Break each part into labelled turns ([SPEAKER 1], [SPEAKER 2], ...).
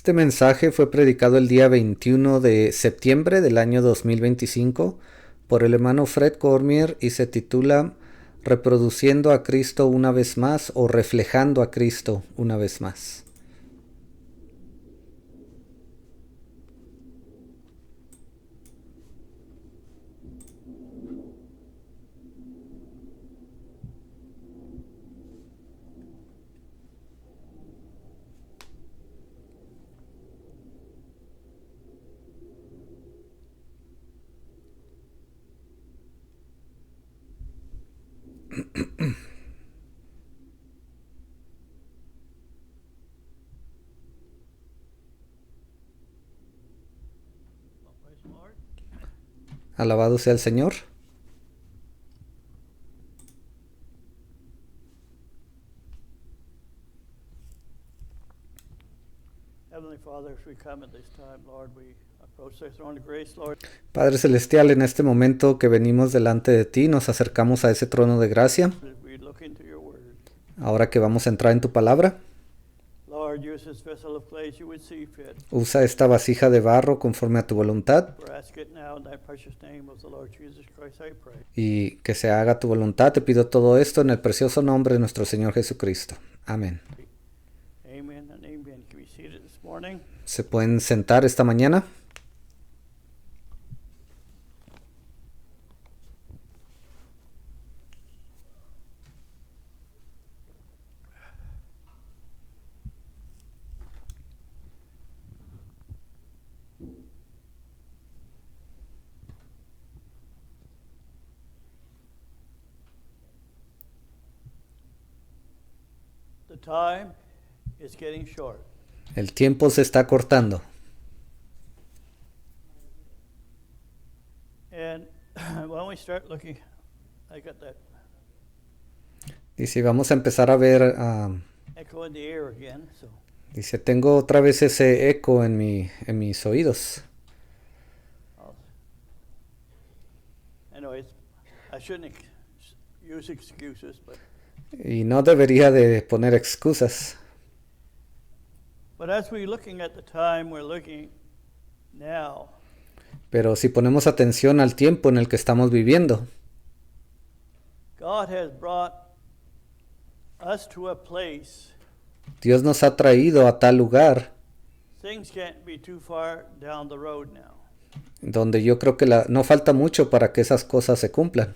[SPEAKER 1] Este mensaje fue predicado el día 21 de septiembre del año 2025 por el hermano Fred Cormier y se titula Reproduciendo a Cristo una vez más o Reflejando a Cristo una vez más. Alabado sea el Señor. Padre Celestial, en este momento que venimos delante de ti, nos acercamos a ese trono de gracia. Ahora que vamos a entrar en tu palabra, usa esta vasija de barro conforme a tu voluntad y que se haga tu voluntad. Te pido todo esto en el precioso nombre de nuestro Señor Jesucristo. Amén. ¿Se pueden sentar esta mañana? El tiempo se está cortando. Dice, vamos a empezar a ver, dice, tengo otra vez ese eco en mis oídos. Y no debería de poner excusas. Pero si ponemos atención al tiempo en el que estamos viviendo, Dios nos ha traído a tal lugar donde yo creo que no falta mucho para que esas cosas se cumplan.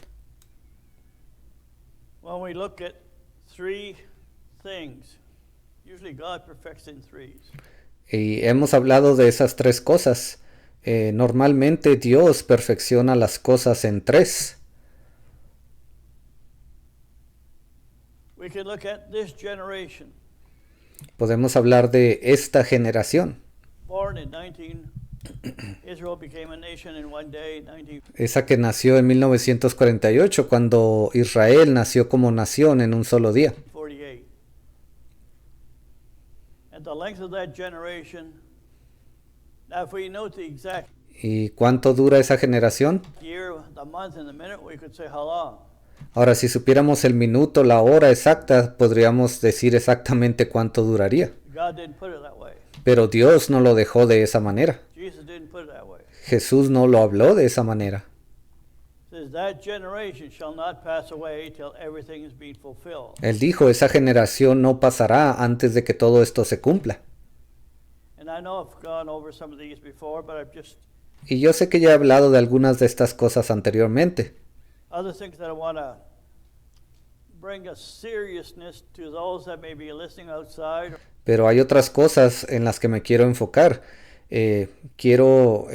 [SPEAKER 1] Y hemos hablado de esas tres cosas. Normalmente Dios perfecciona las cosas en tres. Podemos hablar de esta generación. Esa que nació en 1948, cuando Israel nació como nación en un solo día. ¿Y cuánto dura esa generación? Ahora, si supiéramos el minuto, la hora exacta, podríamos decir exactamente cuánto duraría. Pero Dios no lo dejó de esa manera. Jesús no lo habló de esa manera. Él dijo, esa generación no pasará antes de que todo esto se cumpla. Y yo sé que ya he hablado de algunas de estas cosas anteriormente. Pero hay otras cosas en las que me quiero enfocar. Quiero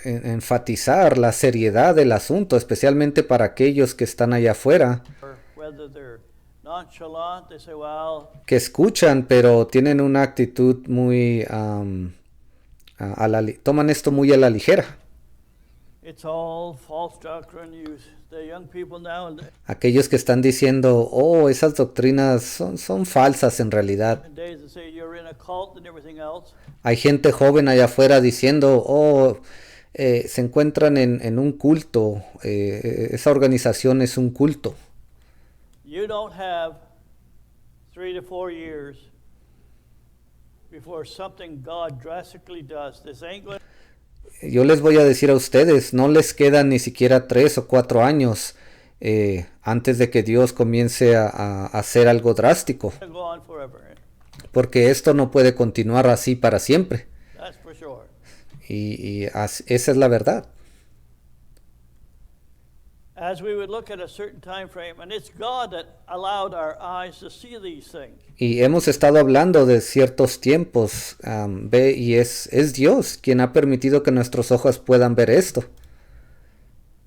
[SPEAKER 1] enfatizar la seriedad del asunto, especialmente para aquellos que están allá afuera, que escuchan, pero tienen una actitud muy... toman esto muy a la ligera. Aquellos que están diciendo, oh, esas doctrinas son falsas en realidad. Hay gente joven allá afuera diciendo, oh, se encuentran en un culto, esa organización es un culto.
[SPEAKER 2] before something God drastically does. This ain't going.
[SPEAKER 1] Yo les voy a decir a ustedes, no les quedan ni siquiera 3 o 4 años antes de que Dios comience a hacer algo drástico,
[SPEAKER 2] To go on forever.
[SPEAKER 1] porque esto no puede continuar así para siempre.
[SPEAKER 2] That's for sure.
[SPEAKER 1] Esa es la verdad.
[SPEAKER 2] As we would look at a certain time frame, and it's God that allowed our eyes to see these things.
[SPEAKER 1] Y hemos estado hablando de ciertos tiempos, y es Dios quien ha permitido que nuestros ojos puedan ver esto.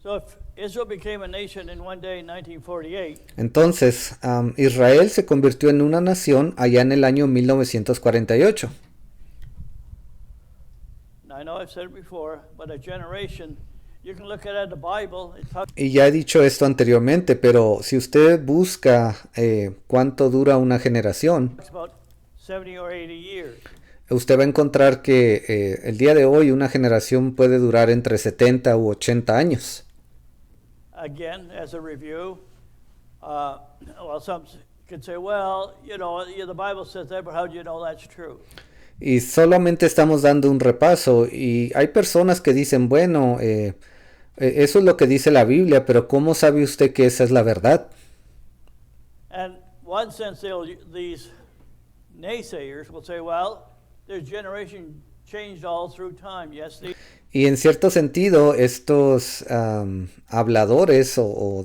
[SPEAKER 2] So if Israel became a nation in one day in 1948,
[SPEAKER 1] Entonces, Israel se convirtió en una nación allá en el año 1948.
[SPEAKER 2] and I know I've said it before, but a generation, you can look at it in the Bible, it talks
[SPEAKER 1] Y ya he dicho esto anteriormente, pero si usted busca cuánto dura una generación,
[SPEAKER 2] about 70 or 80 years.
[SPEAKER 1] usted va a encontrar que el día de hoy una generación puede durar entre 70 u 80 años.
[SPEAKER 2] Again, as a review, well, some could say, well, the Bible says that, but how do you know that's true?
[SPEAKER 1] Y solamente estamos dando un repaso y hay personas que dicen, bueno, eso es lo que dice la Biblia, pero ¿cómo sabe usted que esa es la verdad?
[SPEAKER 2] And one sense, these naysayers will say, well, their generation changed all through time. Yes, they
[SPEAKER 1] Y en cierto sentido, estos habladores o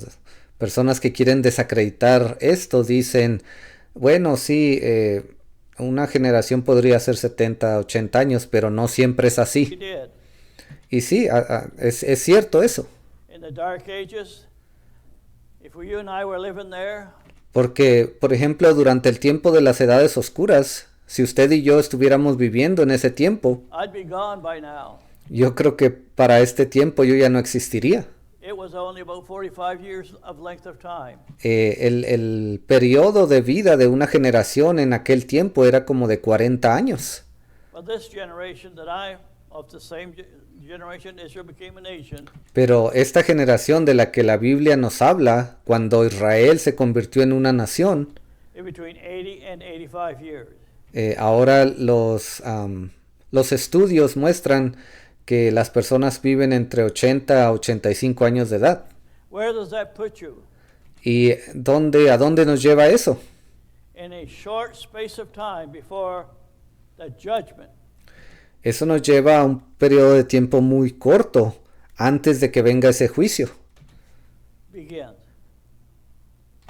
[SPEAKER 1] personas que quieren desacreditar esto dicen, bueno, sí, una generación podría ser 70, 80 años, pero no siempre es así.
[SPEAKER 2] did.
[SPEAKER 1] Y sí, es cierto eso.
[SPEAKER 2] In the Dark Ages, if you and I were living there,
[SPEAKER 1] Porque, por ejemplo, durante el tiempo de las edades oscuras, si usted y yo estuviéramos viviendo en ese tiempo,
[SPEAKER 2] I'd be gone by now.
[SPEAKER 1] yo creo que para este tiempo yo ya no existiría.
[SPEAKER 2] It was only about 45 years of length of time.
[SPEAKER 1] El periodo de vida de una generación en aquel tiempo era como de 40 años.
[SPEAKER 2] But this generation of the same generation, Israel became a nation.
[SPEAKER 1] Pero esta generación de la que la Biblia nos habla, cuando Israel se convirtió en una nación,
[SPEAKER 2] In between 80 and 85 years.
[SPEAKER 1] ahora los estudios muestran que las personas viven entre 80 a 85 años de edad.
[SPEAKER 2] Where does that put you?
[SPEAKER 1] ¿Y a dónde nos lleva eso?
[SPEAKER 2] In a short space of time before the judgment.
[SPEAKER 1] Eso nos lleva a un periodo de tiempo muy corto antes de que venga ese juicio,
[SPEAKER 2] Begins.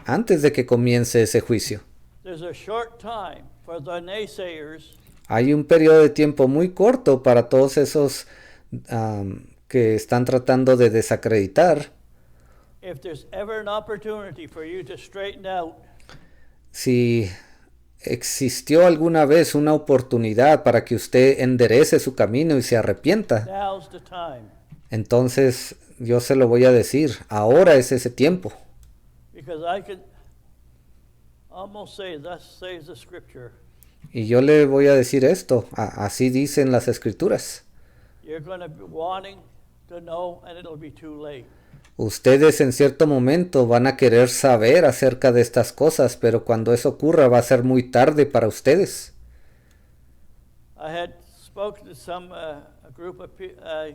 [SPEAKER 1] antes de que comience ese juicio.
[SPEAKER 2] There's a short time for the naysayers
[SPEAKER 1] Hay un periodo de tiempo muy corto para todos esos que están tratando de desacreditar.
[SPEAKER 2] if there's ever an opportunity for you to straighten out.
[SPEAKER 1] Si existió alguna vez una oportunidad para que usted enderece su camino y se arrepienta,
[SPEAKER 2] Now's the time.
[SPEAKER 1] entonces yo se lo voy a decir, ahora es ese tiempo.
[SPEAKER 2] Because I can almost say, thus says the scripture,
[SPEAKER 1] Y yo le voy a decir esto, así dicen las escrituras.
[SPEAKER 2] you're going to be wanting to know and it'll be too late.
[SPEAKER 1] Ustedes en cierto momento van a querer saber acerca de estas cosas, pero cuando eso ocurra va a ser muy tarde para ustedes.
[SPEAKER 2] I had spoken to some group of people, I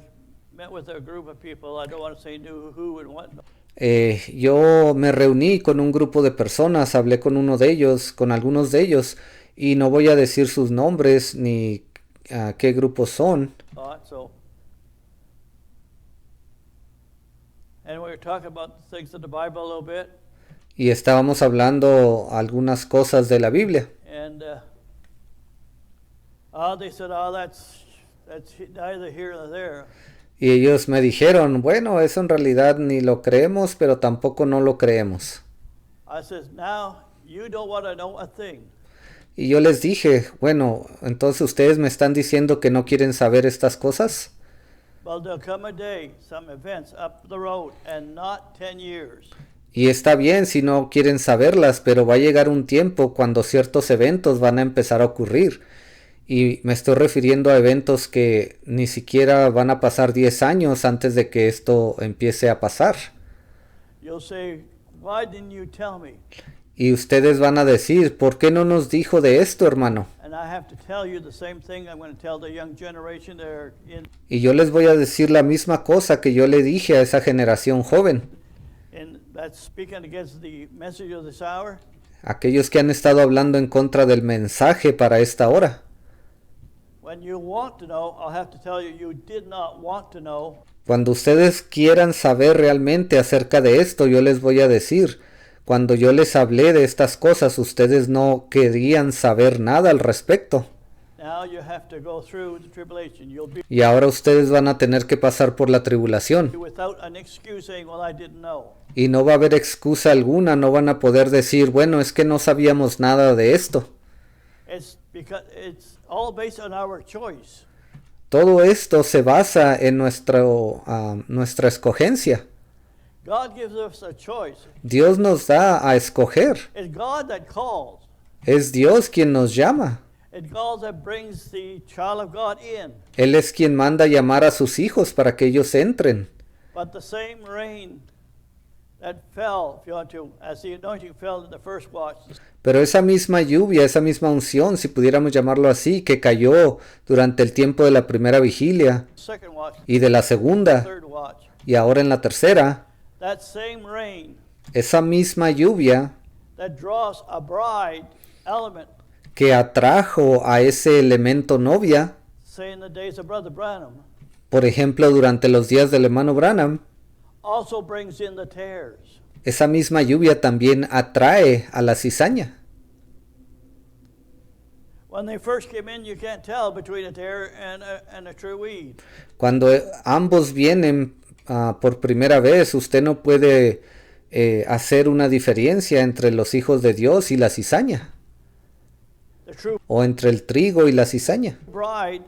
[SPEAKER 2] met with a group of people, I don't want to say who and what.
[SPEAKER 1] Yo me reuní con un grupo de personas, hablé con algunos de ellos, y no voy a decir sus nombres ni qué grupos son.
[SPEAKER 2] And we were talking about the things of the Bible a little bit.
[SPEAKER 1] Y estábamos hablando algunas cosas de la Biblia.
[SPEAKER 2] And they said, that's neither here nor there.
[SPEAKER 1] Y ellos me dijeron, bueno, eso en realidad ni lo creemos, pero tampoco no lo creemos.
[SPEAKER 2] I says, now you don't want to know a thing.
[SPEAKER 1] Y yo les dije, bueno, entonces ustedes me están diciendo que no quieren saber estas cosas.
[SPEAKER 2] Well, there'll come a day, some events up the road, and not 10 years.
[SPEAKER 1] Y está bien si no quieren saberlas, pero va a llegar un tiempo cuando ciertos eventos van a empezar a ocurrir. Y me estoy refiriendo a eventos que ni siquiera van a pasar 10 años antes de que esto empiece a pasar.
[SPEAKER 2] You'll say, why didn't you tell me?
[SPEAKER 1] Y ustedes van a decir, ¿por qué no nos dijo de esto, hermano?
[SPEAKER 2] And I have to tell you the same thing I'm going to tell the young generation that are
[SPEAKER 1] Y yo les voy a decir la misma cosa que yo le dije a esa generación joven,
[SPEAKER 2] that's speaking against the message of this hour.
[SPEAKER 1] aquellos que han estado hablando en contra del mensaje para esta hora.
[SPEAKER 2] When you want to know, I'll have to tell you, you did not want to know.
[SPEAKER 1] Cuando ustedes quieran saber realmente acerca de esto, yo les voy a decir, cuando yo les hablé de estas cosas, ustedes no querían saber nada al respecto.
[SPEAKER 2] Now you have to go through the tribulation. You'll be
[SPEAKER 1] Y ahora ustedes van a tener que pasar por la tribulación.
[SPEAKER 2] without an excuse saying, well, I didn't know.
[SPEAKER 1] Y no va a haber excusa alguna, no van a poder decir, bueno, es que no sabíamos nada de esto.
[SPEAKER 2] It's because it's all based on our choice.
[SPEAKER 1] Todo esto se basa en nuestra escogencia.
[SPEAKER 2] God gives us a choice.
[SPEAKER 1] Dios nos da a escoger.
[SPEAKER 2] It's God that calls.
[SPEAKER 1] Es Dios quien nos llama.
[SPEAKER 2] It's God that brings the child of God in.
[SPEAKER 1] Él es quien manda llamar a sus hijos para que ellos entren.
[SPEAKER 2] But the same rain that fell, if you want to, as the anointing fell in the first watch,
[SPEAKER 1] Pero esa misma lluvia, esa misma unción, si pudiéramos llamarlo así, que cayó durante el tiempo de la primera vigilia
[SPEAKER 2] second watch,
[SPEAKER 1] y de la segunda
[SPEAKER 2] third watch,
[SPEAKER 1] y ahora en la tercera,
[SPEAKER 2] that same rain
[SPEAKER 1] esa misma lluvia
[SPEAKER 2] that draws a bride element,
[SPEAKER 1] que atrajo a ese elemento novia,
[SPEAKER 2] say in the days of Brother Branham,
[SPEAKER 1] por ejemplo, durante los días del hermano Branham,
[SPEAKER 2] also brings in the tares.
[SPEAKER 1] esa misma lluvia también atrae a la cizaña.
[SPEAKER 2] When they first came in, you can't tell between a tare and a true weed.
[SPEAKER 1] Cuando ambos vienen por primera vez, usted no puede hacer una diferencia entre los hijos de Dios y la cizaña,
[SPEAKER 2] The true
[SPEAKER 1] o entre el trigo y la cizaña.
[SPEAKER 2] bride,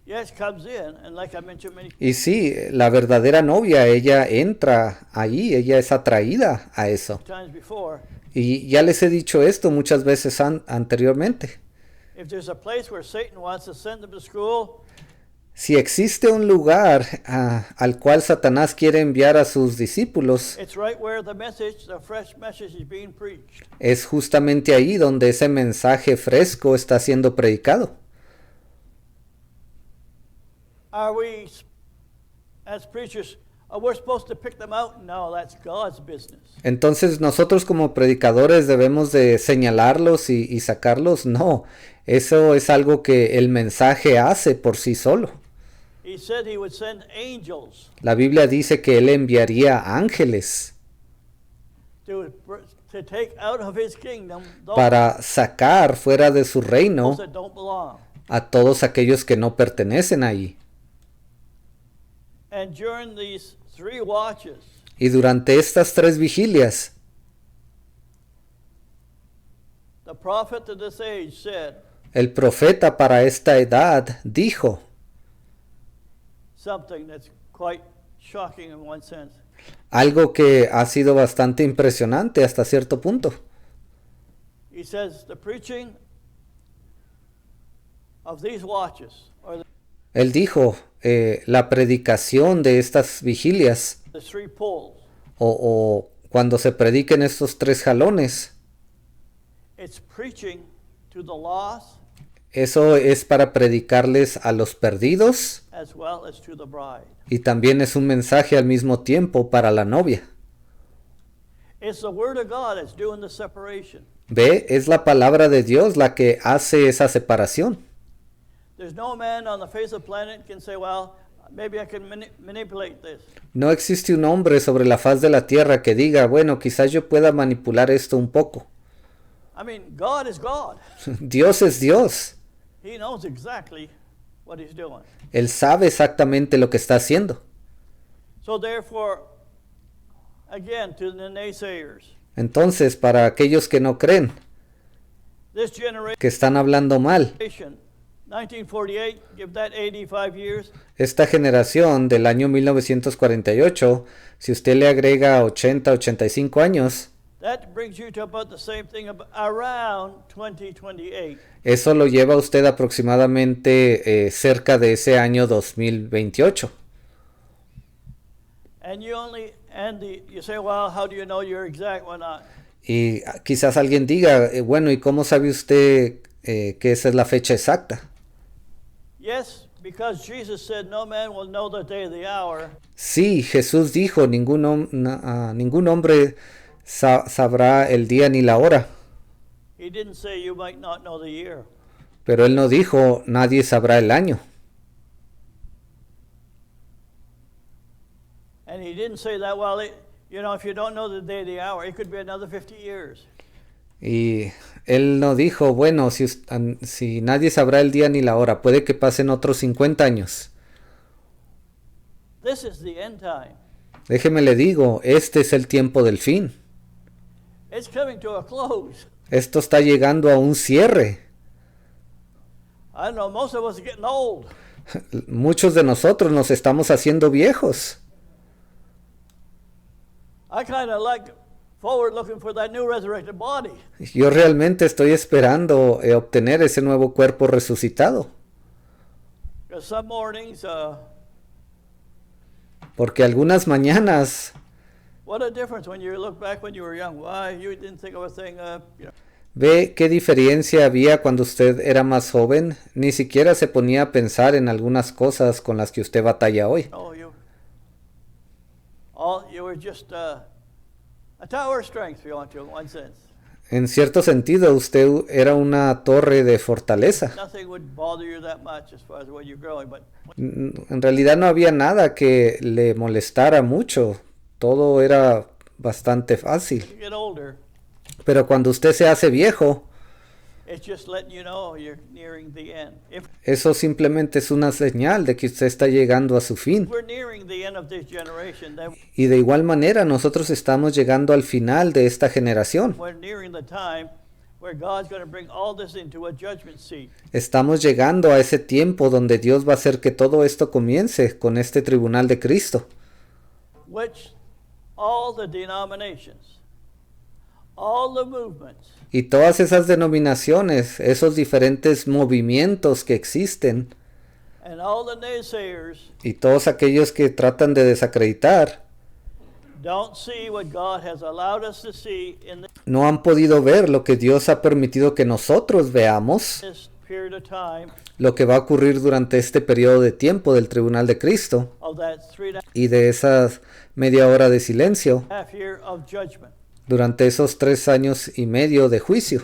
[SPEAKER 2] yes, comes in, and like I mentioned many
[SPEAKER 1] Y sí, la verdadera novia, ella entra ahí, ella es atraída a eso.
[SPEAKER 2] times before.
[SPEAKER 1] Y ya les he dicho esto muchas veces anteriormente.
[SPEAKER 2] If there's a place where Satan wants to send them to school,
[SPEAKER 1] Si existe un lugar al cual Satanás quiere enviar a sus discípulos,
[SPEAKER 2] it's right where the fresh message is being preached.
[SPEAKER 1] es justamente ahí donde ese mensaje fresco está siendo predicado.
[SPEAKER 2] Are we, as preachers, we're supposed to pick them out? No, that's God's business.
[SPEAKER 1] Entonces nosotros como predicadores debemos de señalarlos y sacarlos. No, eso es algo que el mensaje hace por sí solo.
[SPEAKER 2] He said he would send angels
[SPEAKER 1] La Biblia dice que Él enviaría ángeles
[SPEAKER 2] to take out of his kingdom those
[SPEAKER 1] para sacar fuera de su reino
[SPEAKER 2] that don't belong.
[SPEAKER 1] a todos aquellos que no pertenecen ahí.
[SPEAKER 2] And during these 3 watches,
[SPEAKER 1] Y durante estas 3 vigilias,
[SPEAKER 2] the prophet of this age said
[SPEAKER 1] el profeta para esta edad dijo
[SPEAKER 2] something that's quite shocking in one sense.
[SPEAKER 1] algo que ha sido bastante impresionante hasta cierto punto.
[SPEAKER 2] He says the preaching of these watches, or
[SPEAKER 1] Él dijo, la predicación de estas vigilias,
[SPEAKER 2] the 3 poles,
[SPEAKER 1] o cuando se prediquen estos 3 jalones,
[SPEAKER 2] it's preaching to the lost
[SPEAKER 1] eso es para predicarles a los perdidos
[SPEAKER 2] as well as to the bride.
[SPEAKER 1] y también es un mensaje al mismo tiempo para la novia.
[SPEAKER 2] It's the word of God that's doing the separation.
[SPEAKER 1] Ve, es la palabra de Dios la que hace esa separación.
[SPEAKER 2] There's no man on the face of the planet can say, well, maybe I can manipulate this.
[SPEAKER 1] No existe un hombre sobre la faz de la tierra que diga, bueno, quizás yo pueda manipular esto un poco.
[SPEAKER 2] I mean, God is God.
[SPEAKER 1] Dios es Dios.
[SPEAKER 2] He knows exactly what he's doing.
[SPEAKER 1] Él sabe exactamente lo que está haciendo.
[SPEAKER 2] So therefore, again, to the naysayers,
[SPEAKER 1] Entonces, para aquellos que no creen,
[SPEAKER 2] this generation,
[SPEAKER 1] que están hablando mal,
[SPEAKER 2] 1948, give that 85 years,
[SPEAKER 1] esta generación del año 1948, si usted le agrega 80, 85 años,
[SPEAKER 2] that brings you to about the same thing around 2028.
[SPEAKER 1] eso lo lleva a usted aproximadamente cerca de ese año 2028.
[SPEAKER 2] And you say, well, how do you know you're exact? Why not?
[SPEAKER 1] Y quizás alguien diga, bueno, ¿y cómo sabe usted que esa es la fecha exacta.
[SPEAKER 2] Yes, because Jesus said no man will know the day or the hour.
[SPEAKER 1] Sí, Jesús dijo, ningún hombre sabrá el día ni la hora.
[SPEAKER 2] He didn't say you might not know the year.
[SPEAKER 1] Pero él no dijo, nadie sabrá el año.
[SPEAKER 2] And he didn't say that, well, if you don't know the day or the hour, it could be another 50 years.
[SPEAKER 1] Y él no dijo, bueno, si nadie sabrá el día ni la hora, puede que pasen otros 50 años.
[SPEAKER 2] This is the end time.
[SPEAKER 1] Déjeme le digo, este es el tiempo del fin.
[SPEAKER 2] It's coming to a close.
[SPEAKER 1] Esto está llegando a un cierre.
[SPEAKER 2] I don't know, most of us are getting old.
[SPEAKER 1] Muchos de nosotros nos estamos haciendo viejos.
[SPEAKER 2] I kind of like forward looking for that new resurrected body.
[SPEAKER 1] Yo realmente estoy esperando obtener ese nuevo cuerpo resucitado.
[SPEAKER 2] Because some mornings,
[SPEAKER 1] Porque algunas mañanas,
[SPEAKER 2] what a difference when you look back when you were young. Why, you didn't think of a thing,
[SPEAKER 1] ve qué diferencia había cuando usted era más joven. Ni siquiera se ponía a pensar en algunas cosas con las que usted batalla hoy.
[SPEAKER 2] No, you were just a tower of strength, if you want to, in one sense.
[SPEAKER 1] En cierto sentido, usted era una torre de fortaleza.
[SPEAKER 2] Nothing would bother you that much as far as when you're growing, but
[SPEAKER 1] En realidad no había nada que le molestara mucho. Todo era bastante fácil.
[SPEAKER 2] you get older,
[SPEAKER 1] Pero cuando usted se hace viejo,
[SPEAKER 2] it's just letting you know you're nearing the end. If
[SPEAKER 1] eso simplemente es una señal de que usted está llegando a su fin.
[SPEAKER 2] we're nearing the end of this generation, then
[SPEAKER 1] Y de igual manera nosotros estamos llegando al final de esta generación.
[SPEAKER 2] we're nearing the time where God's going to bring all this into a judgment seat.
[SPEAKER 1] Estamos llegando a ese tiempo donde Dios va a hacer que todo esto comience con este tribunal de Cristo.
[SPEAKER 2] Which all the denominations, all the movements,
[SPEAKER 1] Y todas esas denominaciones, esos diferentes movimientos que existen,
[SPEAKER 2] and all the naysayers
[SPEAKER 1] y todos aquellos que tratan de desacreditar,
[SPEAKER 2] don't see what God has allowed us to see in
[SPEAKER 1] no han podido ver lo que Dios ha permitido que nosotros veamos,
[SPEAKER 2] this period of time
[SPEAKER 1] lo que va a ocurrir durante este periodo de tiempo del tribunal de Cristo
[SPEAKER 2] of that 3.5
[SPEAKER 1] y de esa media hora de silencio
[SPEAKER 2] year of judgment.
[SPEAKER 1] durante esos 3 años y medio de juicio.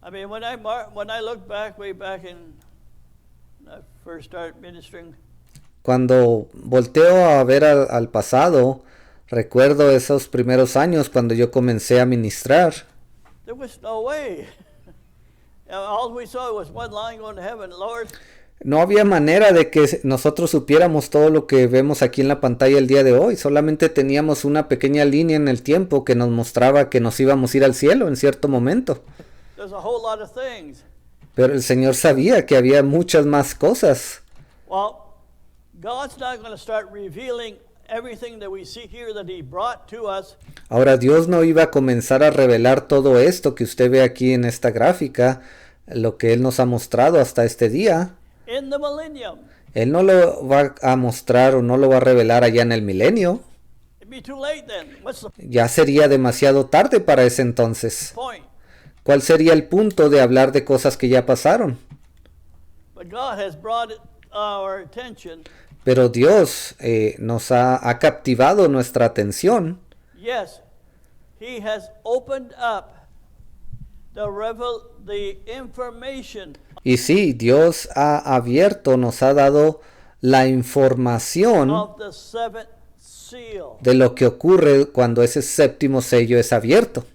[SPEAKER 2] I mean, when I look back, way back when I first started ministering,
[SPEAKER 1] Cuando volteo a ver al pasado, recuerdo esos primeros años cuando yo comencé a ministrar.
[SPEAKER 2] there was no way. All we saw was one line going to heaven. Lord,
[SPEAKER 1] No había manera de que nosotros supiéramos todo lo que vemos aquí en la pantalla el día de hoy. Solamente teníamos una pequeña línea en el tiempo que nos mostraba que nos íbamos a ir al cielo en cierto momento.
[SPEAKER 2] there's a whole lot of things.
[SPEAKER 1] Pero el Señor sabía que había muchas más cosas.
[SPEAKER 2] Well, God's not going to start revealing everything that we see here that He brought to us
[SPEAKER 1] Ahora Dios no iba a comenzar a revelar todo esto que usted ve aquí en esta gráfica, lo que Él nos ha mostrado hasta este día.
[SPEAKER 2] in the millennium.
[SPEAKER 1] Él no lo va a mostrar o no lo va a revelar allá en el milenio.
[SPEAKER 2] It'd be too late then. What's the
[SPEAKER 1] Ya sería demasiado tarde para ese entonces.
[SPEAKER 2] point?
[SPEAKER 1] ¿Cuál sería el punto de hablar de cosas que ya pasaron?
[SPEAKER 2] But God has brought our attention.
[SPEAKER 1] Pero Dios nos ha captivado nuestra atención.
[SPEAKER 2] Yes, He has opened up the information
[SPEAKER 1] Y sí, Dios ha abierto, nos ha dado la información
[SPEAKER 2] of the seventh seal.
[SPEAKER 1] de lo que ocurre cuando ese séptimo sello es abierto.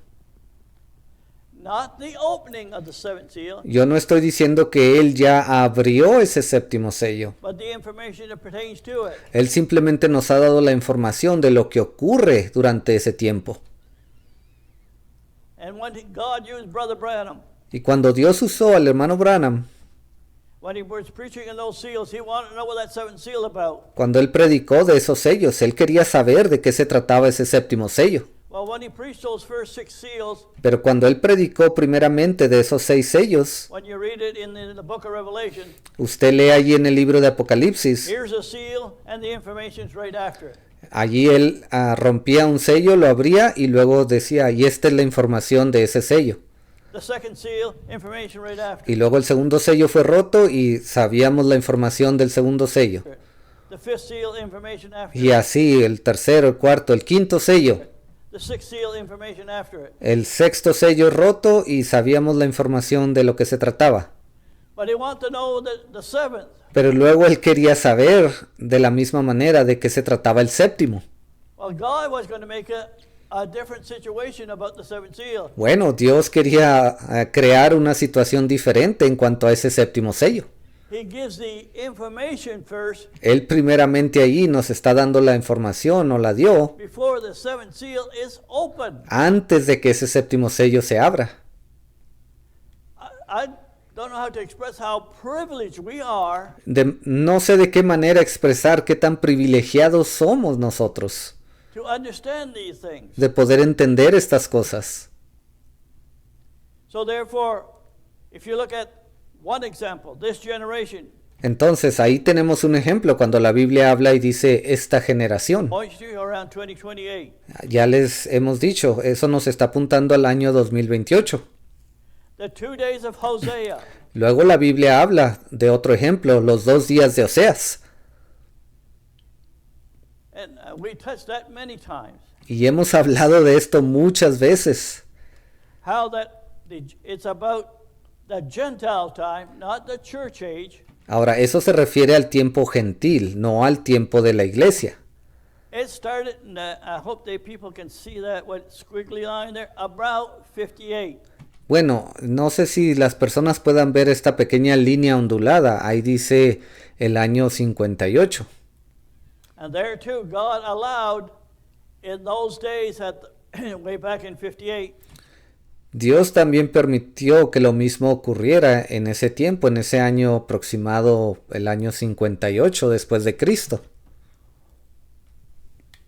[SPEAKER 2] Not the opening of the seventh seal,
[SPEAKER 1] Yo no estoy diciendo que Él ya abrió ese séptimo sello.
[SPEAKER 2] but the information that pertains to it.
[SPEAKER 1] Él simplemente nos ha dado la información de lo que ocurre durante ese tiempo.
[SPEAKER 2] And when God used Brother Branham,
[SPEAKER 1] Y cuando Dios usó al hermano Branham,
[SPEAKER 2] when he was preaching in those seals, he wanted to know what that seventh seal about.
[SPEAKER 1] cuando él predicó de esos sellos, él quería saber de qué se trataba ese séptimo sello.
[SPEAKER 2] Well, when he preached those first 6 seals,
[SPEAKER 1] Pero cuando él predicó primeramente de esos 6 sellos,
[SPEAKER 2] when you read it in the book of Revelation,
[SPEAKER 1] usted lee allí en el libro de Apocalipsis,
[SPEAKER 2] here's a seal and the information's right after it.
[SPEAKER 1] allí él rompía un sello, lo abría y luego decía, y esta es la información de ese sello.
[SPEAKER 2] the second seal, information right after.
[SPEAKER 1] Y luego el segundo sello fue roto y sabíamos la información del segundo sello.
[SPEAKER 2] The fifth seal, information after.
[SPEAKER 1] Y así el tercero, el cuarto, el quinto sello.
[SPEAKER 2] The sixth seal, information after it.
[SPEAKER 1] El sexto sello roto y sabíamos la información de lo que se trataba.
[SPEAKER 2] But he wanted to know the seventh.
[SPEAKER 1] Pero luego él quería saber de la misma manera de qué se trataba el séptimo.
[SPEAKER 2] Well, God was going to make a different situation about the seventh seal.
[SPEAKER 1] Bueno, Dios quería crear una situación diferente en cuanto a ese séptimo sello.
[SPEAKER 2] He gives the information first
[SPEAKER 1] Él primeramente ahí nos está dando la información o la dio
[SPEAKER 2] before the seventh seal is open.
[SPEAKER 1] antes de que ese séptimo sello se abra.
[SPEAKER 2] I don't know how to express how privileged we are
[SPEAKER 1] No sé de qué manera expresar qué tan privilegiados somos nosotros
[SPEAKER 2] to understand these things.
[SPEAKER 1] de poder entender estas cosas.
[SPEAKER 2] So therefore, if you look at one example, this generation
[SPEAKER 1] Entonces ahí tenemos un ejemplo cuando la Biblia habla y dice esta generación.
[SPEAKER 2] points to around 2028.
[SPEAKER 1] Ya les hemos dicho, eso nos está apuntando al año 2028.
[SPEAKER 2] The 2 days of Hosea,
[SPEAKER 1] Luego la Biblia habla de otro ejemplo, los 2 días de Oseas.
[SPEAKER 2] and we touched that many times.
[SPEAKER 1] Y hemos hablado de esto muchas veces.
[SPEAKER 2] How that it's about the Gentile time, not the church age.
[SPEAKER 1] Ahora, eso se refiere al tiempo gentil, no al tiempo de la iglesia.
[SPEAKER 2] It started, and I hope that people can see that what squiggly line there, about 58.
[SPEAKER 1] Bueno, no sé si las personas puedan ver esta pequeña línea ondulada. Ahí dice el año 58.
[SPEAKER 2] And there too, God allowed in those days, way back in 58,
[SPEAKER 1] Dios también permitió que lo mismo ocurriera en ese tiempo, en ese año aproximado, el año 58 después de Cristo.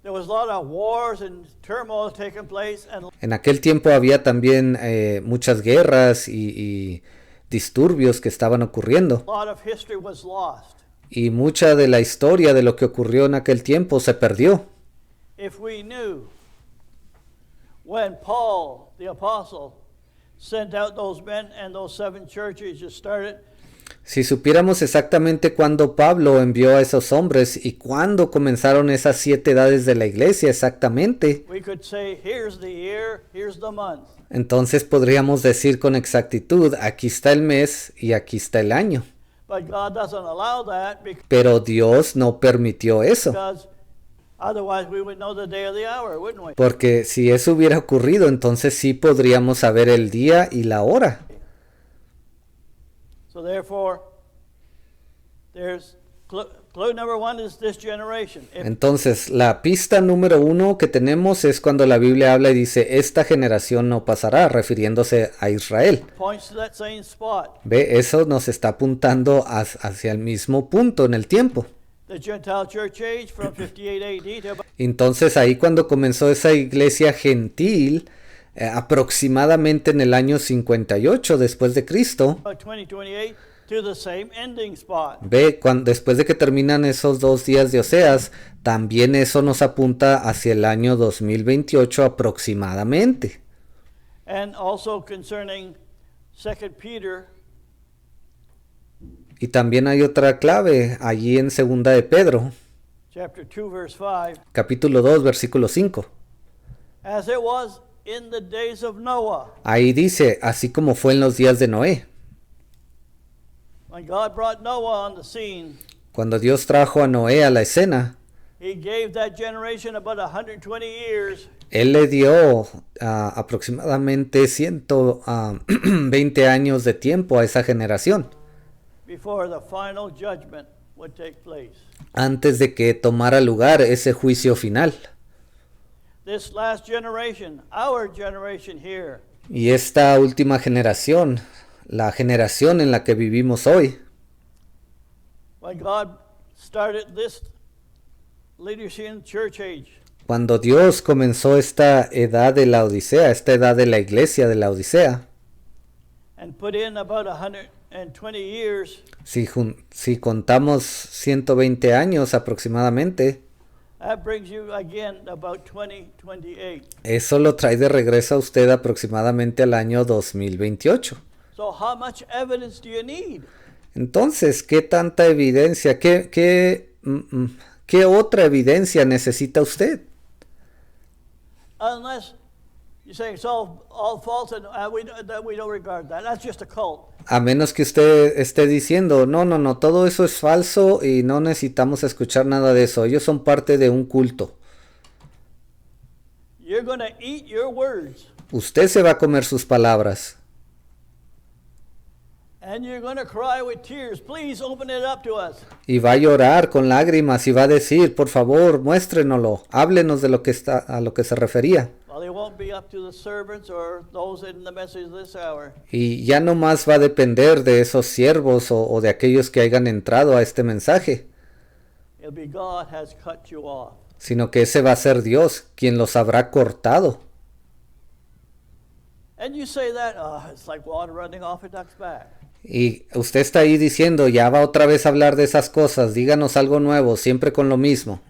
[SPEAKER 2] there was a lot of wars and turmoil taking place, and
[SPEAKER 1] En aquel tiempo había también muchas guerras y disturbios que estaban ocurriendo.
[SPEAKER 2] a lot of history was lost.
[SPEAKER 1] Y mucha de la historia de lo que ocurrió en aquel tiempo se perdió.
[SPEAKER 2] If we knew when Paul, the apostle, sent out those men and those 7 churches just started,
[SPEAKER 1] Si supiéramos exactamente cuándo Pablo envió a esos hombres y cuándo comenzaron esas 7 edades de la iglesia exactamente,
[SPEAKER 2] we could say, here's the year, here's the month.
[SPEAKER 1] entonces podríamos decir con exactitud, aquí está el mes y aquí está el año.
[SPEAKER 2] But God doesn't allow that
[SPEAKER 1] Pero Dios no permitió eso,
[SPEAKER 2] because otherwise we would know the day or the hour, wouldn't we?
[SPEAKER 1] porque si eso hubiera ocurrido, entonces sí podríamos saber el día y la hora.
[SPEAKER 2] So therefore, there's clue number 1 is this generation. If
[SPEAKER 1] Entonces, la pista número 1 que tenemos es cuando la Biblia habla y dice, esta generación no pasará, refiriéndose a Israel.
[SPEAKER 2] points to that same spot,
[SPEAKER 1] Ve, eso nos está apuntando hacia el mismo punto en el tiempo.
[SPEAKER 2] the Gentile church age from 58 AD to about
[SPEAKER 1] Entonces, ahí cuando comenzó esa iglesia gentil, aproximadamente en el año 58 después de Cristo,
[SPEAKER 2] 2028 to the same ending spot.
[SPEAKER 1] ve, después de que terminan esos 2 días de Oseas, también eso nos apunta hacia el año 2028 aproximadamente.
[SPEAKER 2] And also concerning 2 Peter
[SPEAKER 1] Y también hay otra clave allí en Segunda de Pedro,
[SPEAKER 2] chapter 2 verse 5,
[SPEAKER 1] capítulo 2, versículo 5.
[SPEAKER 2] as it was in the days of Noah,
[SPEAKER 1] Ahí dice, así como fue en los días de Noé.
[SPEAKER 2] when God brought Noah on the scene,
[SPEAKER 1] Cuando Dios trajo a Noé a la escena,
[SPEAKER 2] he gave that generation about 120 years
[SPEAKER 1] Él le dio aproximadamente 120 años de tiempo a esa generación,
[SPEAKER 2] before the final judgment would take place.
[SPEAKER 1] antes de que tomara lugar ese juicio final.
[SPEAKER 2] This last generation, our generation here,
[SPEAKER 1] Y esta última generación, la generación en la que vivimos hoy,
[SPEAKER 2] when God started this leadership church age,
[SPEAKER 1] cuando Dios comenzó esta edad de la Odisea, esta edad de la iglesia de la Odisea,
[SPEAKER 2] and put in about 120 years,
[SPEAKER 1] si contamos 120 años aproximadamente,
[SPEAKER 2] That brings you again about 2028.
[SPEAKER 1] Eso lo trae de regreso a usted aproximadamente al año 2028.
[SPEAKER 2] So how much evidence do you need?
[SPEAKER 1] Entonces, ¿qué tanta evidencia, qué otra evidencia necesita usted?
[SPEAKER 2] Unless you say it's all false and we don't regard that. That's just a cult.
[SPEAKER 1] A menos que usted esté diciendo, no, todo eso es falso y no necesitamos escuchar nada de eso. Ellos son parte de un culto.
[SPEAKER 2] You're going to eat your words.
[SPEAKER 1] Usted se va a comer sus palabras.
[SPEAKER 2] And you're going to cry with tears. Please open it up to us.
[SPEAKER 1] Y va a llorar con lágrimas y va a decir, por favor, muéstrenoslo, háblenos de a lo que se refería.
[SPEAKER 2] Well, it won't be up to the servants or those in the message this hour.
[SPEAKER 1] Y ya no más va a depender de esos siervos o de aquellos que hayan entrado a este mensaje,
[SPEAKER 2] It'll be God has cut you off.
[SPEAKER 1] sino que ese va a ser Dios quien los habrá cortado.
[SPEAKER 2] And you say that, it's like water running off a duck's back.
[SPEAKER 1] Y usted está ahí diciendo, ya va otra vez a hablar de esas cosas, díganos algo nuevo, siempre con lo mismo.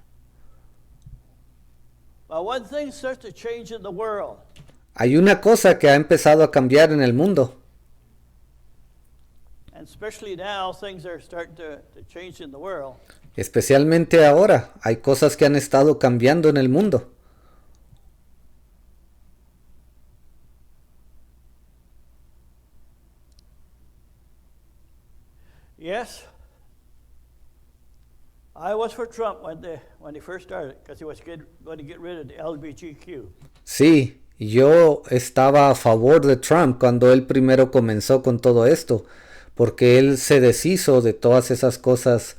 [SPEAKER 2] But when things start to change in the world,
[SPEAKER 1] Hay una cosa que ha empezado a cambiar en el mundo,
[SPEAKER 2] and especially now things are starting to change in the world,
[SPEAKER 1] especialmente ahora, hay cosas que han estado cambiando en el mundo.
[SPEAKER 2] yes, I was for Trump when he first started, because he was going to get rid of the LGBTQ.
[SPEAKER 1] Sí, yo estaba a favor de Trump cuando él primero comenzó con todo esto, porque él se deshizo de todas esas cosas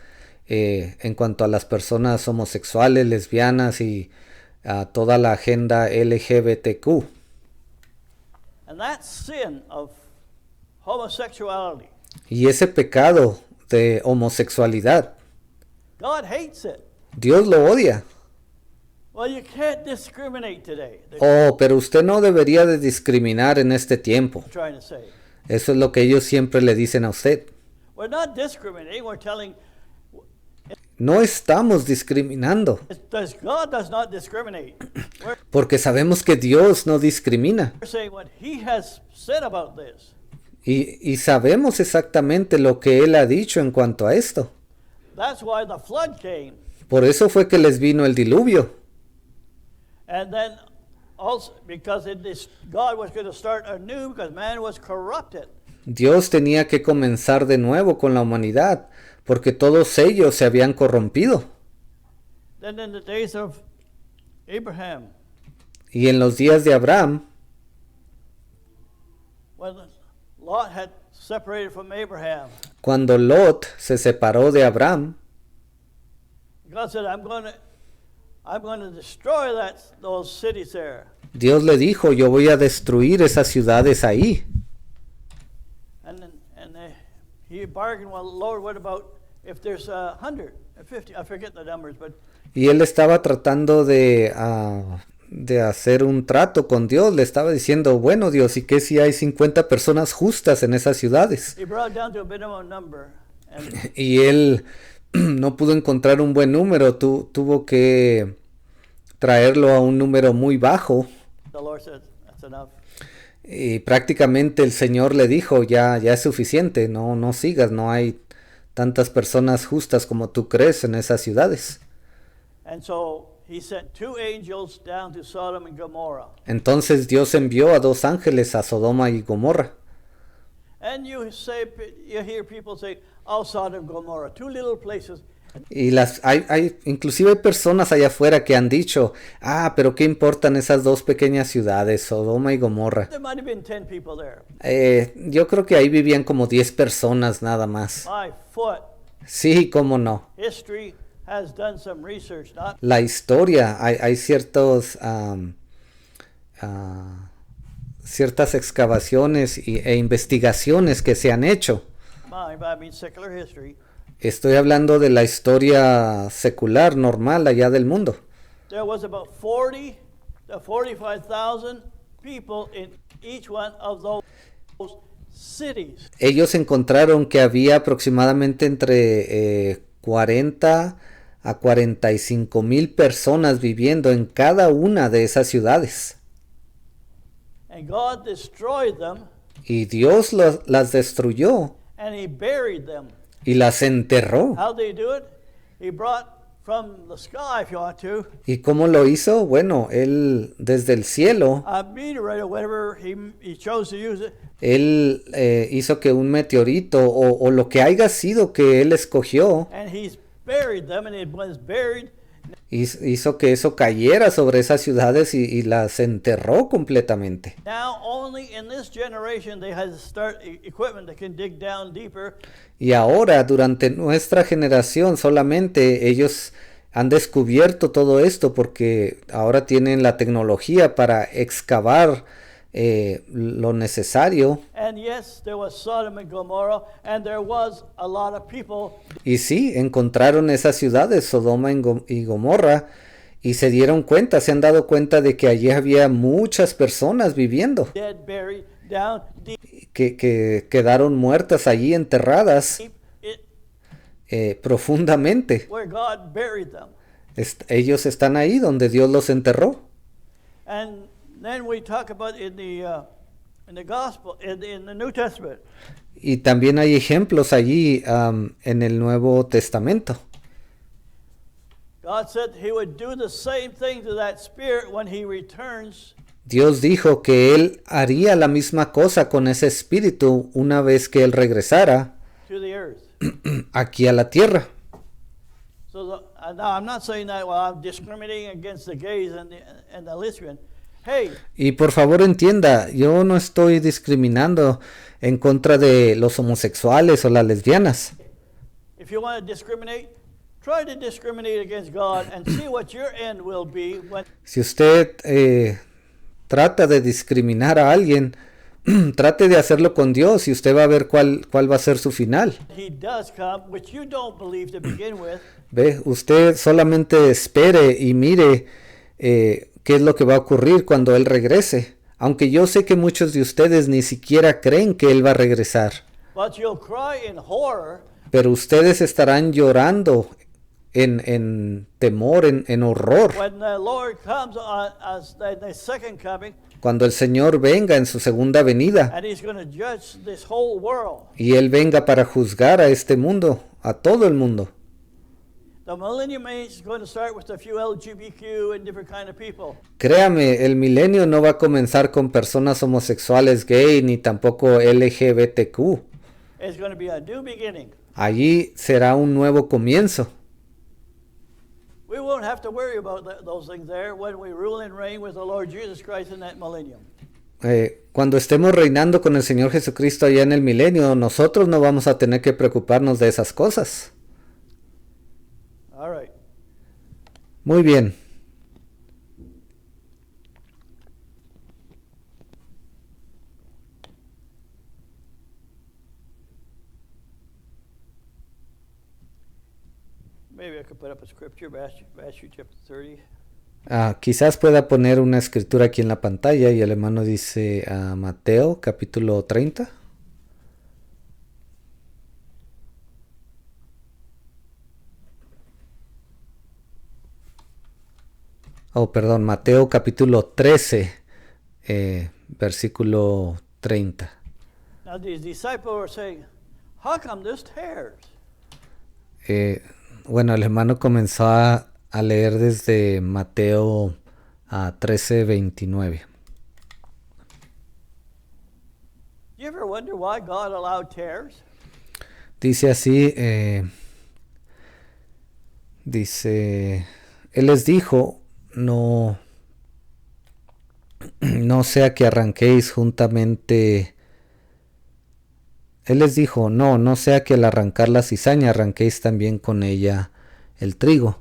[SPEAKER 1] en cuanto a las personas homosexuales, lesbianas y a toda la agenda LGBTQ.
[SPEAKER 2] And that sin of homosexuality,
[SPEAKER 1] Y ese pecado de homosexualidad,
[SPEAKER 2] God hates it.
[SPEAKER 1] Dios lo odia.
[SPEAKER 2] Well, you can't discriminate today.
[SPEAKER 1] Oh, pero usted no debería de discriminar en este tiempo.
[SPEAKER 2] Trying to say.
[SPEAKER 1] Eso es lo que ellos siempre le dicen a usted.
[SPEAKER 2] We're not discriminating, we're telling
[SPEAKER 1] No estamos discriminando,
[SPEAKER 2] God does not discriminate.
[SPEAKER 1] porque sabemos que Dios no discrimina.
[SPEAKER 2] We're saying what he has said about this.
[SPEAKER 1] Y sabemos exactamente lo que Él ha dicho en cuanto a esto.
[SPEAKER 2] That's why the flood came.
[SPEAKER 1] Por eso fue que les vino el diluvio.
[SPEAKER 2] And then also because God was going to start anew because man was corrupted.
[SPEAKER 1] Dios tenía que comenzar de nuevo con la humanidad, porque todos ellos se habían corrompido.
[SPEAKER 2] Then in the days of Abraham,
[SPEAKER 1] Y en los días de Abraham,
[SPEAKER 2] when Lot had separated from Abraham,
[SPEAKER 1] cuando Lot se separó de Abraham,
[SPEAKER 2] God said, I'm going to destroy those cities there.
[SPEAKER 1] Dios le dijo, yo voy a destruir esas ciudades ahí.
[SPEAKER 2] And he bargained with the Lord, what about if there's 150, I forget the numbers, but
[SPEAKER 1] Y él estaba tratando de hacer un trato con Dios. Le estaba diciendo, bueno Dios, ¿y qué si hay 50 personas justas en esas ciudades?
[SPEAKER 2] he brought it down to a minimum number. And
[SPEAKER 1] Y él no pudo encontrar un buen número, tuvo que traerlo a un número muy bajo.
[SPEAKER 2] the Lord said, that's enough.
[SPEAKER 1] Y prácticamente el Señor le dijo, ya es suficiente, no sigas, no hay tantas personas justas como tú crees en esas ciudades.
[SPEAKER 2] And so he sent 2 angels down to Sodom and Gomorrah.
[SPEAKER 1] Entonces Dios envió a 2 ángeles a Sodoma y Gomorra.
[SPEAKER 2] And you hear people say, oh, Sodom and Gomorrah, 2 little places.
[SPEAKER 1] Y inclusive hay personas allá afuera que han dicho, pero qué importan esas 2 pequeñas ciudades, Sodoma y Gomorra.
[SPEAKER 2] There might have been 10 people there.
[SPEAKER 1] Yo creo que ahí vivían como 10 personas nada más.
[SPEAKER 2] My foot.
[SPEAKER 1] Sí, cómo no.
[SPEAKER 2] History has done some research, not
[SPEAKER 1] La historia, hay ciertas excavaciones e investigaciones que se han hecho.
[SPEAKER 2] mine, but I mean secular history.
[SPEAKER 1] Estoy hablando de la historia secular, normal, allá del mundo.
[SPEAKER 2] There was about 40 to 45,000 people in each one of those cities.
[SPEAKER 1] Ellos encontraron que había aproximadamente entre 40 a 45,000 personas viviendo en cada una de esas ciudades.
[SPEAKER 2] And God destroyed them,
[SPEAKER 1] Y Dios las destruyó
[SPEAKER 2] and he buried them.
[SPEAKER 1] y las enterró.
[SPEAKER 2] How did he do it? He brought from the sky, if you want to,
[SPEAKER 1] ¿Y cómo lo hizo? Bueno, él desde el cielo,
[SPEAKER 2] a meteorite or whatever he chose to use it,
[SPEAKER 1] él hizo que un meteorito o lo que haya sido que él escogió,
[SPEAKER 2] and he's buried them, and it was buried.
[SPEAKER 1] hizo que eso cayera sobre esas ciudades y las enterró completamente.
[SPEAKER 2] Now only in this generation they had to start equipment that can dig down deeper.
[SPEAKER 1] Y ahora, durante nuestra generación, solamente ellos han descubierto todo esto porque ahora tienen la tecnología para excavar lo necesario.
[SPEAKER 2] And yes, there was Sodom and Gomorrah, and there was a lot of people.
[SPEAKER 1] Y sí, encontraron esas ciudades, Sodoma y Gomorra, y se dieron cuenta, se han dado cuenta de que allí había muchas personas viviendo,
[SPEAKER 2] Dead, buried, down deep.
[SPEAKER 1] que quedaron muertas allí, enterradas profundamente.
[SPEAKER 2] Where God buried them.
[SPEAKER 1] Ellos están ahí donde Dios los enterró.
[SPEAKER 2] And then we talk about in the gospel, in the New Testament.
[SPEAKER 1] Y también hay ejemplos allí en el Nuevo Testamento.
[SPEAKER 2] God said he would do the same thing to that spirit when he returns.
[SPEAKER 1] Dios dijo que Él haría la misma cosa con ese espíritu una vez que Él regresara
[SPEAKER 2] To the earth.
[SPEAKER 1] aquí a la tierra.
[SPEAKER 2] So now I'm not saying that while I'm discriminating against the gays and the lesbian. Hey,
[SPEAKER 1] Y por favor entienda, yo no estoy discriminando en contra de los homosexuales o las lesbianas.
[SPEAKER 2] if you want to discriminate, try to discriminate against God and see what your end will be when
[SPEAKER 1] Si usted trata de discriminar a alguien, trate de hacerlo con Dios y usted va a ver cuál va a ser su final.
[SPEAKER 2] he does come, which you don't believe to begin with.
[SPEAKER 1] Ve, usted solamente espere y mire qué es lo que va a ocurrir cuando Él regrese. Aunque yo sé que muchos de ustedes ni siquiera creen que Él va a regresar.
[SPEAKER 2] But you'll cry in horror
[SPEAKER 1] Pero ustedes estarán llorando en temor, en horror,
[SPEAKER 2] when the Lord comes as the second coming,
[SPEAKER 1] cuando el Señor venga en su segunda venida
[SPEAKER 2] and he's going to judge this whole world.
[SPEAKER 1] y Él venga para juzgar a este mundo, a todo el mundo.
[SPEAKER 2] The millennium age is going to start with a few LGBTQ and different kind of people.
[SPEAKER 1] Créame, el milenio no va a comenzar con personas homosexuales gay ni tampoco LGBTQ.
[SPEAKER 2] It's going to be a new beginning.
[SPEAKER 1] Allí será un nuevo comienzo.
[SPEAKER 2] We won't have to worry about those things there when we rule and reign with the Lord Jesus Christ in that millennium.
[SPEAKER 1] Cuando estemos reinando con el Señor Jesucristo allá en el milenio, nosotros no vamos a tener que preocuparnos de esas cosas.
[SPEAKER 2] All right.
[SPEAKER 1] Muy bien.
[SPEAKER 2] Maybe I could put up a scripture, Matthew chapter 30.
[SPEAKER 1] Quizás pueda poner una escritura aquí en la pantalla y el hermano dice Mateo capítulo 30. Oh, perdón, Mateo capítulo 13, versículo 30.
[SPEAKER 2] Now these disciples were saying, how come this tears?
[SPEAKER 1] Bueno, el hermano comenzó a leer desde Mateo 13, 29.
[SPEAKER 2] Do you ever wonder why God allowed tears?
[SPEAKER 1] Dice así, dice, Él les dijo, no sea que arranquéis juntamente. Él les dijo, no sea que al arrancar la cizaña arranquéis también con ella el trigo.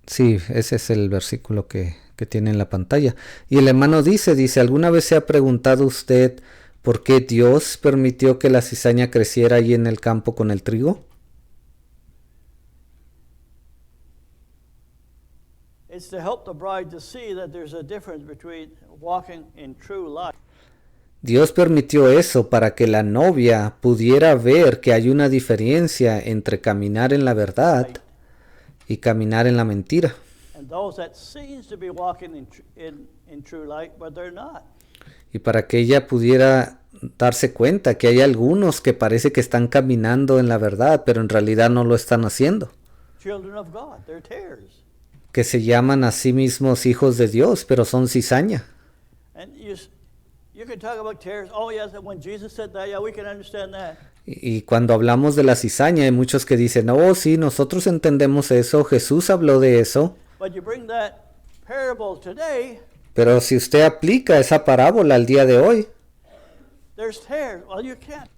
[SPEAKER 1] Sí, ese es el versículo que tiene en la pantalla. Y el hermano dice, ¿alguna vez se ha preguntado usted por qué Dios permitió que la cizaña creciera ahí en el campo con el trigo?
[SPEAKER 2] It's to help the bride to see that there's a difference between walking in true life.
[SPEAKER 1] Dios permitió eso para que la novia pudiera ver que hay una diferencia entre caminar en la verdad y caminar en la mentira.
[SPEAKER 2] And those that seems to be walking in true light, but they're not.
[SPEAKER 1] Y para que ella pudiera darse cuenta que hay algunos que parece que están caminando en la verdad, pero en realidad no lo están haciendo.
[SPEAKER 2] Children of God, they're tares.
[SPEAKER 1] Que se llaman a sí mismos hijos de Dios, pero son cizaña.
[SPEAKER 2] And you can talk about tares. Oh, yes, when Jesus said that, yeah, we can understand that.
[SPEAKER 1] Y cuando hablamos de la cizaña, hay muchos que dicen, oh, sí, nosotros entendemos eso, Jesús habló de eso.
[SPEAKER 2] But you bring that parable today,
[SPEAKER 1] Pero si usted aplica esa parábola al día de hoy,
[SPEAKER 2] there's tares. Well, you can't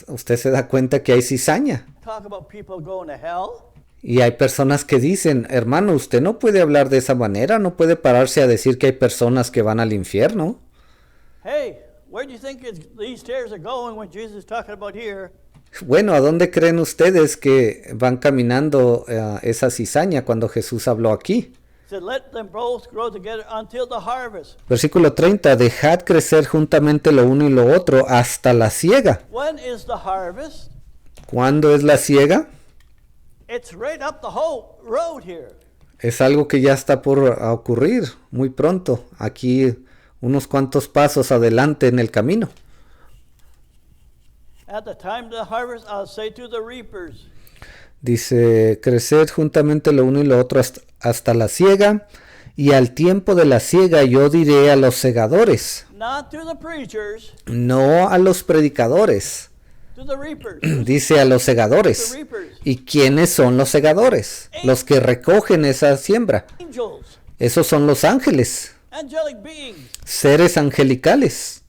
[SPEAKER 1] usted se da cuenta que hay cizaña.
[SPEAKER 2] talk about people going to hell.
[SPEAKER 1] Y hay personas que dicen, hermano, usted no puede hablar de esa manera, no puede pararse a decir que hay personas que van al infierno.
[SPEAKER 2] Hey, where do you think these tares are going when Jesus is talking about here?
[SPEAKER 1] Bueno, ¿a dónde creen ustedes que van caminando esa cizaña cuando Jesús habló aquí?
[SPEAKER 2] He said, let them both grow together until the harvest.
[SPEAKER 1] Versículo 30, dejad crecer juntamente lo uno y lo otro hasta la siega.
[SPEAKER 2] When is the harvest?
[SPEAKER 1] ¿Cuándo es la siega?
[SPEAKER 2] It's right up the whole road here.
[SPEAKER 1] Es algo que ya está por ocurrir muy pronto, aquí unos cuantos pasos adelante en el camino.
[SPEAKER 2] At the time of the harvest, I'll say to the reapers,
[SPEAKER 1] Dice, creced juntamente lo uno y lo otro hasta la siega, y al tiempo de la siega yo diré a los segadores,
[SPEAKER 2] not to the preachers,
[SPEAKER 1] no a los predicadores,
[SPEAKER 2] to the reapers.
[SPEAKER 1] dice a los
[SPEAKER 2] The
[SPEAKER 1] segadores.
[SPEAKER 2] reapers.
[SPEAKER 1] ¿Y quiénes son los segadores? Los que recogen esa siembra.
[SPEAKER 2] Angels,
[SPEAKER 1] Esos son los ángeles,
[SPEAKER 2] angelic beings.
[SPEAKER 1] seres angelicales.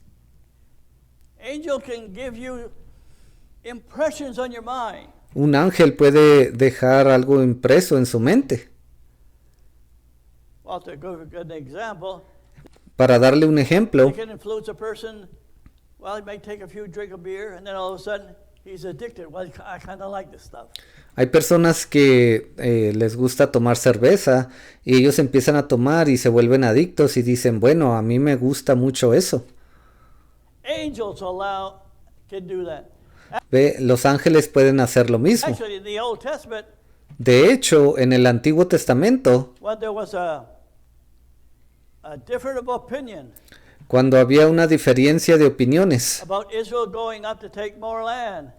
[SPEAKER 2] Angel can give you impressions on your mind.
[SPEAKER 1] Un ángel puede dejar algo impreso en su mente.
[SPEAKER 2] Well, to give an example,
[SPEAKER 1] Para darle un
[SPEAKER 2] they
[SPEAKER 1] ejemplo,
[SPEAKER 2] can influence a person. Well, he may take a few drink of beer, and then all of a sudden he's addicted. Well, I kind of like this stuff.
[SPEAKER 1] hay personas que les gusta tomar cerveza y ellos empiezan a tomar y se vuelven adictos y dicen, bueno, a mí me gusta mucho eso.
[SPEAKER 2] Angels can do that.
[SPEAKER 1] Ve, los ángeles pueden hacer lo mismo.
[SPEAKER 2] Actually, in the Old Testament,
[SPEAKER 1] De hecho, en el Antiguo Testamento,
[SPEAKER 2] when there was a difference of opinion
[SPEAKER 1] cuando había una diferencia de opiniones,
[SPEAKER 2] about Israel going up to take more land,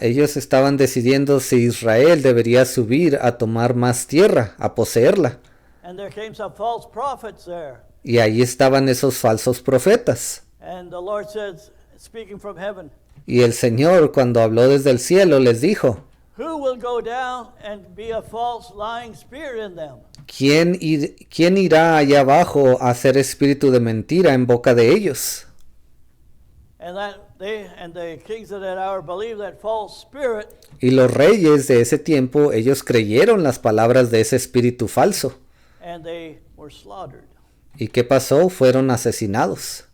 [SPEAKER 1] ellos estaban decidiendo si Israel debería subir a tomar más tierra, a poseerla.
[SPEAKER 2] and there came some false prophets there,
[SPEAKER 1] Y ahí estaban esos falsos profetas.
[SPEAKER 2] and the Lord said, speaking from heaven,
[SPEAKER 1] Y el Señor, cuando habló desde el cielo, les dijo,
[SPEAKER 2] who will go down and be a false lying spirit in them?
[SPEAKER 1] ¿quién irá allá abajo a hacer espíritu de mentira en boca de ellos?
[SPEAKER 2] And the kings of that hour believed that false spirit,
[SPEAKER 1] Y los reyes de ese tiempo, ellos creyeron las palabras de ese espíritu falso.
[SPEAKER 2] and they were slaughtered.
[SPEAKER 1] ¿Y qué pasó? Fueron asesinados.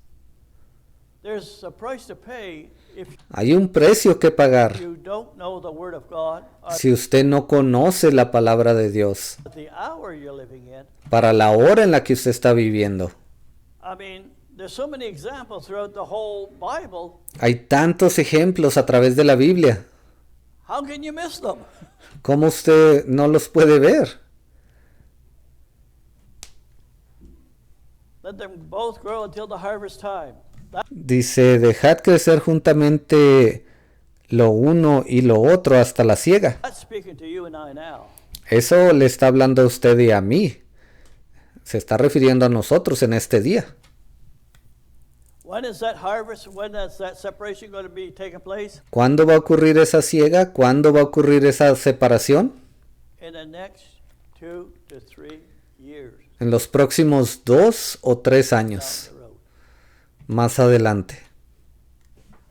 [SPEAKER 2] There's a price to pay if
[SPEAKER 1] Hay un precio que pagar
[SPEAKER 2] you don't know the word of God or
[SPEAKER 1] si usted no conoce la palabra de Dios
[SPEAKER 2] the hour you're living in.
[SPEAKER 1] para la hora en la que usted está viviendo.
[SPEAKER 2] I mean, there's so many examples throughout the whole Bible.
[SPEAKER 1] Hay tantos ejemplos a través de la Biblia.
[SPEAKER 2] How can you miss them?
[SPEAKER 1] ¿Cómo usted no los puede ver?
[SPEAKER 2] Let them both grow until the harvest time.
[SPEAKER 1] Dice, dejad crecer juntamente lo uno y lo otro hasta la siega.
[SPEAKER 2] That's speaking to you and I now.
[SPEAKER 1] Eso le está hablando a usted y a mí. Se está refiriendo a nosotros en este día.
[SPEAKER 2] When is that harvest? When is that separation going to be taking place?
[SPEAKER 1] ¿Cuándo va a ocurrir esa siega? ¿Cuándo va a ocurrir esa separación?
[SPEAKER 2] In the next 2 to 3 years
[SPEAKER 1] En los próximos 2 o 3 años
[SPEAKER 2] down the road.
[SPEAKER 1] más adelante.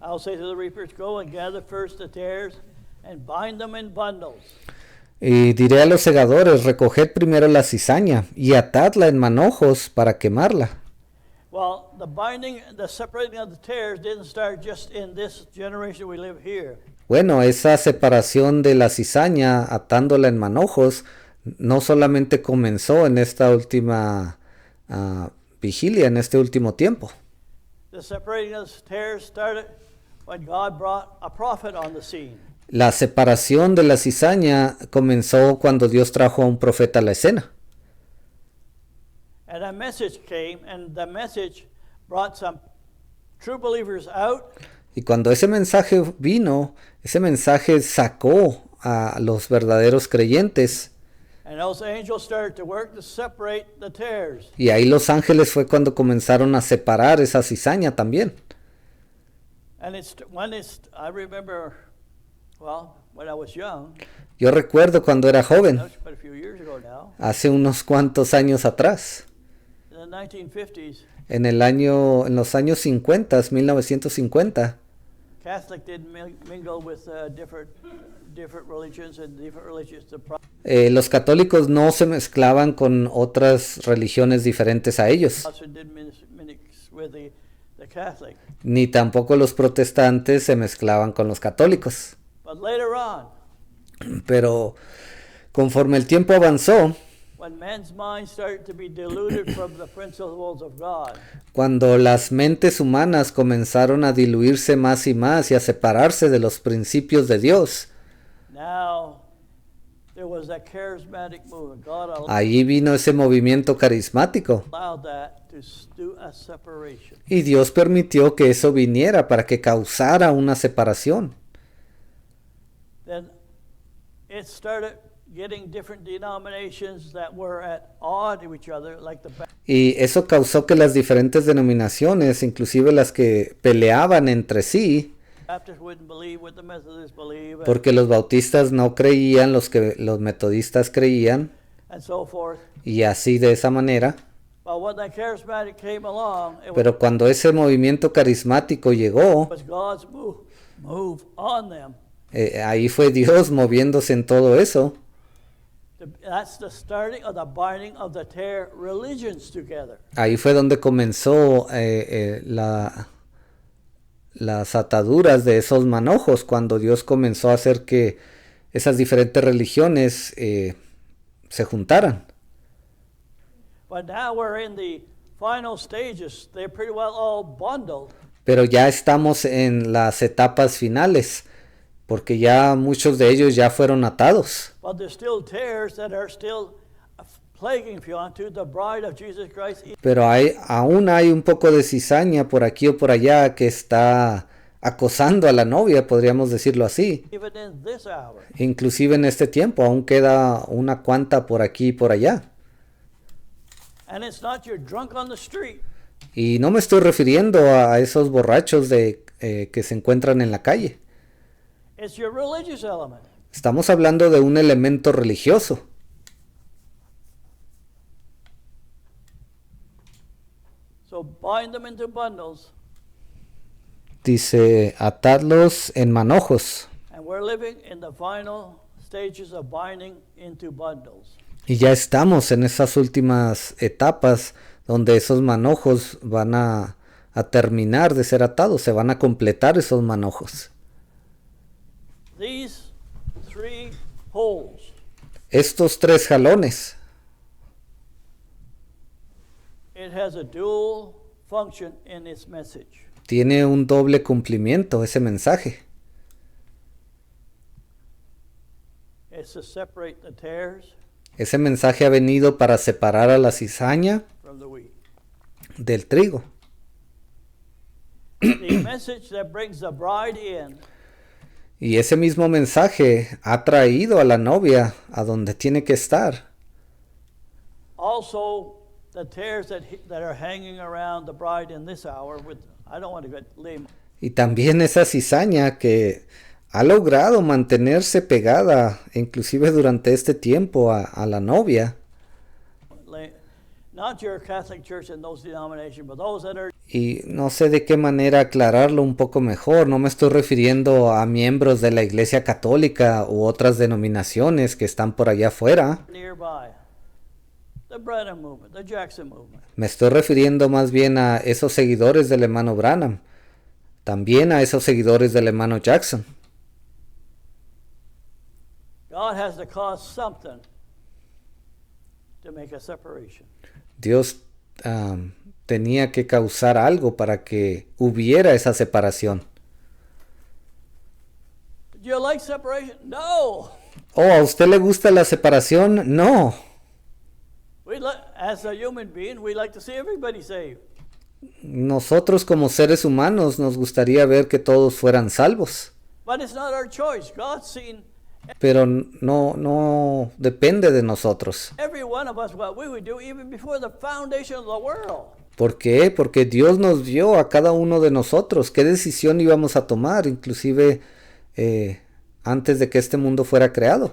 [SPEAKER 2] I'll say to the reapers, go and gather first the tares and bind them in bundles.
[SPEAKER 1] Y diré a los segadores, recoged primero la cizaña y atadla en manojos para quemarla.
[SPEAKER 2] Well, the separating of the tares didn't start just in this generation we live here.
[SPEAKER 1] Bueno, esa separación de la cizaña, atándola en manojos, no solamente comenzó en esta última vigilia, en este último tiempo.
[SPEAKER 2] The separating of the tares started when God brought a prophet on the scene.
[SPEAKER 1] La separación de la cizaña comenzó cuando Dios trajo a un profeta a la escena.
[SPEAKER 2] And a message came, and the message brought some true believers out.
[SPEAKER 1] Y cuando ese mensaje vino, ese mensaje sacó a los verdaderos creyentes.
[SPEAKER 2] And those angels started to work to separate the tares.
[SPEAKER 1] Y ahí los ángeles fue cuando comenzaron a separar esa cizaña también.
[SPEAKER 2] And I remember, well, when I was young,
[SPEAKER 1] Yo recuerdo cuando era joven,
[SPEAKER 2] that was quite a few years ago now,
[SPEAKER 1] hace unos cuantos años atrás,
[SPEAKER 2] in the 1950s,
[SPEAKER 1] en los años 50, 1950,
[SPEAKER 2] Catholic did mingle with different religions and different religions.
[SPEAKER 1] los católicos no se mezclaban con otras religiones diferentes a ellos,
[SPEAKER 2] Protestant did mix with the Catholic.
[SPEAKER 1] ni tampoco los protestantes se mezclaban con los católicos.
[SPEAKER 2] But later on,
[SPEAKER 1] Pero conforme el tiempo avanzó,
[SPEAKER 2] when men's minds started to be deluded from the principles of God,
[SPEAKER 1] cuando las mentes humanas comenzaron a diluirse más y más y a separarse de los principios de Dios,
[SPEAKER 2] now there was that charismatic movement. God
[SPEAKER 1] allí vino ese movimiento carismático
[SPEAKER 2] allowed that to do a separation.
[SPEAKER 1] y Dios permitió que eso viniera para que causara una separación.
[SPEAKER 2] Then it started getting different denominations that were at odds with each other, like the
[SPEAKER 1] Y eso causó que las diferentes denominaciones, inclusive las que peleaban entre sí,
[SPEAKER 2] Baptists wouldn't believe what the Methodists believe,
[SPEAKER 1] porque los bautistas no creían, los metodistas creían,
[SPEAKER 2] and so forth.
[SPEAKER 1] y así de esa manera.
[SPEAKER 2] But when that charismatic came along, it
[SPEAKER 1] Pero cuando ese movimiento carismático llegó,
[SPEAKER 2] was God's move on them.
[SPEAKER 1] Ahí fue Dios moviéndose en todo eso.
[SPEAKER 2] That's the starting of the binding of the tare religions together.
[SPEAKER 1] Ahí fue donde comenzó las ataduras de esos manojos, cuando Dios comenzó a hacer que esas diferentes religiones se juntaran.
[SPEAKER 2] But now we're in the final stages. They're pretty well all bundled.
[SPEAKER 1] Pero ya estamos en las etapas finales, porque ya muchos de ellos ya fueron atados.
[SPEAKER 2] But there's still tares that are still plaguing, if you want to, the bride of Jesus Christ.
[SPEAKER 1] Pero aún hay un poco de cizaña por aquí o por allá que está acosando a la novia, podríamos decirlo así.
[SPEAKER 2] Even in this hour.
[SPEAKER 1] Inclusive en este tiempo aún queda una cuanta por aquí y por allá.
[SPEAKER 2] And it's not your drunk on the street.
[SPEAKER 1] Y no me estoy refiriendo a esos borrachos que se encuentran en la calle.
[SPEAKER 2] It's your religious element.
[SPEAKER 1] Estamos hablando de un elemento religioso.
[SPEAKER 2] So bind them into bundles.
[SPEAKER 1] Dice, atadlos en manojos.
[SPEAKER 2] And we're living in the final stages of binding into bundles.
[SPEAKER 1] Y ya estamos en esas últimas etapas donde esos manojos van a terminar de ser atados, se van a completar esos manojos.
[SPEAKER 2] These three poles
[SPEAKER 1] Estos tres jalones,
[SPEAKER 2] it has a dual function in its message.
[SPEAKER 1] tiene un doble cumplimiento ese mensaje.
[SPEAKER 2] It's to separate the tares
[SPEAKER 1] Ese mensaje ha venido para separar a la cizaña
[SPEAKER 2] from the wheat.
[SPEAKER 1] del trigo.
[SPEAKER 2] The message that brings the bride in
[SPEAKER 1] Y ese mismo mensaje ha traído a la novia a donde tiene que estar.
[SPEAKER 2] also the tares that are hanging around the bride in this hour with, I don't want to get lame.
[SPEAKER 1] Y también esa cizaña que ha logrado mantenerse pegada, inclusive durante este tiempo, a la novia.
[SPEAKER 2] Not your Catholic Church and those denominations, but those that are
[SPEAKER 1] Y no sé de qué manera aclararlo un poco mejor. No me estoy refiriendo a miembros de la Iglesia Católica u otras denominaciones que están por allá afuera.
[SPEAKER 2] nearby. The Branham movement, the Jackson movement.
[SPEAKER 1] Me estoy refiriendo más bien a esos seguidores del hermano Branham. También a esos seguidores del hermano Jackson.
[SPEAKER 2] God has to cause something to make a separation.
[SPEAKER 1] Dios tenía que causar algo para que hubiera esa separación.
[SPEAKER 2] Do you like separation? No.
[SPEAKER 1] Oh, ¿a usted le gusta la separación? No.
[SPEAKER 2] As a human being, we like to see everybody saved.
[SPEAKER 1] Nosotros como seres humanos nos gustaría ver que todos fueran salvos.
[SPEAKER 2] But it's not our choice. God's seen
[SPEAKER 1] Pero no depende de nosotros.
[SPEAKER 2] every one of us what we would do even before the foundation of the world.
[SPEAKER 1] ¿Por qué? Porque Dios nos vio a cada uno de nosotros qué decisión íbamos a tomar, inclusive antes de que este mundo fuera creado.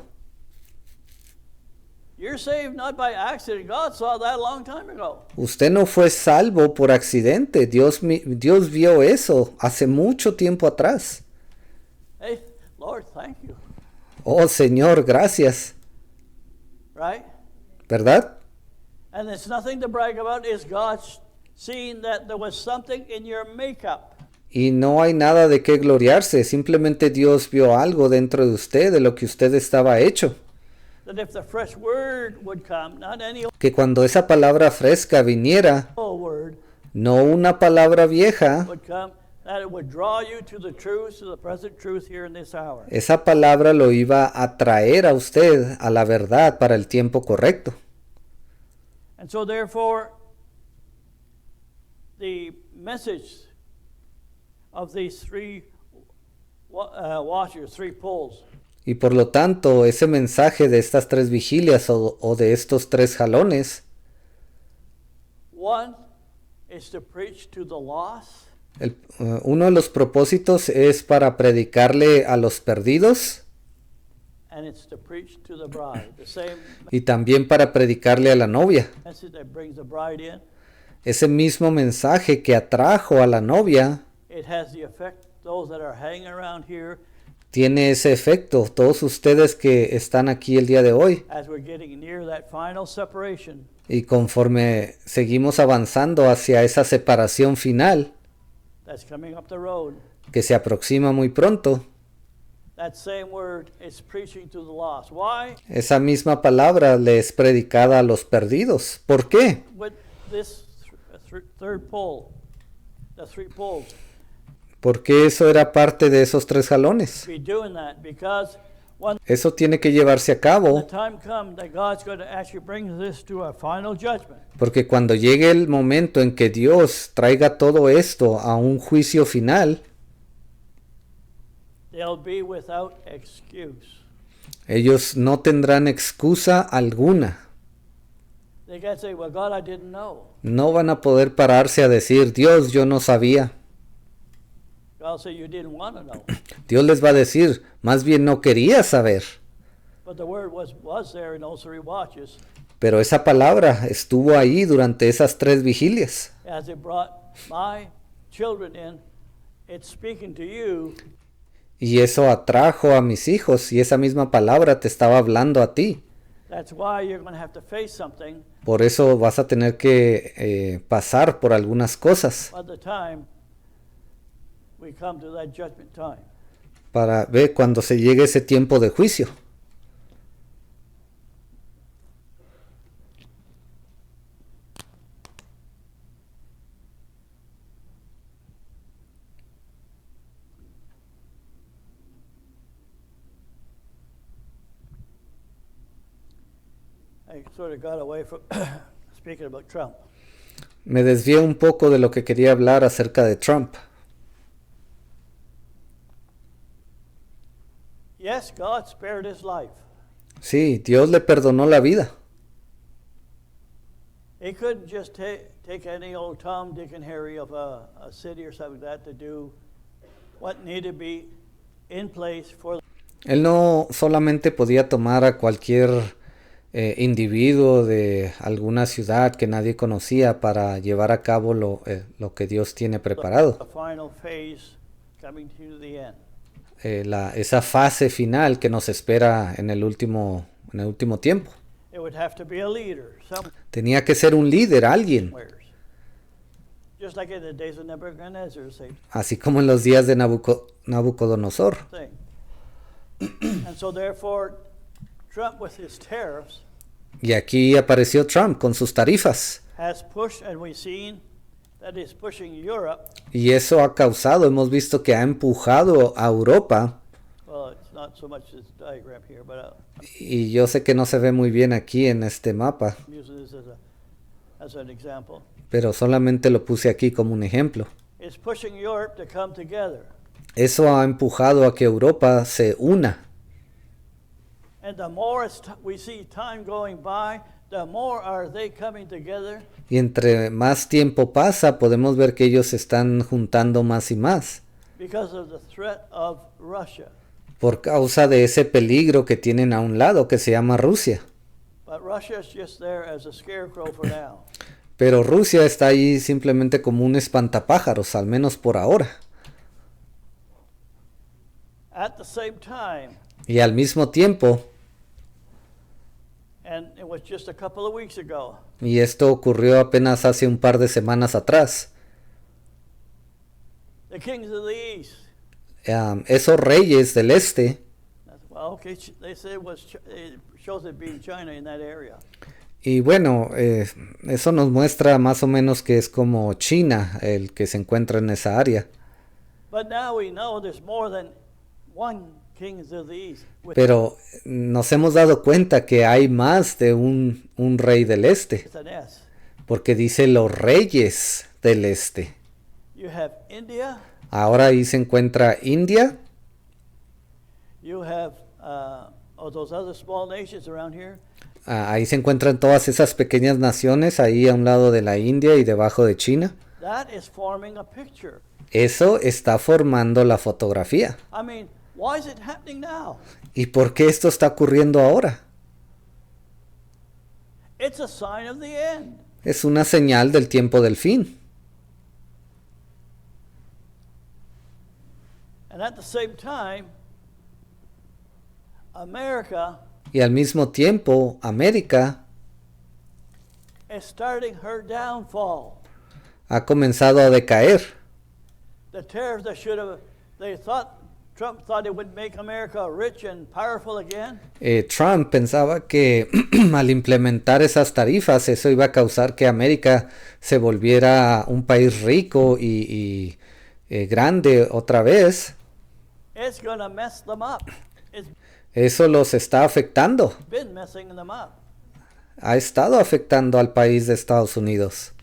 [SPEAKER 2] You're saved not by accident. God saw that a long time ago.
[SPEAKER 1] Usted no fue salvo por accidente. Dios vio eso hace mucho tiempo atrás.
[SPEAKER 2] Hey, Lord, thank you.
[SPEAKER 1] Oh, Señor, gracias.
[SPEAKER 2] Right?
[SPEAKER 1] ¿Verdad?
[SPEAKER 2] And it's nothing to brag about. It's God seeing that there was something in your makeup.
[SPEAKER 1] Y no hay nada de qué gloriarse. Simplemente Dios vio algo dentro de usted, de lo que usted estaba hecho.
[SPEAKER 2] That if the fresh word would come, not any
[SPEAKER 1] Que cuando esa palabra fresca viniera,
[SPEAKER 2] old word
[SPEAKER 1] no una palabra vieja,
[SPEAKER 2] would come, that it would draw you to the truth, to the present truth here in this hour.
[SPEAKER 1] esa palabra lo iba a traer a usted a la verdad para el tiempo correcto.
[SPEAKER 2] And so therefore, the message of these three watchers, three poles,
[SPEAKER 1] Y por lo tanto, ese mensaje de estas tres vigilias o de estos tres jalones,
[SPEAKER 2] one is to preach to the lost,
[SPEAKER 1] uno de los propósitos es para predicarle a los perdidos
[SPEAKER 2] and it's to preach to the bride. The same
[SPEAKER 1] y también para predicarle a la novia.
[SPEAKER 2] message that brings the bride in,
[SPEAKER 1] Ese mismo mensaje que atrajo a la novia
[SPEAKER 2] it has the effect, those that are hanging around here,
[SPEAKER 1] tiene ese efecto. Todos ustedes que están aquí el día de hoy,
[SPEAKER 2] as we're getting near that final separation,
[SPEAKER 1] y conforme seguimos avanzando hacia esa separación final
[SPEAKER 2] that's coming up the road.
[SPEAKER 1] que se aproxima muy pronto,
[SPEAKER 2] That same word is preaching to the lost. Why?
[SPEAKER 1] esa misma palabra le es predicada a los perdidos. ¿Por qué?
[SPEAKER 2] With this third pole, the three poles,
[SPEAKER 1] Porque eso era parte de esos tres jalones.
[SPEAKER 2] be doing that because when
[SPEAKER 1] Eso tiene que llevarse a
[SPEAKER 2] the
[SPEAKER 1] cabo,
[SPEAKER 2] time comes that God's going to actually bring this to a final judgment,
[SPEAKER 1] porque cuando llegue el momento en que Dios traiga todo esto a un juicio final,
[SPEAKER 2] they'll be without excuse.
[SPEAKER 1] ellos no tendrán excusa alguna.
[SPEAKER 2] They can't say, well, God, I didn't know.
[SPEAKER 1] No van a poder pararse a decir, Dios, yo no sabía.
[SPEAKER 2] God will say, you didn't want to know.
[SPEAKER 1] Dios les va a decir, más bien no quería saber.
[SPEAKER 2] But the word was there in those three watches
[SPEAKER 1] Pero esa palabra estuvo ahí durante esas tres vigilias.
[SPEAKER 2] as it brought my children in. It's speaking to you.
[SPEAKER 1] Y eso atrajo a mis hijos y esa misma palabra te estaba hablando a ti.
[SPEAKER 2] That's why you're going to have to face something
[SPEAKER 1] Por eso vas a tener que pasar por algunas cosas
[SPEAKER 2] by the time we come to that judgment time.
[SPEAKER 1] para ver cuando se llegue ese tiempo de juicio.
[SPEAKER 2] I sort of got away from speaking about Trump.
[SPEAKER 1] Me desvié un poco de lo que quería hablar acerca de Trump.
[SPEAKER 2] Yes, God spared his life.
[SPEAKER 1] Sí, Dios le perdonó la vida.
[SPEAKER 2] He couldn't just take any old Tom, Dick, and Harry of a city or something like that to do what needed to be in place for.
[SPEAKER 1] Él no solamente podía tomar a cualquier individuo de alguna ciudad que nadie conocía para llevar a cabo lo que Dios tiene preparado.
[SPEAKER 2] The final phase coming to the end.
[SPEAKER 1] Esa fase final que nos espera en el último tiempo.
[SPEAKER 2] It would have to be a leader,
[SPEAKER 1] Tenía que ser un líder, alguien,
[SPEAKER 2] somewhere. Just like in the days of Nebuchadnezzar, same
[SPEAKER 1] así como en los días de Nabucodonosor.
[SPEAKER 2] thing. And so therefore, Trump with his tariffs
[SPEAKER 1] Y aquí apareció Trump con sus tarifas.
[SPEAKER 2] has pushed, and we've seen that is pushing Europe.
[SPEAKER 1] Y eso ha causado, hemos visto que ha empujado a Europa,
[SPEAKER 2] Well, it's not so much this diagram here, but
[SPEAKER 1] y yo sé que no se ve muy bien aquí en este mapa,
[SPEAKER 2] I'm using this as an example.
[SPEAKER 1] pero solamente lo puse aquí como un ejemplo.
[SPEAKER 2] It's pushing Europe to come together.
[SPEAKER 1] Eso ha empujado a que Europa se una.
[SPEAKER 2] And the more we see time going by, the more are they coming together.
[SPEAKER 1] Y entre más tiempo pasa, podemos ver que ellos se están juntando más y más,
[SPEAKER 2] Because of the threat of Russia.
[SPEAKER 1] por causa de ese peligro que tienen a un lado, que se llama Rusia.
[SPEAKER 2] But Russia is just there as a scarecrow for now.
[SPEAKER 1] Pero Rusia está ahí simplemente como un espantapájaros, al menos por ahora.
[SPEAKER 2] At the same time,
[SPEAKER 1] Y al mismo tiempo,
[SPEAKER 2] and it was just a couple of weeks ago,
[SPEAKER 1] y esto ocurrió apenas hace un par de semanas atrás,
[SPEAKER 2] the kings of the east.
[SPEAKER 1] esos reyes del este,
[SPEAKER 2] Well, okay, they say it shows it being China in that area.
[SPEAKER 1] y bueno, eso nos muestra más o menos que es como China el que se encuentra en esa área.
[SPEAKER 2] But now we know there's more than one kings of the east.
[SPEAKER 1] Pero nos hemos dado cuenta que hay más de un rey del este,
[SPEAKER 2] It's an S.
[SPEAKER 1] porque dice los reyes del este.
[SPEAKER 2] You have India,
[SPEAKER 1] Ahora ahí se encuentra India,
[SPEAKER 2] you have those other small nations around here.
[SPEAKER 1] ahí se encuentran todas esas pequeñas naciones ahí a un lado de la India y debajo de China.
[SPEAKER 2] That is forming a picture.
[SPEAKER 1] Eso está formando la fotografía.
[SPEAKER 2] I mean, why is it happening now?
[SPEAKER 1] ¿Y por qué esto está ocurriendo ahora?
[SPEAKER 2] It's a sign of the end.
[SPEAKER 1] Es una señal del tiempo del fin.
[SPEAKER 2] And at the same time, America
[SPEAKER 1] Y al mismo tiempo, América
[SPEAKER 2] is starting her downfall.
[SPEAKER 1] ha comenzado a decaer.
[SPEAKER 2] The tariffs that Trump thought it would make America rich and powerful again.
[SPEAKER 1] Trump pensaba que al implementar esas tarifas, eso iba a causar que América se volviera un país rico y grande otra vez.
[SPEAKER 2] It's going to mess them up. It's
[SPEAKER 1] Eso los está afectando.
[SPEAKER 2] been messing them up.
[SPEAKER 1] Ha estado afectando al país de Estados Unidos.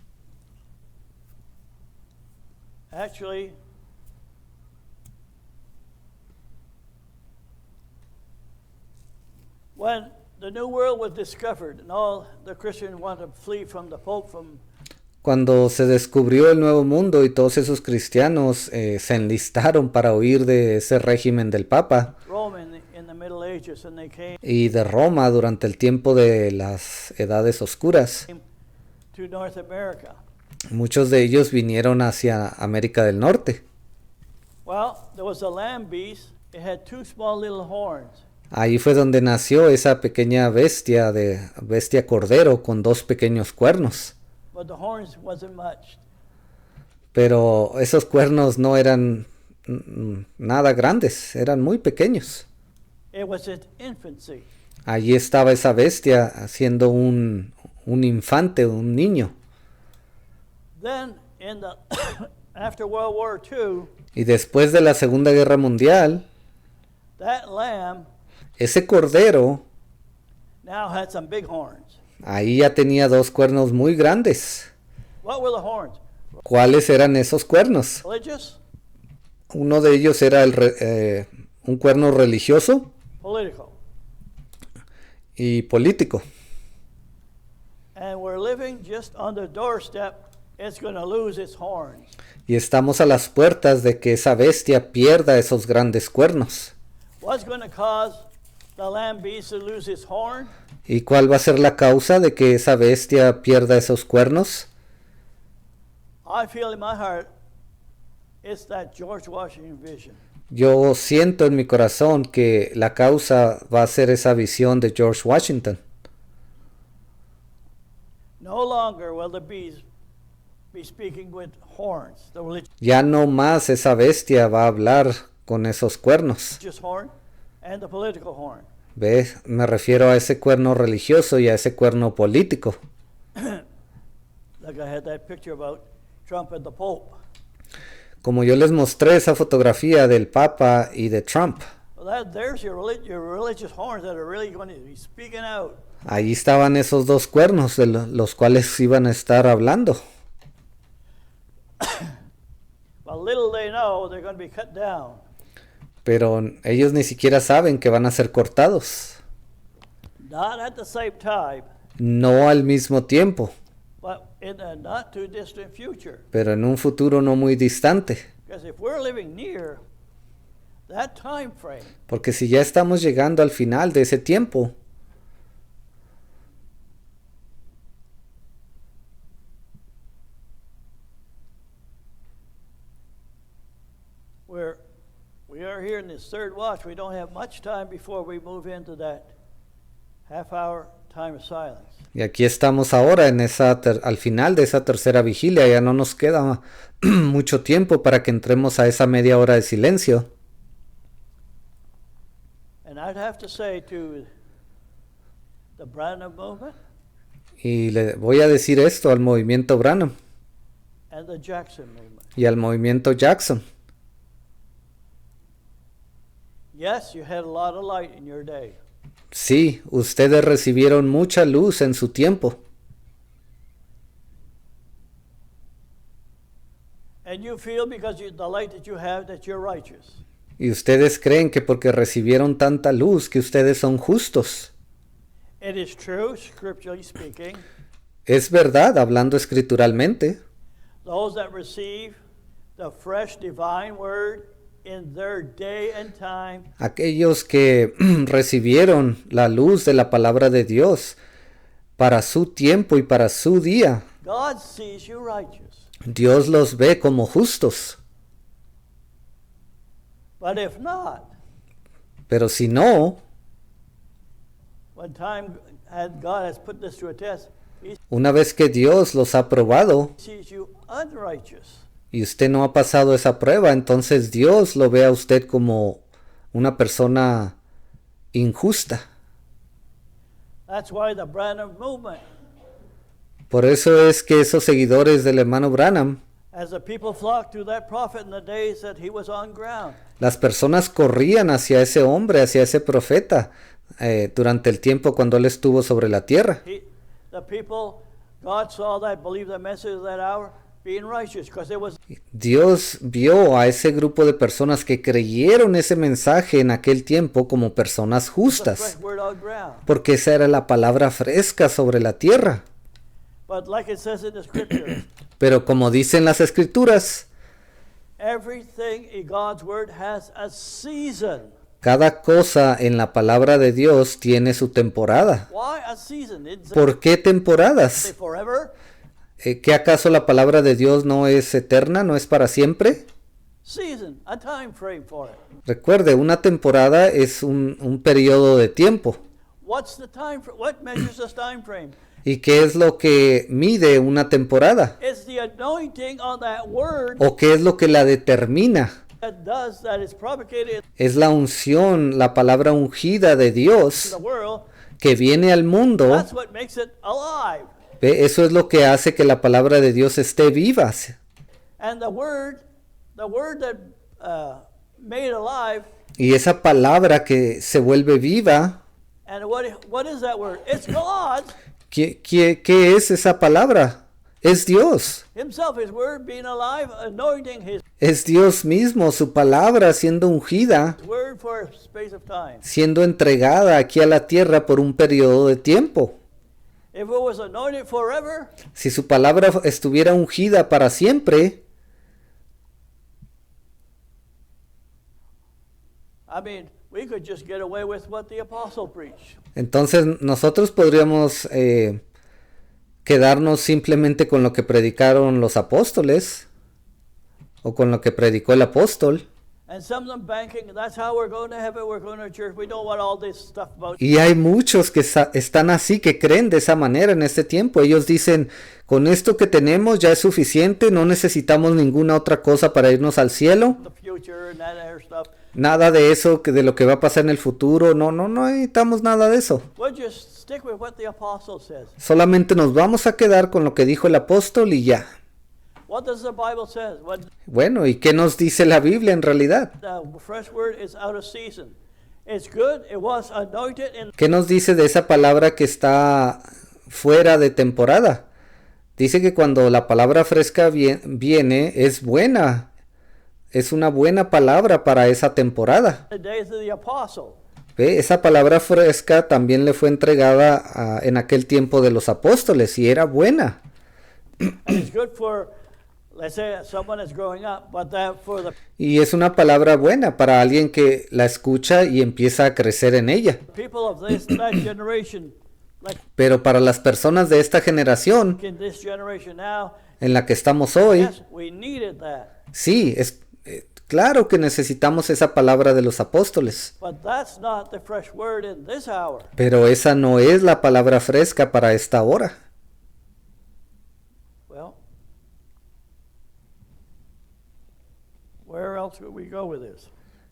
[SPEAKER 2] Actually, when the New World was discovered and all the Christians wanted to flee from the Pope from
[SPEAKER 1] Cuando se descubrió el Nuevo Mundo y todos esos cristianos se enlistaron para huir de ese régimen del Papa
[SPEAKER 2] Rome in the Middle Ages, and they came
[SPEAKER 1] y de Roma durante el tiempo de las Edades Oscuras,
[SPEAKER 2] to North America.
[SPEAKER 1] muchos de ellos vinieron hacia América del Norte.
[SPEAKER 2] Well, there was a lamb beast. It had two small little horns.
[SPEAKER 1] Ahí fue donde nació esa pequeña bestia cordero con dos pequeños cuernos.
[SPEAKER 2] But the horns wasn't much.
[SPEAKER 1] Pero esos cuernos no eran nada grandes, eran muy pequeños.
[SPEAKER 2] It was its infancy.
[SPEAKER 1] Allí estaba esa bestia siendo un infante, un niño.
[SPEAKER 2] Then, after World War II,
[SPEAKER 1] Y después de la Segunda Guerra Mundial,
[SPEAKER 2] that lamb
[SPEAKER 1] ese cordero,
[SPEAKER 2] now had some big horns.
[SPEAKER 1] ahí ya tenía dos cuernos muy grandes.
[SPEAKER 2] What were the horns?
[SPEAKER 1] ¿Cuáles eran esos cuernos?
[SPEAKER 2] Religious?
[SPEAKER 1] Uno de ellos era un cuerno religioso
[SPEAKER 2] Political.
[SPEAKER 1] y político.
[SPEAKER 2] And we're living just on the doorstep. It's going to lose its horns.
[SPEAKER 1] Y estamos a las puertas de que esa bestia pierda esos grandes cuernos.
[SPEAKER 2] What's going to cause the lamb beast to lose its horn?
[SPEAKER 1] ¿Y cuál va a ser la causa de que esa bestia pierda esos cuernos?
[SPEAKER 2] I feel in my heart it's that George Washington vision.
[SPEAKER 1] Yo siento en mi corazón que la causa va a ser esa visión de George Washington.
[SPEAKER 2] No longer will the beast be speaking with horns, the
[SPEAKER 1] Ya no más esa bestia va a hablar con esos cuernos.
[SPEAKER 2] religious horn and the political horn.
[SPEAKER 1] ¿Ves? Me refiero a ese cuerno religioso y a ese cuerno político.
[SPEAKER 2] Like I had that picture about Trump and the Pope.
[SPEAKER 1] Como yo les mostré esa fotografía del Papa y de Trump.
[SPEAKER 2] Well, there's your religious horns that are really going to be speaking out.
[SPEAKER 1] Ahí estaban esos dos cuernos de los cuales iban a estar hablando.
[SPEAKER 2] But little they know they're going to be cut down.
[SPEAKER 1] Pero ellos ni siquiera saben que van a ser cortados.
[SPEAKER 2] Not at the same time,
[SPEAKER 1] No al mismo tiempo,
[SPEAKER 2] but in a not too distant future.
[SPEAKER 1] pero en un futuro no muy distante.
[SPEAKER 2] Because if we're living near that time frame,
[SPEAKER 1] Porque si ya estamos llegando al final de ese tiempo,
[SPEAKER 2] we are here in this third watch, we don't have much time before we move into that half-hour time of silence.
[SPEAKER 1] y aquí estamos ahora en al final de esa tercera vigilia, ya no nos queda mucho tiempo para que entremos a esa media hora de silencio.
[SPEAKER 2] And I'd have to say to the Branham movement
[SPEAKER 1] Y le voy a decir esto al movimiento Branham
[SPEAKER 2] and the Jackson movement.
[SPEAKER 1] y al movimiento Jackson.
[SPEAKER 2] Yes, you had a lot of light in your day.
[SPEAKER 1] Sí, ustedes recibieron mucha luz en su tiempo.
[SPEAKER 2] And you feel because the light that you have that you're righteous.
[SPEAKER 1] Y ustedes creen que porque recibieron tanta luz que ustedes son justos.
[SPEAKER 2] It is true, scripturally speaking.
[SPEAKER 1] Es verdad, hablando escrituralmente.
[SPEAKER 2] Those that receive the fresh divine word in their day and time,
[SPEAKER 1] Aquellos que recibieron la luz de la palabra de Dios para su tiempo y para su día,
[SPEAKER 2] God sees you righteous.
[SPEAKER 1] Dios los ve como justos.
[SPEAKER 2] But if not,
[SPEAKER 1] Pero si no,
[SPEAKER 2] when time and God has put this to a test, He
[SPEAKER 1] una vez que Dios los ha probado
[SPEAKER 2] sees you unrighteous.
[SPEAKER 1] y usted no ha pasado esa prueba, entonces Dios lo ve a usted como una persona injusta.
[SPEAKER 2] That's why the Branham movement,
[SPEAKER 1] Por eso es que esos seguidores del hermano Branham,
[SPEAKER 2] as the people flocked to that prophet in the days that he was on ground,
[SPEAKER 1] las personas corrían hacia ese hombre, hacia ese profeta, durante el tiempo cuando él estuvo sobre la tierra.
[SPEAKER 2] the people, God saw that, believed the message of that hour, being righteous, because it was
[SPEAKER 1] Dios vio a ese grupo de personas que creyeron ese mensaje en aquel tiempo como personas
[SPEAKER 2] the
[SPEAKER 1] justas,
[SPEAKER 2] fresh word on ground.
[SPEAKER 1] porque esa era la palabra fresca sobre la tierra.
[SPEAKER 2] But like it says in the scripture,
[SPEAKER 1] Pero como dicen las escrituras,
[SPEAKER 2] everything in God's word has a season.
[SPEAKER 1] cada cosa en la palabra de Dios tiene su temporada.
[SPEAKER 2] Why a season? It's
[SPEAKER 1] ¿Por qué temporadas?
[SPEAKER 2] forever.
[SPEAKER 1] ¿Qué acaso la palabra de Dios no es eterna, no es para siempre?
[SPEAKER 2] Season, a time frame for it.
[SPEAKER 1] Recuerde, una temporada es un periodo de tiempo.
[SPEAKER 2] What's the time frame? What measures this time frame?
[SPEAKER 1] ¿Y qué es lo que mide una temporada?
[SPEAKER 2] It's the anointing on that word
[SPEAKER 1] ¿O qué es lo que la determina?
[SPEAKER 2] that is propagated
[SPEAKER 1] Es la unción, la palabra ungida de
[SPEAKER 2] to
[SPEAKER 1] Dios
[SPEAKER 2] the world.
[SPEAKER 1] que viene al mundo.
[SPEAKER 2] That's what makes it alive.
[SPEAKER 1] ¿Ve? Eso es lo que hace que la palabra de Dios esté viva.
[SPEAKER 2] And the word that made alive.
[SPEAKER 1] Y esa palabra que se vuelve viva,
[SPEAKER 2] And what is that word? It's God
[SPEAKER 1] ¿qué es esa palabra? Es Dios.
[SPEAKER 2] Himself, His word being alive, anointing His
[SPEAKER 1] Es Dios mismo, su palabra siendo ungida,
[SPEAKER 2] word for a space of time.
[SPEAKER 1] siendo entregada aquí a la tierra por un periodo de tiempo.
[SPEAKER 2] If it was anointed forever,
[SPEAKER 1] Si su palabra estuviera ungida para siempre,
[SPEAKER 2] I mean, we could just get away with what the apostle preached.
[SPEAKER 1] entonces nosotros podríamos quedarnos simplemente con lo que predicaron los apóstoles o con lo que predicó el apóstol.
[SPEAKER 2] And some of them banking, that's how we're going to heaven, we're going to church. We don't want all this stuff about.
[SPEAKER 1] Y hay muchos que están así, que creen de esa manera en este tiempo. Ellos dicen, con esto que tenemos ya es suficiente, no necesitamos ninguna otra cosa para irnos al cielo.
[SPEAKER 2] The future and that other stuff.
[SPEAKER 1] Nada de eso, de lo que va a pasar en el futuro. No necesitamos nada de eso.
[SPEAKER 2] We'll just stick with what the apostle says.
[SPEAKER 1] Solamente nos vamos a quedar con lo que dijo el apóstol y ya.
[SPEAKER 2] What does the Bible say?
[SPEAKER 1] Bueno, ¿y qué nos dice la Biblia en realidad?
[SPEAKER 2] The fresh word is out of season. It's good. It was anointed in.
[SPEAKER 1] ¿Qué nos dice de esa palabra que está fuera de temporada? Dice que cuando la palabra fresca viene, es buena. Es una buena palabra para esa temporada.
[SPEAKER 2] The days of the apostle.
[SPEAKER 1] ¿Ve? Esa palabra fresca también le fue entregada en aquel tiempo de los apóstoles y era buena.
[SPEAKER 2] And it's good for, let's say, someone that's growing up, but that for the
[SPEAKER 1] Y es una palabra buena para alguien que la escucha y empieza a crecer en ella.
[SPEAKER 2] people of that generation, like
[SPEAKER 1] Pero para las personas de esta generación
[SPEAKER 2] in this generation now,
[SPEAKER 1] en la que estamos hoy,
[SPEAKER 2] yes, we needed that.
[SPEAKER 1] sí, es claro que necesitamos esa palabra de los apóstoles.
[SPEAKER 2] But that's not the fresh word in this hour.
[SPEAKER 1] Pero esa no es la palabra fresca para esta hora.
[SPEAKER 2] Well, where else would we go with this?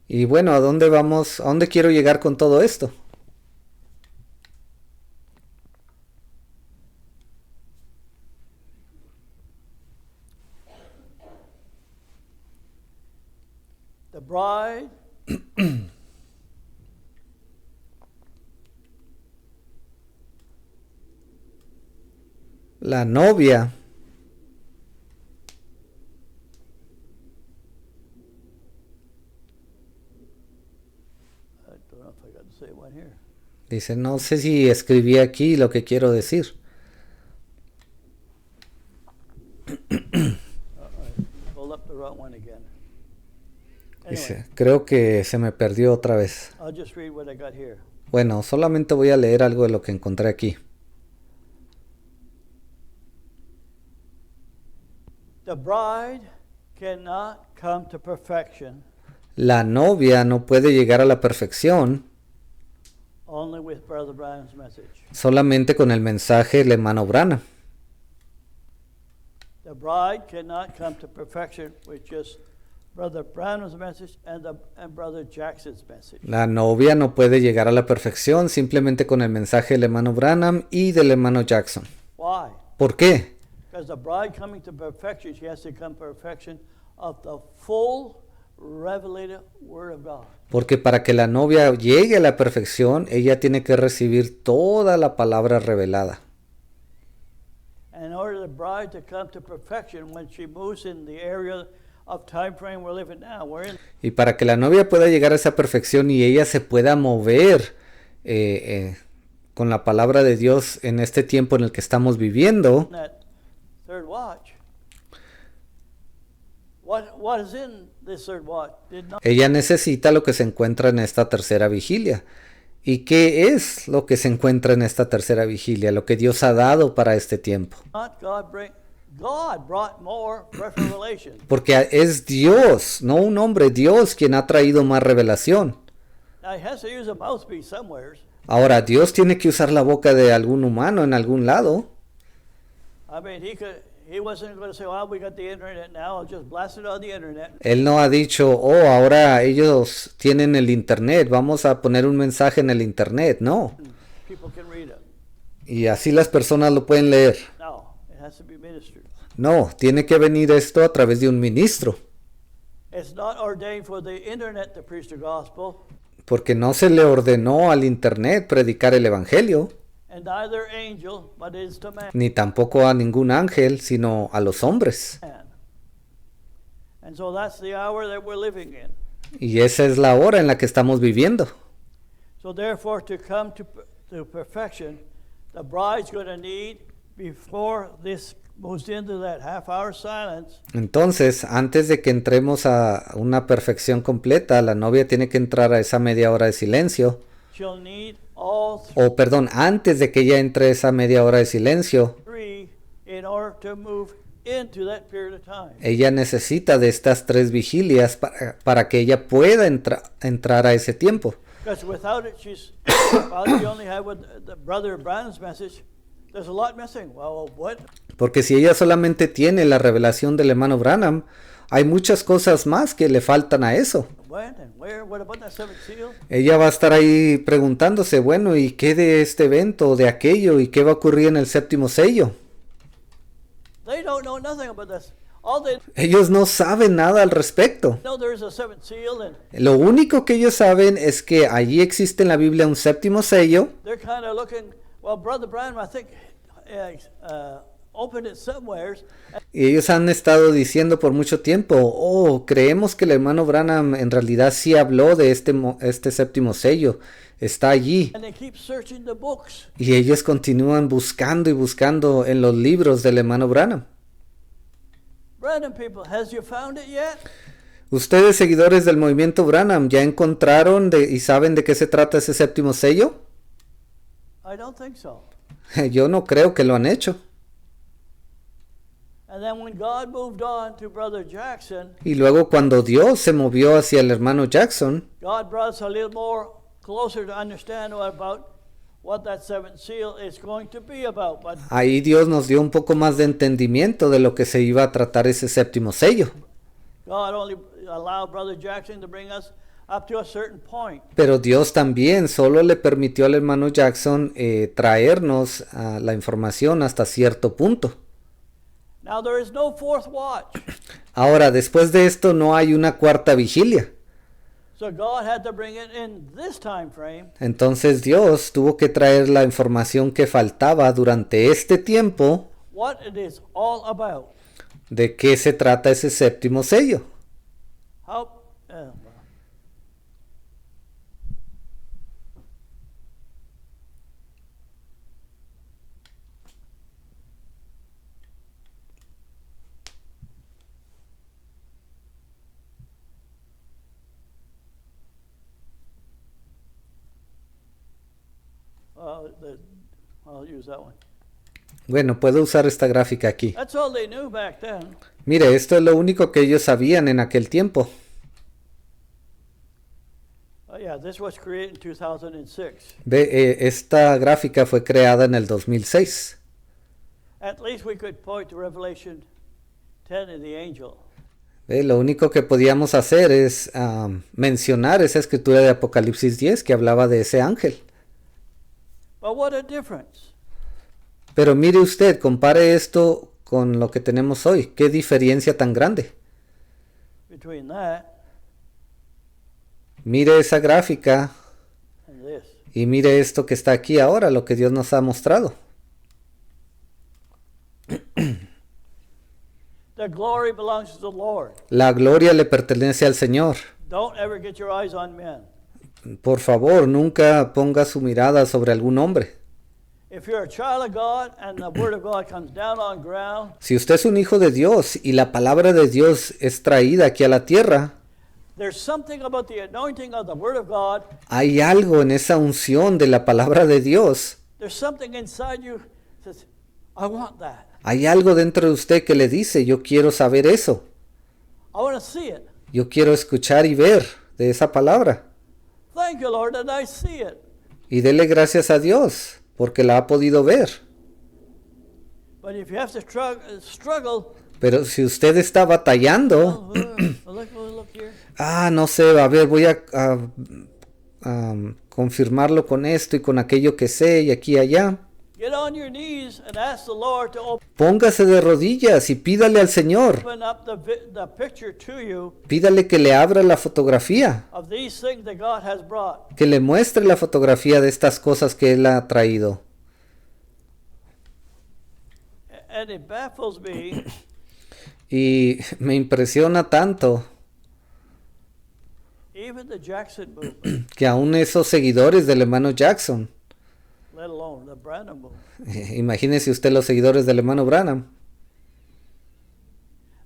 [SPEAKER 1] Y bueno, ¿a dónde vamos? ¿A dónde quiero llegar con todo esto?
[SPEAKER 2] The bride
[SPEAKER 1] La novia
[SPEAKER 2] I don't know if I got to say one here.
[SPEAKER 1] dice, no sé si escribí aquí lo que quiero decir.
[SPEAKER 2] Pull up the wrong one again.
[SPEAKER 1] Dice,
[SPEAKER 2] Anyway,
[SPEAKER 1] creo que se me perdió otra vez.
[SPEAKER 2] I'll just read what I got here.
[SPEAKER 1] Bueno, solamente voy a leer algo de lo que encontré aquí.
[SPEAKER 2] The bride cannot come to perfection
[SPEAKER 1] La novia no puede llegar a la perfección
[SPEAKER 2] only with Brother Branham's message.
[SPEAKER 1] solamente con el mensaje del hermano Branham.
[SPEAKER 2] The bride cannot come to perfection with just Brother Branham's message and Brother Jackson's message.
[SPEAKER 1] La novia no puede llegar a la perfección simplemente con el mensaje del hermano Branham y del hermano Jackson.
[SPEAKER 2] Why?
[SPEAKER 1] ¿Por qué?
[SPEAKER 2] Because the bride coming to perfection, she has to come to perfection of the full revelated Word of God.
[SPEAKER 1] Porque para que la novia llegue a la perfección, ella tiene que recibir toda la palabra revelada.
[SPEAKER 2] And in order the bride to come to perfection when she moves in the area of time frame we're living now, we're in
[SPEAKER 1] Y para que la novia pueda llegar a esa perfección y ella se pueda mover con la palabra de Dios en este tiempo en el que estamos viviendo,
[SPEAKER 2] that third watch. What is in this third watch? Did not
[SPEAKER 1] ella necesita lo que se encuentra en esta tercera vigilia. ¿Y qué es lo que se encuentra en esta tercera vigilia? Lo que Dios ha dado para este tiempo.
[SPEAKER 2] God brought more revelation.
[SPEAKER 1] Porque es Dios, no un hombre, Dios quien ha traído más revelación.
[SPEAKER 2] Now he has to use a mouthpiece somewhere.
[SPEAKER 1] Ahora, Dios tiene que usar la boca de algún humano en algún lado.
[SPEAKER 2] I mean, he wasn't going to say, well, we got the internet now, I'll just blast it on the internet.
[SPEAKER 1] Él no ha dicho, oh, ahora ellos tienen el internet, vamos a poner un mensaje en el internet. No.
[SPEAKER 2] People can read it.
[SPEAKER 1] Y así las personas lo pueden leer.
[SPEAKER 2] No, it has to be ministered.
[SPEAKER 1] No, tiene que venir esto a través de un ministro.
[SPEAKER 2] It's not ordained for the internet to preach the gospel,
[SPEAKER 1] Porque no se le ordenó al internet predicar el evangelio,
[SPEAKER 2] and neither angel, but it is to man.
[SPEAKER 1] ni tampoco a ningún ángel, sino a los hombres.
[SPEAKER 2] And so that's the hour that we're living in.
[SPEAKER 1] Y esa es la hora en la que estamos viviendo.
[SPEAKER 2] So therefore, to come to perfection, the bride's going to need, before this moves into that half-hour silence,
[SPEAKER 1] Entonces, antes de que entremos a una perfección completa, la novia tiene que entrar a esa media hora de silencio.
[SPEAKER 2] she'll need all
[SPEAKER 1] O perdón, antes de que ella entre a esa media hora de silencio,
[SPEAKER 2] three in order to move into that period of time.
[SPEAKER 1] ella necesita de estas 3 vigilias para que ella pueda entrar a ese tiempo.
[SPEAKER 2] Because without it, while she only had with the Brother Branham's message, There's a lot missing. Well, what?
[SPEAKER 1] Porque si ella solamente tiene la revelación del hermano Branham, hay muchas cosas más que le faltan a eso.
[SPEAKER 2] When and where? What about that seventh seal?
[SPEAKER 1] Ella va a estar ahí preguntándose, bueno, ¿y qué de este evento o de aquello? ¿Y qué va a ocurrir en el séptimo sello?
[SPEAKER 2] They don't know nothing about this. All they
[SPEAKER 1] Ellos no saben nada al respecto.
[SPEAKER 2] know there is a seventh seal, and
[SPEAKER 1] Lo único que ellos saben es que allí existe en la Biblia un séptimo sello.
[SPEAKER 2] they're kind of looking. Well, Brother Branham, I think, opened it somewheres.
[SPEAKER 1] Y ellos han estado diciendo por mucho tiempo, oh, creemos que el hermano Branham en realidad sí habló de este séptimo sello. Está allí.
[SPEAKER 2] And they keep searching the books.
[SPEAKER 1] Y ellos continúan buscando y buscando en los libros del hermano Branham.
[SPEAKER 2] Branham people, has you found it yet?
[SPEAKER 1] ¿Ustedes, seguidores del movimiento Branham, ya encontraron y saben de qué se trata ese séptimo sello?
[SPEAKER 2] I don't think so.
[SPEAKER 1] Yo no creo que lo han hecho.
[SPEAKER 2] And then when God moved on to Brother Jackson,
[SPEAKER 1] Y luego cuando Dios se movió hacia el hermano Jackson,
[SPEAKER 2] God brought us a little more closer to understand about what that seventh seal is going to be about. But
[SPEAKER 1] ahí Dios nos dio un poco más de entendimiento de lo que se iba a tratar ese séptimo sello.
[SPEAKER 2] God only allowed Brother Jackson to bring us up to a certain point.
[SPEAKER 1] Pero Dios también solo le permitió al hermano Jackson traernos la información hasta cierto punto.
[SPEAKER 2] Now there is no fourth watch.
[SPEAKER 1] Ahora, después de esto no hay una cuarta vigilia.
[SPEAKER 2] So God had to bring it in this time frame.
[SPEAKER 1] Entonces Dios tuvo que traer la información que faltaba durante este tiempo
[SPEAKER 2] What it is all about.
[SPEAKER 1] de qué se trata ese séptimo sello.
[SPEAKER 2] How I'll use that one.
[SPEAKER 1] Bueno, puedo usar esta gráfica aquí.
[SPEAKER 2] That's all they knew back then.
[SPEAKER 1] Mire, esto es lo único que ellos sabían en aquel tiempo.
[SPEAKER 2] Oh yeah, this was created in 2006.
[SPEAKER 1] Ve, esta gráfica fue creada en el 2006.
[SPEAKER 2] At least we could point to Revelation 10 of the angel.
[SPEAKER 1] Ve, lo único que podíamos hacer es mencionar esa escritura de Apocalipsis 10 que hablaba de ese ángel.
[SPEAKER 2] But what a difference.
[SPEAKER 1] Pero mire usted, compare esto con lo que tenemos hoy. ¿Qué diferencia tan grande?
[SPEAKER 2] Between that
[SPEAKER 1] Mire esa gráfica
[SPEAKER 2] and this.
[SPEAKER 1] y mire esto que está aquí ahora, lo que Dios nos ha mostrado.
[SPEAKER 2] The glory belongs to the Lord.
[SPEAKER 1] La gloria le pertenece al Señor.
[SPEAKER 2] Don't ever get your eyes on men.
[SPEAKER 1] Por favor, nunca ponga su mirada sobre algún hombre.
[SPEAKER 2] If you're a child of God and the word of God comes down on ground,
[SPEAKER 1] Si usted es un hijo de Dios y la palabra de Dios es traída aquí a la tierra,
[SPEAKER 2] there's something about the anointing of the word of God.
[SPEAKER 1] hay algo en esa unción de la palabra de Dios.
[SPEAKER 2] There's something inside you that says, I want that.
[SPEAKER 1] Hay algo dentro de usted que le dice, yo quiero saber eso.
[SPEAKER 2] I want to see it.
[SPEAKER 1] Yo quiero escuchar y ver de esa palabra.
[SPEAKER 2] Thank you, Lord, that I see it.
[SPEAKER 1] Y dele gracias a Dios porque la ha podido ver.
[SPEAKER 2] But if you have to struggle,
[SPEAKER 1] Pero si usted está batallando,
[SPEAKER 2] look here.
[SPEAKER 1] no sé, a ver, voy a confirmarlo con esto y con aquello que sé y aquí y allá.
[SPEAKER 2] Get on your knees and ask the Lord to
[SPEAKER 1] Póngase de rodillas y pídale al Señor.
[SPEAKER 2] open up the picture to you
[SPEAKER 1] Pídale que le abra la fotografía,
[SPEAKER 2] of these things that God has brought.
[SPEAKER 1] que le muestre la fotografía de estas cosas que Él ha traído.
[SPEAKER 2] And it baffles me
[SPEAKER 1] Y me impresiona tanto
[SPEAKER 2] even the Jackson movement,
[SPEAKER 1] que aún esos seguidores del hermano Jackson,
[SPEAKER 2] let alone the Branham movement,
[SPEAKER 1] imagínese usted los seguidores del hermano Branham,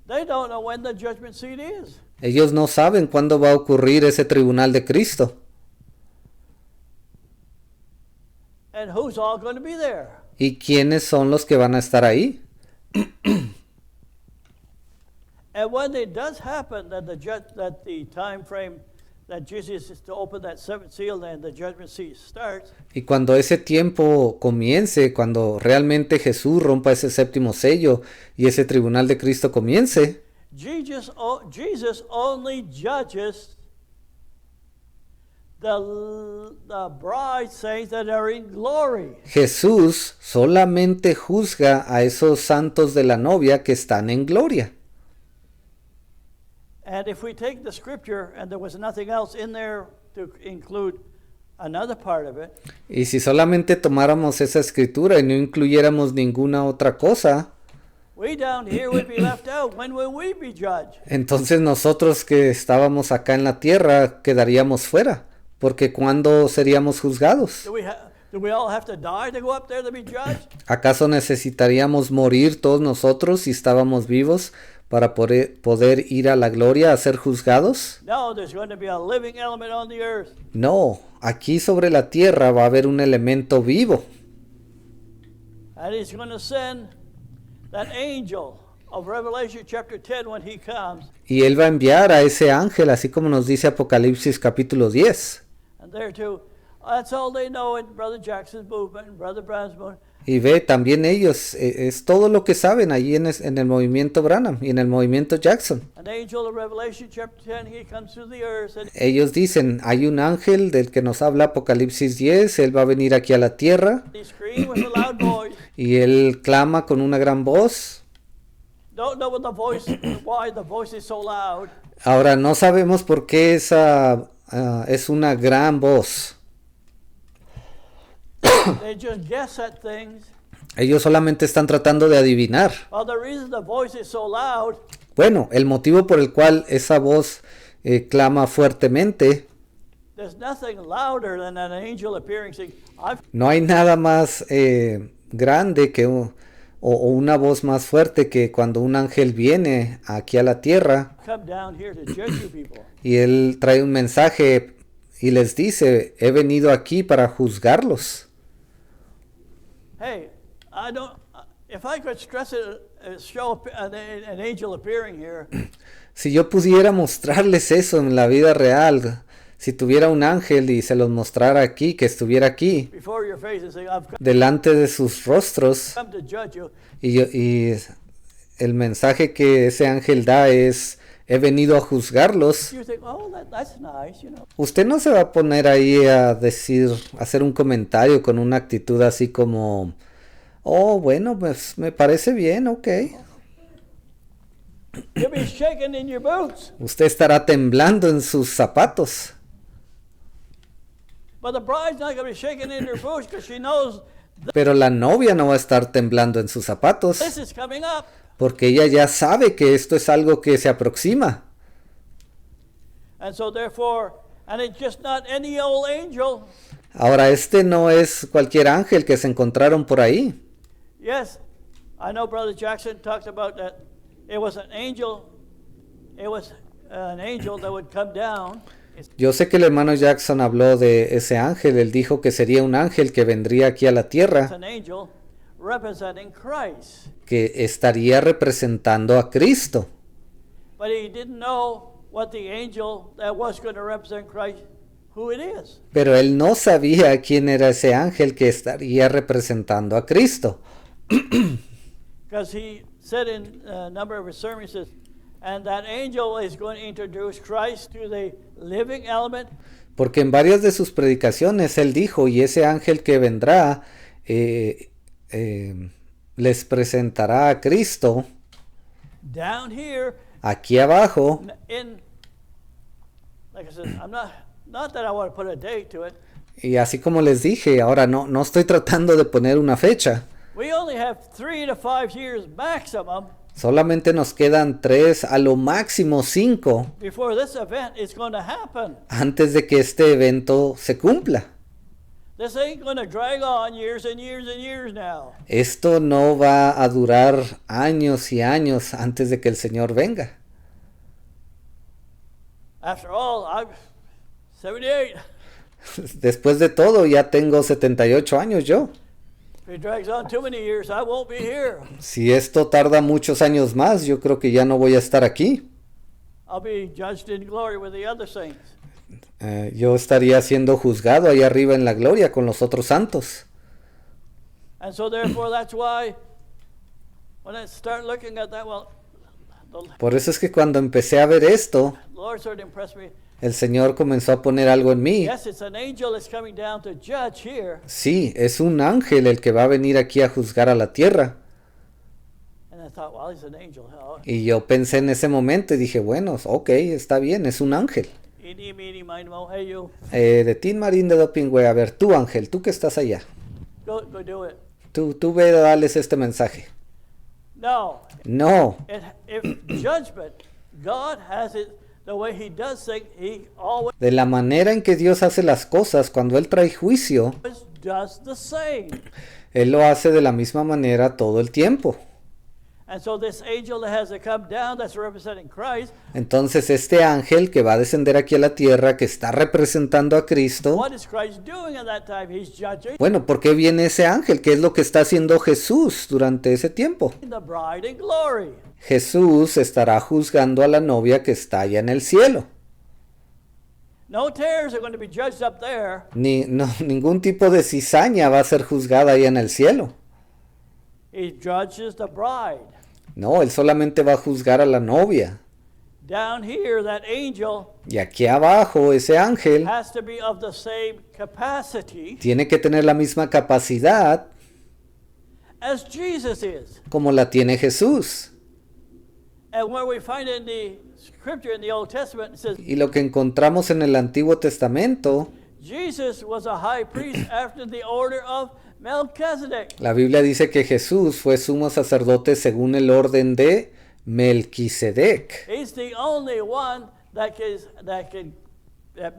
[SPEAKER 2] they don't know when the judgment seat is.
[SPEAKER 1] ellos no saben cuándo va a ocurrir ese tribunal de Cristo.
[SPEAKER 2] And who's all going to be there?
[SPEAKER 1] ¿Y quiénes son los que van a estar ahí?
[SPEAKER 2] And when it does happen that the time frame that Jesus is to open that seventh seal and the judgment seat starts,
[SPEAKER 1] Y cuando ese tiempo comience, cuando realmente Jesús rompa ese séptimo sello y ese tribunal de Cristo comience,
[SPEAKER 2] Jesus only judges the bride saints that are in glory.
[SPEAKER 1] Jesús solamente juzga a esos santos de la novia que están en gloria.
[SPEAKER 2] And if we take the scripture and there was nothing else in there to include another part of it,
[SPEAKER 1] Y si solamente tomáramos esa escritura y no incluyéramos ninguna otra cosa,
[SPEAKER 2] we down here would be left out. When will we be judged?
[SPEAKER 1] entonces nosotros que estábamos acá en la tierra quedaríamos fuera, porque ¿cuándo seríamos juzgados?
[SPEAKER 2] Do we all have to die to go up there to be judged?
[SPEAKER 1] ¿Acaso necesitaríamos morir todos nosotros si estábamos vivos para poder ir a la gloria a ser juzgados?
[SPEAKER 2] No, there's going to be a living element on the earth.
[SPEAKER 1] No, aquí sobre la tierra va a haber un elemento vivo.
[SPEAKER 2] And he's going to send that angel of Revelation chapter 10 when he comes.
[SPEAKER 1] Y él va a enviar a ese ángel, así como nos dice Apocalipsis capítulo 10.
[SPEAKER 2] And there too, that's all they know in Brother Jackson's movement and Brother Branham's movement.
[SPEAKER 1] Y ve, también ellos, es todo lo que saben allí en el movimiento Branham y en el movimiento Jackson.
[SPEAKER 2] An angel of Revelation chapter 10, he comes through the earth and
[SPEAKER 1] Ellos dicen, hay un ángel del que nos habla Apocalipsis 10, él va a venir aquí a la tierra
[SPEAKER 2] he screams with a loud voice.
[SPEAKER 1] y él clama con una gran voz.
[SPEAKER 2] Don't know what the voice, why the voice is so loud.
[SPEAKER 1] Ahora, no sabemos por qué esa es una gran voz.
[SPEAKER 2] They just guess at things.
[SPEAKER 1] Ellos solamente están tratando de adivinar.
[SPEAKER 2] Well, the reason the voice is so loud
[SPEAKER 1] Bueno, el motivo por el cual esa voz clama fuertemente,
[SPEAKER 2] there's nothing louder than an angel appearing saying, I've
[SPEAKER 1] no hay nada más grande que o una voz más fuerte que cuando un ángel viene aquí a la tierra
[SPEAKER 2] come down here to judge you people.
[SPEAKER 1] y él trae un mensaje y les dice, he venido aquí para juzgarlos.
[SPEAKER 2] Hey, I don't, if I could stress it, show an angel appearing here,
[SPEAKER 1] Si yo pudiera mostrarles eso en la vida real, si tuviera un ángel y se los mostrara aquí, que estuviera aquí,
[SPEAKER 2] before your face and saying, I've
[SPEAKER 1] delante de sus rostros,
[SPEAKER 2] come to judge you,
[SPEAKER 1] y el mensaje que ese ángel da es, he venido a juzgarlos,
[SPEAKER 2] you think, oh, that's nice, you know.
[SPEAKER 1] usted no se va a poner ahí a decir, hacer un comentario con una actitud así como, oh, bueno, pues me parece bien, ok.
[SPEAKER 2] You'll be shaking in your boots.
[SPEAKER 1] Usted estará temblando en sus zapatos.
[SPEAKER 2] But the bride's not going to be shaking in her boots because she knows
[SPEAKER 1] Pero la novia no va a estar temblando en sus zapatos,
[SPEAKER 2] this is coming up.
[SPEAKER 1] porque ella ya sabe que esto es algo que se aproxima.
[SPEAKER 2] And so therefore, and it's just not any old angel.
[SPEAKER 1] Ahora, este no es cualquier ángel que se encontraron por ahí.
[SPEAKER 2] Yes, I know Brother Jackson talked about that. It was an angel. It was an angel that would come down.
[SPEAKER 1] Yo sé que el hermano Jackson habló de ese ángel, él dijo que sería un ángel que vendría aquí a la
[SPEAKER 2] It's
[SPEAKER 1] tierra,
[SPEAKER 2] an angel representing Christ.
[SPEAKER 1] que estaría representando a Cristo.
[SPEAKER 2] But he didn't know what the angel that was going to represent Christ, who it is.
[SPEAKER 1] Pero él no sabía quién era ese ángel que estaría representando a Cristo.
[SPEAKER 2] Because he said in a number of his sermons, he says, and that angel is going to introduce Christ to the living element.
[SPEAKER 1] Porque en varias de sus predicaciones él dijo, y ese ángel que vendrá les presentará a Cristo
[SPEAKER 2] Down here,
[SPEAKER 1] aquí abajo.
[SPEAKER 2] in, like I said, I'm not that I want to put a date to it.
[SPEAKER 1] Y así como les dije, ahora no estoy tratando de poner una fecha.
[SPEAKER 2] We only have 3 to 5 years maximum
[SPEAKER 1] Solamente nos quedan 3, a lo máximo 5,
[SPEAKER 2] before this event is going to happen.
[SPEAKER 1] antes de que este evento se cumpla.
[SPEAKER 2] This ain't going to drag on years and years and years now.
[SPEAKER 1] Esto no va a durar años y años antes de que el Señor venga.
[SPEAKER 2] After all, I'm 78.
[SPEAKER 1] Después de todo, ya tengo 78 años yo.
[SPEAKER 2] If it drags on too many years, I won't be here.
[SPEAKER 1] Si esto tarda muchos años más, yo creo que ya no voy a estar aquí.
[SPEAKER 2] I'll be judged in glory with the other saints.
[SPEAKER 1] yo estaría siendo juzgado ahí arriba en la gloria con los otros santos.
[SPEAKER 2] And so therefore that's why when I start looking at that, well, the
[SPEAKER 1] Por eso es que cuando empecé a ver esto,
[SPEAKER 2] Lord started to impress me.
[SPEAKER 1] el Señor comenzó a poner algo en mí.
[SPEAKER 2] Yes, it's an angel that's coming down to judge here.
[SPEAKER 1] Sí, es un ángel el que va a venir aquí a juzgar a la tierra.
[SPEAKER 2] And I thought, well, he's an angel.
[SPEAKER 1] Y yo pensé en ese momento y dije, bueno, ok, está bien, es un ángel.
[SPEAKER 2] Eeny, meeny, miny, moe, hey, you.
[SPEAKER 1] De Tin Marín de Dopingüe, a ver, tú ángel, tú que estás allá.
[SPEAKER 2] Go do it.
[SPEAKER 1] Tú ve a darles este mensaje.
[SPEAKER 2] No.
[SPEAKER 1] No,
[SPEAKER 2] If judgment, God has it the way he does things, he always
[SPEAKER 1] de la manera en que Dios hace las cosas, cuando Él trae juicio,
[SPEAKER 2] does the same.
[SPEAKER 1] Él lo hace de la misma manera todo el tiempo.
[SPEAKER 2] And so this angel that has to come down, that's representing Christ,
[SPEAKER 1] Entonces este ángel que va a descender aquí a la tierra, que está representando a Cristo,
[SPEAKER 2] what is Christ doing at that time? He's judging
[SPEAKER 1] bueno, ¿por qué viene ese ángel? ¿Qué es lo que está haciendo Jesús durante ese tiempo?
[SPEAKER 2] the bride in glory.
[SPEAKER 1] Jesús estará juzgando a la novia que está allá en el cielo.
[SPEAKER 2] No tares are going to be judged up there.
[SPEAKER 1] Ningún tipo de cizaña va a ser juzgada allá en el cielo.
[SPEAKER 2] He judges the bride.
[SPEAKER 1] No, Él solamente va a juzgar a la novia.
[SPEAKER 2] Down here, that angel
[SPEAKER 1] Y aquí abajo, ese ángel
[SPEAKER 2] has to be of the same capacity
[SPEAKER 1] tiene que tener la misma capacidad
[SPEAKER 2] as Jesus is.
[SPEAKER 1] como la tiene Jesús.
[SPEAKER 2] And where we find in the scripture in the Old Testament, it says,
[SPEAKER 1] Y lo que encontramos en el Antiguo Testamento,
[SPEAKER 2] Jesus was a high priest after the order of Melchizedek.
[SPEAKER 1] la Biblia dice que Jesús fue sumo sacerdote según el orden de Melquisedec.
[SPEAKER 2] He's the only one that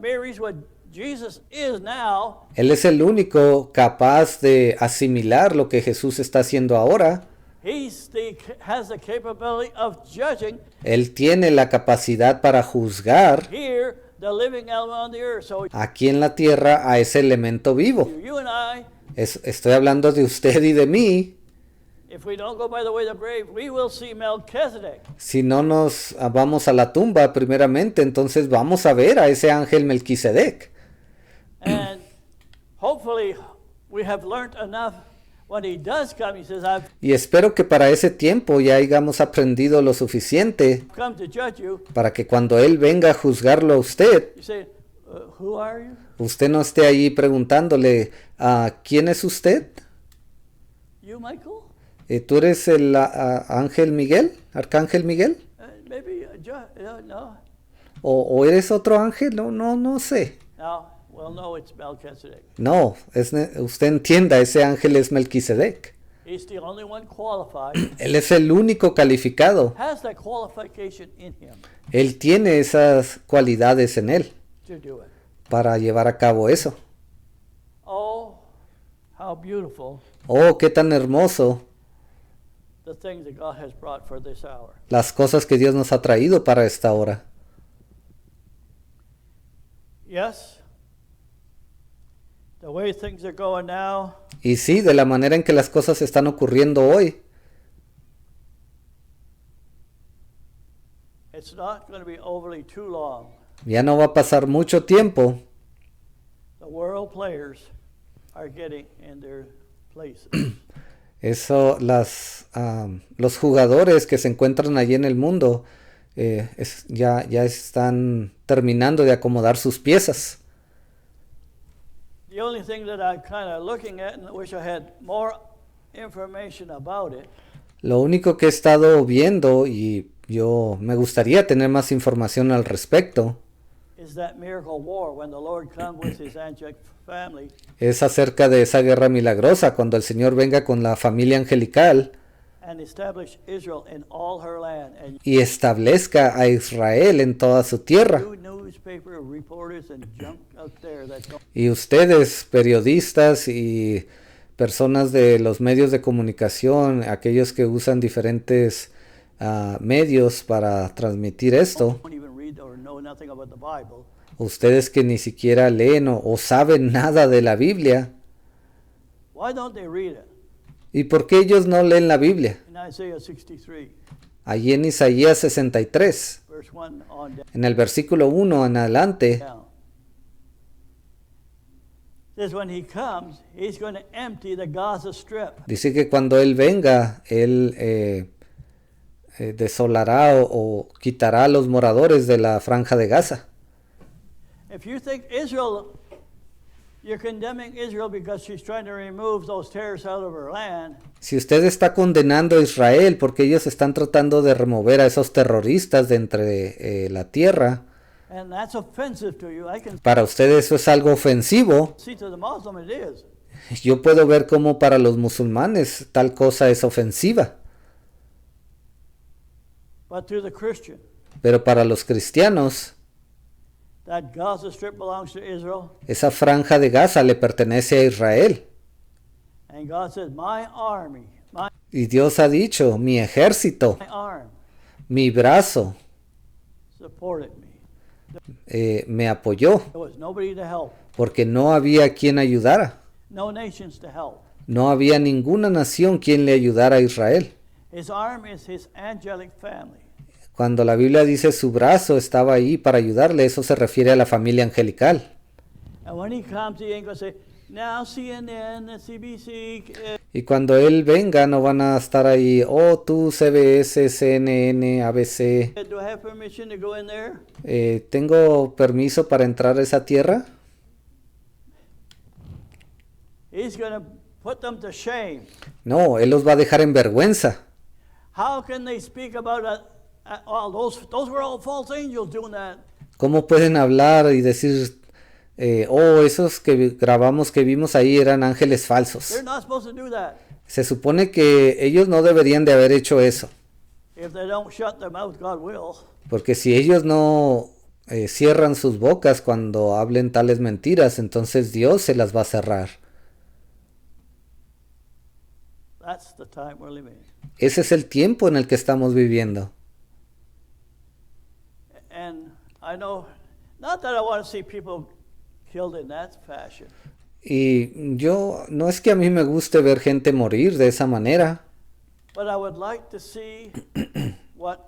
[SPEAKER 2] mirrors what Jesus is now.
[SPEAKER 1] Él es el único capaz de asimilar lo que Jesús está haciendo ahora.
[SPEAKER 2] Has the capability of judging
[SPEAKER 1] Él tiene la capacidad para juzgar
[SPEAKER 2] here the living element on the earth. So
[SPEAKER 1] aquí en la tierra a ese elemento vivo.
[SPEAKER 2] you and I,
[SPEAKER 1] Estoy hablando de usted y de mí.
[SPEAKER 2] if we don't go by the way of the brave, we will see Melchizedek.
[SPEAKER 1] Si no nos vamos a la tumba primeramente, entonces vamos a ver a ese ángel Melquisedec.
[SPEAKER 2] And hopefully we have learned enough when he does come. He says, I've
[SPEAKER 1] Y espero que para ese tiempo ya hayamos aprendido lo suficiente
[SPEAKER 2] come to judge you.
[SPEAKER 1] para que cuando Él venga a juzgarlo a usted,
[SPEAKER 2] You say, who are you?
[SPEAKER 1] usted no esté ahí preguntándole, ¿quién es usted?
[SPEAKER 2] You, Michael?
[SPEAKER 1] ¿Tú eres el ángel Miguel? ¿Arcángel Miguel?
[SPEAKER 2] Maybe, no.
[SPEAKER 1] ¿O eres otro ángel? No sé.
[SPEAKER 2] No, well, no, it's Melchizedek.
[SPEAKER 1] No, usted entienda, ese ángel es Melquisedec.
[SPEAKER 2] He's the only one qualified,
[SPEAKER 1] Él es el único calificado.
[SPEAKER 2] has that qualification in him
[SPEAKER 1] Él tiene esas cualidades en él
[SPEAKER 2] to do it.
[SPEAKER 1] para llevar a cabo eso.
[SPEAKER 2] Oh, how beautiful
[SPEAKER 1] Oh, qué tan hermoso
[SPEAKER 2] the things that God has brought for this hour.
[SPEAKER 1] las cosas que Dios nos ha traído para esta hora.
[SPEAKER 2] Yes, the way things are going now,
[SPEAKER 1] Y sí, de la manera en que las cosas están ocurriendo hoy,
[SPEAKER 2] it's not going to be overly too long.
[SPEAKER 1] ya no va a pasar mucho tiempo.
[SPEAKER 2] The world players are getting in their places.
[SPEAKER 1] Eso, los jugadores que se encuentran allí en el mundo ya están terminando de acomodar sus piezas.
[SPEAKER 2] The only thing that I'm kind of looking at, and I wish I had more information about it,
[SPEAKER 1] Lo único que he estado viendo, y yo me gustaría tener más información al respecto,
[SPEAKER 2] is that miracle war when the Lord comes with his angelic family
[SPEAKER 1] es acerca de esa guerra milagrosa, cuando el Señor venga con la familia angelical
[SPEAKER 2] and establish Israel in all her land. And
[SPEAKER 1] y establezca a Israel en toda su tierra.
[SPEAKER 2] you newspaper reporters and junk out there that don't,
[SPEAKER 1] Y ustedes, periodistas y personas de los medios de comunicación, aquellos que usan diferentes medios para transmitir esto,
[SPEAKER 2] don't even read or know nothing about the Bible,
[SPEAKER 1] ustedes que ni siquiera leen o saben nada de la Biblia,
[SPEAKER 2] why don't they read it?
[SPEAKER 1] ¿y por qué ellos no leen la Biblia?
[SPEAKER 2] In Isaiah 63,
[SPEAKER 1] Allí en Isaías 63,
[SPEAKER 2] verse 1 on
[SPEAKER 1] en el versículo 1 en adelante,
[SPEAKER 2] down. says when he comes, he's going to empty the Gaza Strip.
[SPEAKER 1] Dice que cuando Él venga, Él desolará o quitará a los moradores de la franja de Gaza.
[SPEAKER 2] If you think Israel, you're condemning Israel because she's trying to remove those terrorists out of her land.
[SPEAKER 1] Si usted está condenando a Israel porque ellos están tratando de remover a esos terroristas de entre la tierra,
[SPEAKER 2] And that's offensive to you. I can
[SPEAKER 1] para usted eso es algo ofensivo.
[SPEAKER 2] see to the Muslim it is.
[SPEAKER 1] Yo puedo ver cómo para los musulmanes tal cosa es ofensiva,
[SPEAKER 2] But to the Christian,
[SPEAKER 1] pero para los cristianos
[SPEAKER 2] that Gaza Strip belongs to Israel.
[SPEAKER 1] esa franja de Gaza le pertenece a Israel.
[SPEAKER 2] And God says, my army,
[SPEAKER 1] Y Dios ha dicho, mi ejército,
[SPEAKER 2] my arm
[SPEAKER 1] mi brazo,
[SPEAKER 2] supported me.
[SPEAKER 1] me apoyó,
[SPEAKER 2] There was nobody to help,
[SPEAKER 1] porque no había quien ayudara.
[SPEAKER 2] no nations to help.
[SPEAKER 1] No había ninguna nación quien le ayudara a Israel.
[SPEAKER 2] His arm is his angelic family.
[SPEAKER 1] Cuando la Biblia dice su brazo estaba ahí para ayudarle, eso se refiere a la familia angelical.
[SPEAKER 2] And when he comes, he ain't going to say, now CNN, CBC,
[SPEAKER 1] Y cuando Él venga, no van a estar ahí, oh tú CBS, CNN, ABC,
[SPEAKER 2] do I have permission to go in there?
[SPEAKER 1] ¿tengo permiso para entrar a esa tierra?
[SPEAKER 2] He's going to put them to shame.
[SPEAKER 1] No, Él los va a dejar en vergüenza.
[SPEAKER 2] How can they speak about oh, those were all false angels doing that?
[SPEAKER 1] ¿Cómo pueden hablar y decir, oh, esos que grabamos, que vimos ahí eran ángeles falsos?
[SPEAKER 2] They're not supposed to do that.
[SPEAKER 1] Se supone que ellos no deberían de haber hecho eso,
[SPEAKER 2] If they don't shut their mouth, God will.
[SPEAKER 1] porque si ellos no cierran sus bocas cuando hablen tales mentiras, entonces Dios se las va a cerrar.
[SPEAKER 2] That's the time we're living.
[SPEAKER 1] Ese es el tiempo en el que estamos viviendo.
[SPEAKER 2] And I know, not that I want to see people killed in that fashion,
[SPEAKER 1] Y yo, no es que a mí me guste ver gente morir de esa manera,
[SPEAKER 2] but I would like to see what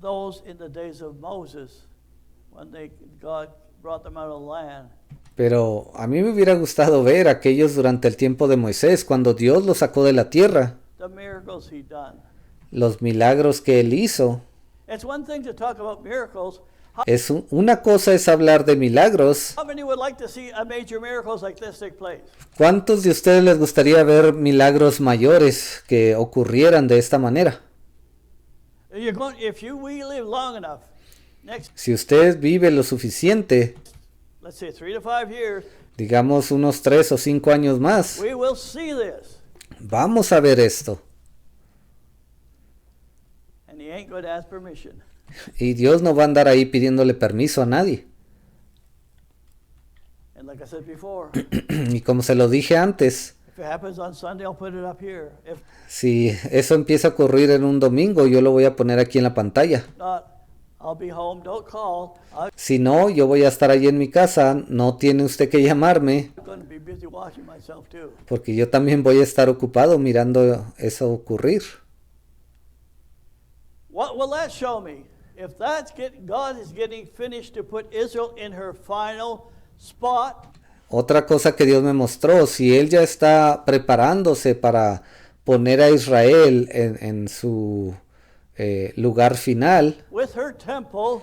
[SPEAKER 2] those in the days of Moses, when God brought them out of the land,
[SPEAKER 1] pero a mí me hubiera gustado ver a aquellos durante el tiempo de Moisés, cuando Dios los sacó de la tierra,
[SPEAKER 2] the miracles he done.
[SPEAKER 1] los milagros que Él hizo.
[SPEAKER 2] It's one thing to talk about miracles.
[SPEAKER 1] Una cosa es hablar de milagros.
[SPEAKER 2] How many would like to see a major miracles like this take place?
[SPEAKER 1] ¿Cuántos de ustedes les gustaría ver milagros mayores que ocurrieran de esta manera?
[SPEAKER 2] If we live long enough, next,
[SPEAKER 1] Si usted vive lo suficiente,
[SPEAKER 2] let's say 3 to 5 years,
[SPEAKER 1] digamos unos 3 o 5 años más,
[SPEAKER 2] we will see this.
[SPEAKER 1] vamos a ver esto.
[SPEAKER 2] And he ain't going to ask permission.
[SPEAKER 1] Y Dios no va a andar ahí pidiéndole permiso a nadie.
[SPEAKER 2] And like I said before,
[SPEAKER 1] Y como se lo dije antes,
[SPEAKER 2] if it happens on Sunday, I'll put it up here. If
[SPEAKER 1] si eso empieza a ocurrir en un domingo, yo lo voy a poner aquí en la pantalla.
[SPEAKER 2] not, I'll be home. Don't call. I'm
[SPEAKER 1] Si no, yo voy a estar allí en mi casa, no tiene usted que llamarme,
[SPEAKER 2] going to be busy watching myself too.
[SPEAKER 1] porque yo también voy a estar ocupado mirando eso ocurrir.
[SPEAKER 2] What will that show me? If God is getting finished to put Israel in her final spot,
[SPEAKER 1] Otra cosa que Dios me mostró, si Él ya está preparándose para poner a Israel en su lugar final,
[SPEAKER 2] with her temple,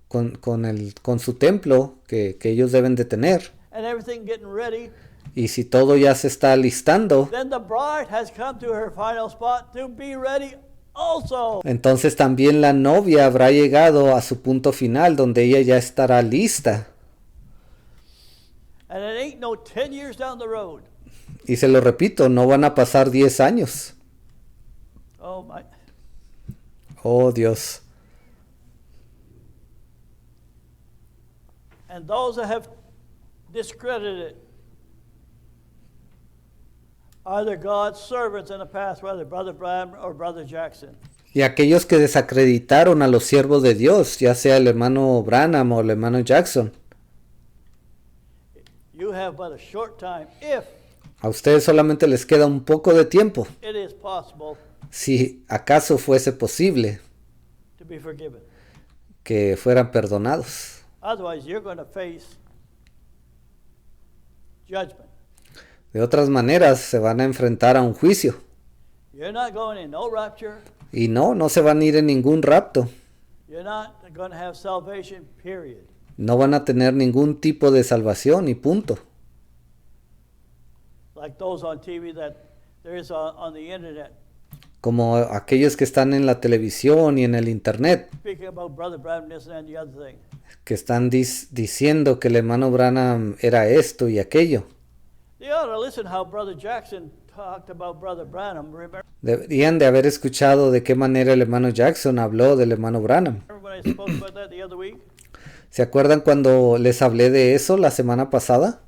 [SPEAKER 1] con su templo que ellos deben de tener,
[SPEAKER 2] and everything getting ready,
[SPEAKER 1] y si todo ya se está listando,
[SPEAKER 2] then the bride has come to her final spot to be ready also.
[SPEAKER 1] entonces también la novia habrá llegado a su punto final donde ella ya estará lista.
[SPEAKER 2] And it ain't no 10 years down the road.
[SPEAKER 1] Y se lo repito, no van a pasar 10 años.
[SPEAKER 2] Oh my.
[SPEAKER 1] Oh Dios.
[SPEAKER 2] And those that have discredited it, either God's servants in the past, whether Brother Branham or Brother Jackson.
[SPEAKER 1] Y aquellos que desacreditaron a los siervos de Dios, ya sea el hermano Branham o el hermano Jackson,
[SPEAKER 2] You have but a short time, if
[SPEAKER 1] a ustedes solamente les queda un poco de tiempo,
[SPEAKER 2] it is possible,
[SPEAKER 1] si acaso fuese posible
[SPEAKER 2] to be forgiven.
[SPEAKER 1] que fueran perdonados.
[SPEAKER 2] Otherwise, you're going to face judgment.
[SPEAKER 1] De otras maneras, se van a enfrentar a un juicio.
[SPEAKER 2] You're not going in no rapture.
[SPEAKER 1] Y no se van a ir en ningún rapto.
[SPEAKER 2] You're not going to have salvation, period.
[SPEAKER 1] No van a tener ningún tipo de salvación y punto.
[SPEAKER 2] Like those on TV that there is on the internet.
[SPEAKER 1] Como aquellos que están en la televisión y en el internet,
[SPEAKER 2] Speaking about Brother Branham, this and the other thing.
[SPEAKER 1] que están diciendo que el hermano Branham era esto y aquello.
[SPEAKER 2] You ought to listen how Brother Jackson talked about Brother Branham. Remember
[SPEAKER 1] Deberían de haber escuchado de qué manera el hermano Jackson habló del hermano Branham.
[SPEAKER 2] when I spoke about that the other week?
[SPEAKER 1] ¿Se acuerdan cuando les hablé de eso la semana pasada?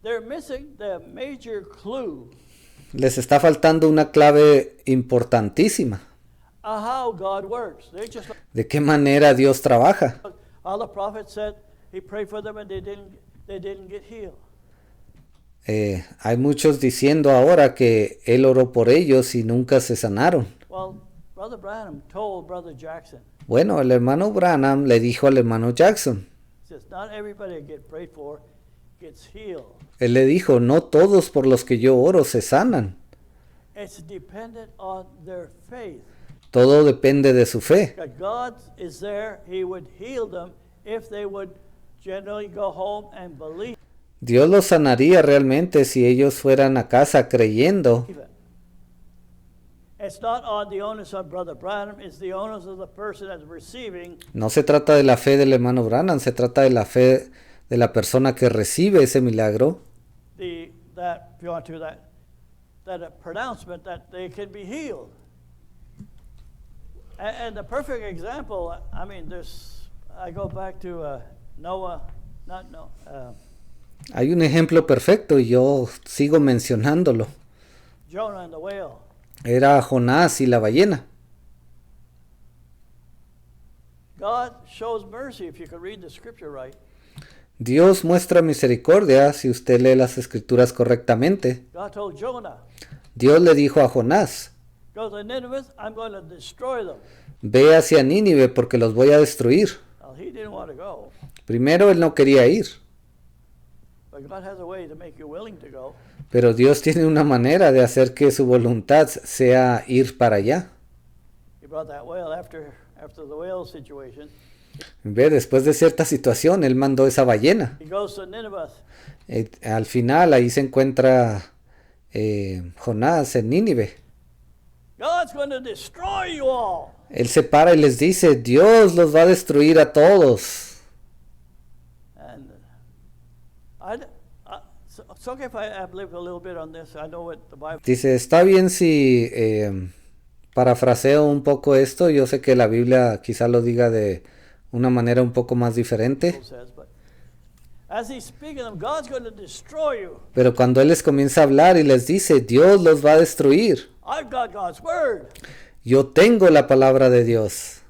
[SPEAKER 2] They're missing the major clue
[SPEAKER 1] Les está faltando una clave importantísima.
[SPEAKER 2] of how God works. They just
[SPEAKER 1] ¿De qué manera Dios trabaja?
[SPEAKER 2] all the prophets said he prayed for them and they didn't get healed.
[SPEAKER 1] Hay muchos diciendo ahora que él oró por ellos y nunca se sanaron.
[SPEAKER 2] Well, Brother Branham told Brother Jackson,
[SPEAKER 1] Bueno, el hermano Branham le dijo al hermano Jackson.
[SPEAKER 2] he says, not everybody that get prayed for gets healed.
[SPEAKER 1] Él le dijo, no todos por los que yo oro se sanan.
[SPEAKER 2] It's dependent on their faith.
[SPEAKER 1] Todo depende de su fe.
[SPEAKER 2] That God is there, he would heal them if they would generally go home and believe
[SPEAKER 1] Dios los sanaría realmente si ellos fueran a casa creyendo.
[SPEAKER 2] it. It's not on the onus of Brother Branham, it's the onus of the person that's receiving.
[SPEAKER 1] No se trata de la fe del hermano Branham, se trata de la fe de la persona que recibe ese milagro.
[SPEAKER 2] That if you want to that pronouncement that they can be healed. And the perfect example, I mean, I go back to Noah, not Noah,
[SPEAKER 1] Hay un ejemplo perfecto y yo sigo mencionándolo.
[SPEAKER 2] Jonah and the whale.
[SPEAKER 1] Era Jonás y la ballena.
[SPEAKER 2] God shows mercy if you can read the scripture right.
[SPEAKER 1] Dios muestra misericordia si usted lee las escrituras correctamente.
[SPEAKER 2] God told Jonah,
[SPEAKER 1] Dios le dijo a Jonás,
[SPEAKER 2] go to Nineveh, I'm going to destroy them.
[SPEAKER 1] ve hacia Nínive porque los voy a destruir.
[SPEAKER 2] Well, he didn't want to go,
[SPEAKER 1] Primero él no quería ir,
[SPEAKER 2] but God has a way to make you willing to go.
[SPEAKER 1] pero Dios tiene una manera de hacer que su voluntad sea ir para allá.
[SPEAKER 2] He brought that whale after the whale situation.
[SPEAKER 1] Ve, después de cierta situación, él mandó esa ballena.
[SPEAKER 2] He goes to Nineveh.
[SPEAKER 1] Al final ahí se encuentra Jonás en Nínive.
[SPEAKER 2] God's going to destroy you all.
[SPEAKER 1] Él se para y les dice, Dios los va a destruir a todos.
[SPEAKER 2] And it's okay if I've lived a little bit on this. I know what the Bible
[SPEAKER 1] Dice, está bien si parafraseo un poco esto. Yo sé que la Biblia quizá lo diga de una manera un poco más diferente.
[SPEAKER 2] says, but as he's speaking to them, God's going to destroy you.
[SPEAKER 1] Pero cuando Él les comienza a hablar y les dice, Dios los va a destruir.
[SPEAKER 2] I've got God's word.
[SPEAKER 1] Yo tengo la palabra de Dios.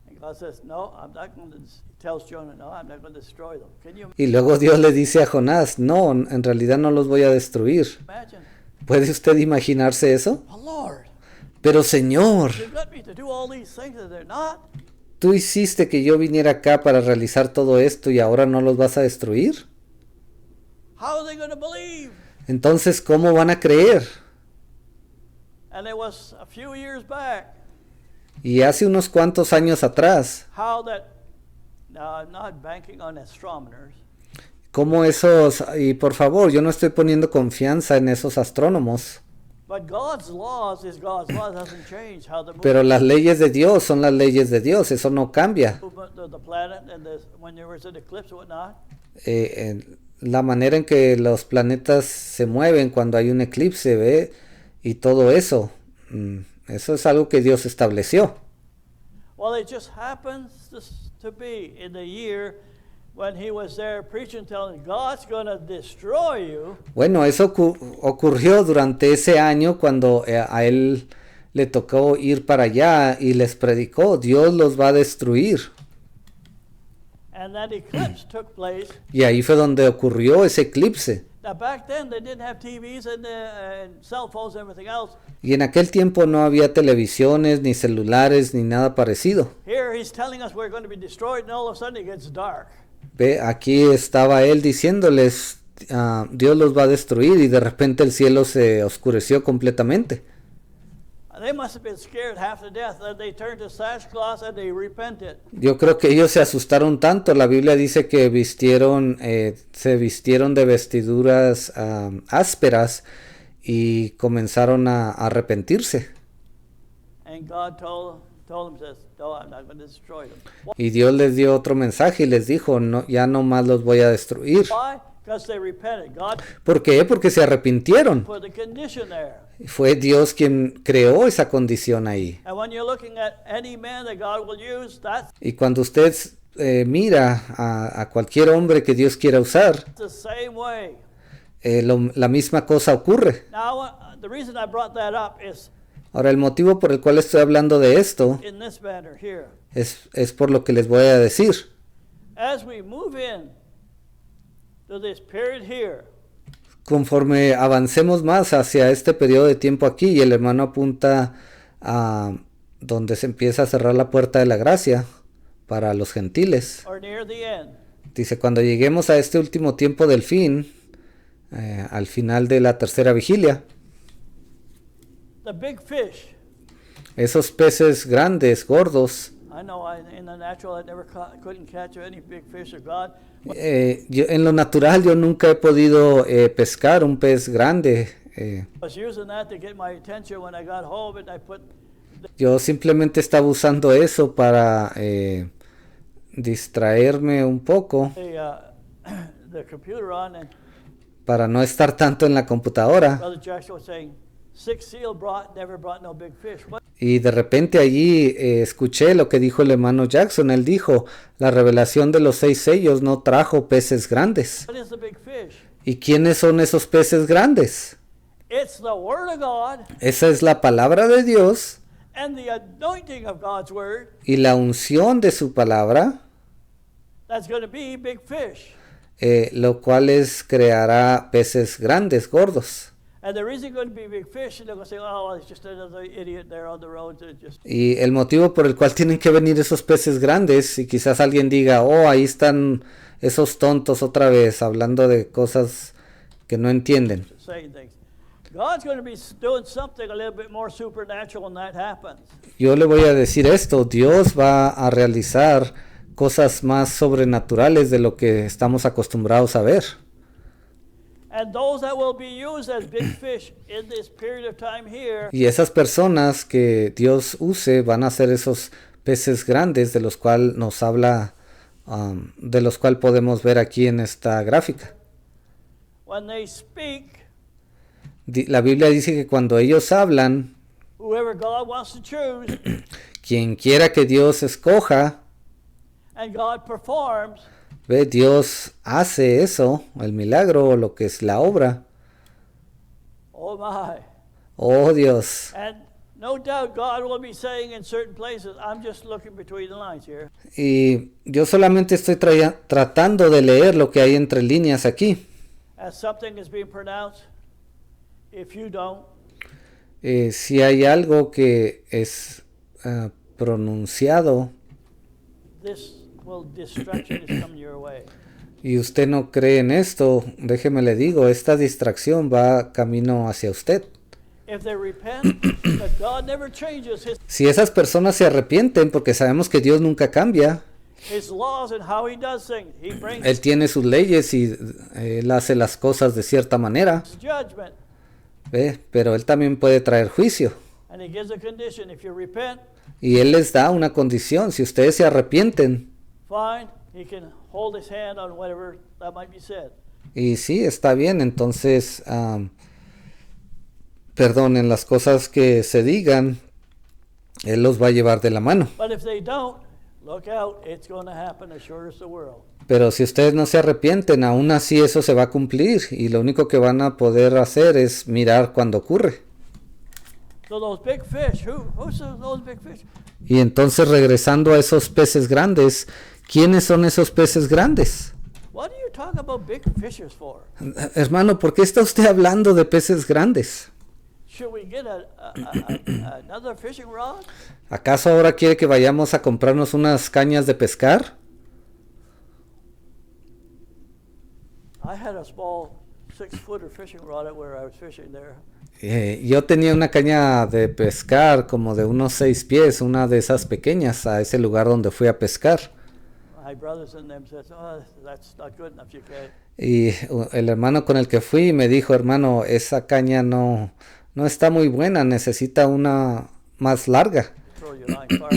[SPEAKER 2] And God says, no, I'm not going to, he tells Jonah, no, I'm not going to destroy them. Can you
[SPEAKER 1] Y luego Dios le dice a Jonás, no, en realidad no los voy a destruir.
[SPEAKER 2] imagine?
[SPEAKER 1] ¿Puede usted imaginarse eso?
[SPEAKER 2] Oh, Lord,
[SPEAKER 1] Pero Señor,
[SPEAKER 2] you've got me to do all these things that they're not.
[SPEAKER 1] tú hiciste que yo viniera acá para realizar todo esto y ahora no los vas a destruir.
[SPEAKER 2] How are they going to believe?
[SPEAKER 1] Entonces, ¿cómo van a creer?
[SPEAKER 2] And it was a few years back
[SPEAKER 1] Y hace unos cuantos años atrás,
[SPEAKER 2] how that, now I'm not banking on astronomers,
[SPEAKER 1] cómo esos, y por favor, yo no estoy poniendo confianza en esos astrónomos,
[SPEAKER 2] but God's laws is God's laws, doesn't change how the
[SPEAKER 1] pero las leyes de Dios son las leyes de Dios, eso no cambia.
[SPEAKER 2] movement of the planet and when there was an eclipse and whatnot.
[SPEAKER 1] La manera en que los planetas se mueven cuando hay un eclipse, ¿ve? Y todo eso, eso es algo que Dios estableció.
[SPEAKER 2] Well, it just happens to be in the year when he was there preaching, telling God's going to destroy you.
[SPEAKER 1] Bueno, eso ocurrió durante ese año cuando a él le tocó ir para allá y les predicó, Dios los va a destruir.
[SPEAKER 2] And that eclipse took place.
[SPEAKER 1] Y ahí fue donde ocurrió ese eclipse.
[SPEAKER 2] Now back then they didn't have TVs and cell phones and everything else.
[SPEAKER 1] Y en aquel tiempo no había televisiones, ni celulares, ni nada parecido.
[SPEAKER 2] Here he's telling us we're going to be destroyed, and all of a sudden it gets dark.
[SPEAKER 1] Ve, aquí estaba él diciéndoles, Dios los va a destruir, y de repente el cielo se oscureció completamente.
[SPEAKER 2] They must have been scared half to death. They turned to sackcloth and they repented.
[SPEAKER 1] Yo creo que ellos se asustaron tanto. La Biblia dice que se vistieron de vestiduras ásperas y comenzaron a arrepentirse.
[SPEAKER 2] And God told them, says, "No, I'm not going to destroy them."
[SPEAKER 1] Y Dios les dio otro mensaje y les dijo, no, ya no más los voy a destruir.
[SPEAKER 2] Why? Because they repented. God
[SPEAKER 1] ¿Por qué? Porque se arrepintieron.
[SPEAKER 2] put the condition there.
[SPEAKER 1] Fue Dios quien creó esa condición ahí.
[SPEAKER 2] And when you're looking at any man that God will use, that's
[SPEAKER 1] Y cuando usted mira a cualquier hombre que Dios quiera usar,
[SPEAKER 2] the same way.
[SPEAKER 1] la misma cosa ocurre.
[SPEAKER 2] Now, the reason I brought that up is
[SPEAKER 1] Ahora, el motivo por el cual estoy hablando de esto
[SPEAKER 2] in this manner here.
[SPEAKER 1] es por lo que les voy a decir.
[SPEAKER 2] As we move in to this period here,
[SPEAKER 1] Conforme avancemos más hacia este periodo de tiempo aquí, y el hermano apunta a donde se empieza a cerrar la puerta de la gracia para los gentiles.
[SPEAKER 2] or near the end,
[SPEAKER 1] Dice, cuando lleguemos a este último tiempo del fin, al final de la tercera vigilia,
[SPEAKER 2] the big fish.
[SPEAKER 1] esos peces grandes, gordos,
[SPEAKER 2] I know in the natural I never couldn't catch any big fish or God.
[SPEAKER 1] en lo natural yo nunca he podido pescar un pez grande.
[SPEAKER 2] I was using that to get my attention when I got home, and I put
[SPEAKER 1] Yo simplemente estaba usando eso para distraerme un poco,
[SPEAKER 2] the computer on, and
[SPEAKER 1] para no estar tanto en la computadora.
[SPEAKER 2] Brother Joshua was saying, 6 seal never brought no big fish.
[SPEAKER 1] Y de repente allí escuché lo que dijo el hermano Jackson. Él dijo, la revelación de los 6 sellos no trajo peces grandes.
[SPEAKER 2] What is the big fish?
[SPEAKER 1] ¿Y quiénes son esos peces grandes?
[SPEAKER 2] It's the Word of God
[SPEAKER 1] Esa es la palabra de Dios
[SPEAKER 2] and the anointing of God's Word
[SPEAKER 1] y la unción de su palabra,
[SPEAKER 2] that's going to be big fish.
[SPEAKER 1] Lo cual creará peces grandes, gordos.
[SPEAKER 2] And there isn't going to be big fish, and they're going to say, oh, well, it's just another idiot there on the road.
[SPEAKER 1] Y el motivo por el cual tienen que venir esos peces grandes, y quizás alguien diga, oh, ahí están esos tontos otra vez, hablando de cosas que no entienden.
[SPEAKER 2] Saying things. God's going to be doing something a little bit more supernatural when that happens.
[SPEAKER 1] Yo le voy a decir esto, Dios va a realizar cosas más sobrenaturales de lo que estamos acostumbrados a ver.
[SPEAKER 2] And those that will be used as big fish in this period of time here
[SPEAKER 1] Y esas personas que Dios use van a ser esos peces grandes de los cuales nos habla, de los cuales podemos ver aquí en esta gráfica.
[SPEAKER 2] when they speak,
[SPEAKER 1] La Biblia dice que cuando ellos hablan,
[SPEAKER 2] whoever God wants to choose,
[SPEAKER 1] quien quiera que Dios escoja,
[SPEAKER 2] and God performs,
[SPEAKER 1] ve, Dios hace eso, el milagro o lo que es la obra.
[SPEAKER 2] oh my.
[SPEAKER 1] Oh Dios.
[SPEAKER 2] And no doubt God will be saying in certain places, I'm just looking between the lines here.
[SPEAKER 1] Y yo solamente estoy tratando de leer lo que hay entre líneas aquí.
[SPEAKER 2] As something is being pronounced, if you don't,
[SPEAKER 1] Si hay algo que es pronunciado
[SPEAKER 2] destruction is coming your way.
[SPEAKER 1] y usted no cree en esto, déjeme le digo, esta distracción va camino hacia usted.
[SPEAKER 2] If they repent, because God never changes
[SPEAKER 1] Si esas personas se arrepienten, porque sabemos que Dios nunca cambia,
[SPEAKER 2] his laws and how he does things. He brings
[SPEAKER 1] Él tiene sus leyes y Él hace las cosas de cierta manera,
[SPEAKER 2] his judgment,
[SPEAKER 1] pero Él también puede traer juicio.
[SPEAKER 2] and he gives a condition. If you repent,
[SPEAKER 1] Y Él les da una condición, si ustedes se arrepienten,
[SPEAKER 2] fine, he can hold his hand on whatever that might be said.
[SPEAKER 1] y sí, está bien, entonces, perdonen las cosas que se digan, Él los va a llevar de la mano.
[SPEAKER 2] But if they don't, look out, it's going to happen as sure as the world.
[SPEAKER 1] Pero si ustedes no se arrepienten, aún así eso se va a cumplir, y lo único que van a poder hacer es mirar cuando ocurre.
[SPEAKER 2] So those big fish, who's those big fish?
[SPEAKER 1] Y entonces, regresando a esos peces grandes, ¿quiénes son esos peces grandes?
[SPEAKER 2] What are you talking about big fishes for?
[SPEAKER 1] Hermano, ¿por qué está usted hablando de peces grandes?
[SPEAKER 2] Should we get another fishing rod?
[SPEAKER 1] ¿Acaso ahora quiere que vayamos a comprarnos unas cañas de pescar?
[SPEAKER 2] I had a small 6-footer fishing rod where I was fishing there.
[SPEAKER 1] Yo tenía una caña de pescar como de unos 6 pies, una de esas pequeñas, a ese lugar donde fui a pescar.
[SPEAKER 2] My brothers and them said, "Oh, that's not good enough. You can't."
[SPEAKER 1] Y el hermano con el que fui me dijo, hermano, esa caña no está muy buena, necesita una más larga
[SPEAKER 2] Throw your line far.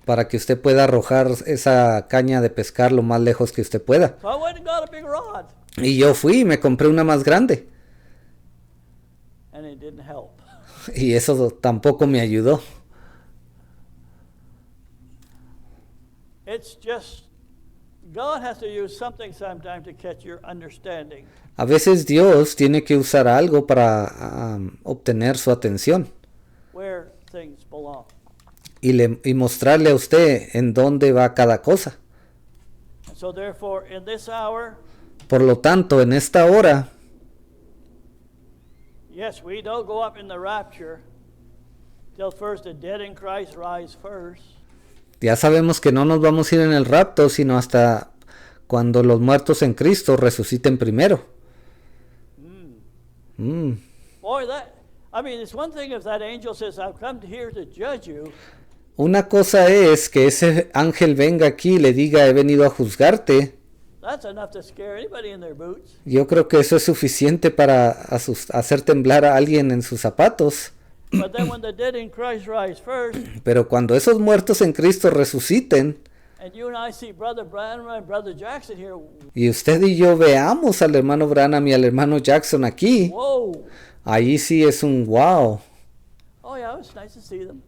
[SPEAKER 1] para que usted pueda arrojar esa caña de pescar lo más lejos que usted pueda.
[SPEAKER 2] So I went and got a big rod,
[SPEAKER 1] Y yo fui y me compré una más grande.
[SPEAKER 2] and it didn't help.
[SPEAKER 1] Y eso tampoco me ayudó.
[SPEAKER 2] It's just God has to use something sometimes to catch your understanding.
[SPEAKER 1] A veces Dios tiene que usar algo para obtener su atención
[SPEAKER 2] Where things belong.
[SPEAKER 1] y mostrarle a usted en dónde va cada cosa.
[SPEAKER 2] And so therefore, in this hour,
[SPEAKER 1] Por lo tanto, en esta hora,
[SPEAKER 2] yes, we don't go up in the rapture till first the dead in Christ rise first.
[SPEAKER 1] ya sabemos que no nos vamos a ir en el rapto, sino hasta cuando los muertos en Cristo resuciten primero.
[SPEAKER 2] Boy, it's one thing if that angel says, I've come here to judge you.
[SPEAKER 1] Una cosa es que ese ángel venga aquí y le diga, he venido a juzgarte.
[SPEAKER 2] That's enough to scare anybody in their boots.
[SPEAKER 1] Yo creo que eso es suficiente para hacer temblar a alguien en sus zapatos.
[SPEAKER 2] But then when the dead in Christ rise first,
[SPEAKER 1] Pero cuando esos muertos en Cristo resuciten,
[SPEAKER 2] and you and I see Brother Branham and Brother Jackson here,
[SPEAKER 1] y usted y yo veamos al hermano Branham y al hermano Jackson aquí,
[SPEAKER 2] whoa.
[SPEAKER 1] ahí sí es un wow.
[SPEAKER 2] Oh yeah, it's nice to see them.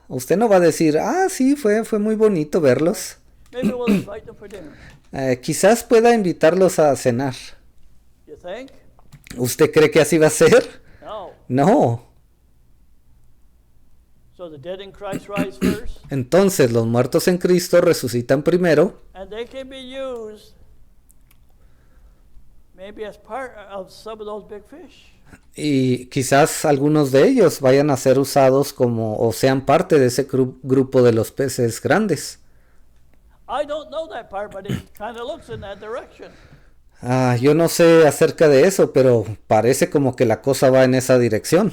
[SPEAKER 1] Usted no va a decir, sí, fue muy bonito verlos.
[SPEAKER 2] Maybe we'll invite them for dinner.
[SPEAKER 1] Quizás pueda invitarlos a cenar.
[SPEAKER 2] You think?
[SPEAKER 1] ¿Usted cree que así va a ser?
[SPEAKER 2] No.
[SPEAKER 1] No.
[SPEAKER 2] So the dead in Christ rise first,
[SPEAKER 1] Entonces los muertos en Cristo resucitan primero
[SPEAKER 2] and they can be used maybe as part of some of those big fish.
[SPEAKER 1] y quizás algunos de ellos vayan a ser usados como o sean parte de ese grupo de los peces grandes.
[SPEAKER 2] I don't know that part, but it kind of looks in that direction.
[SPEAKER 1] Yo no sé acerca de eso, pero parece como que la cosa va en esa dirección.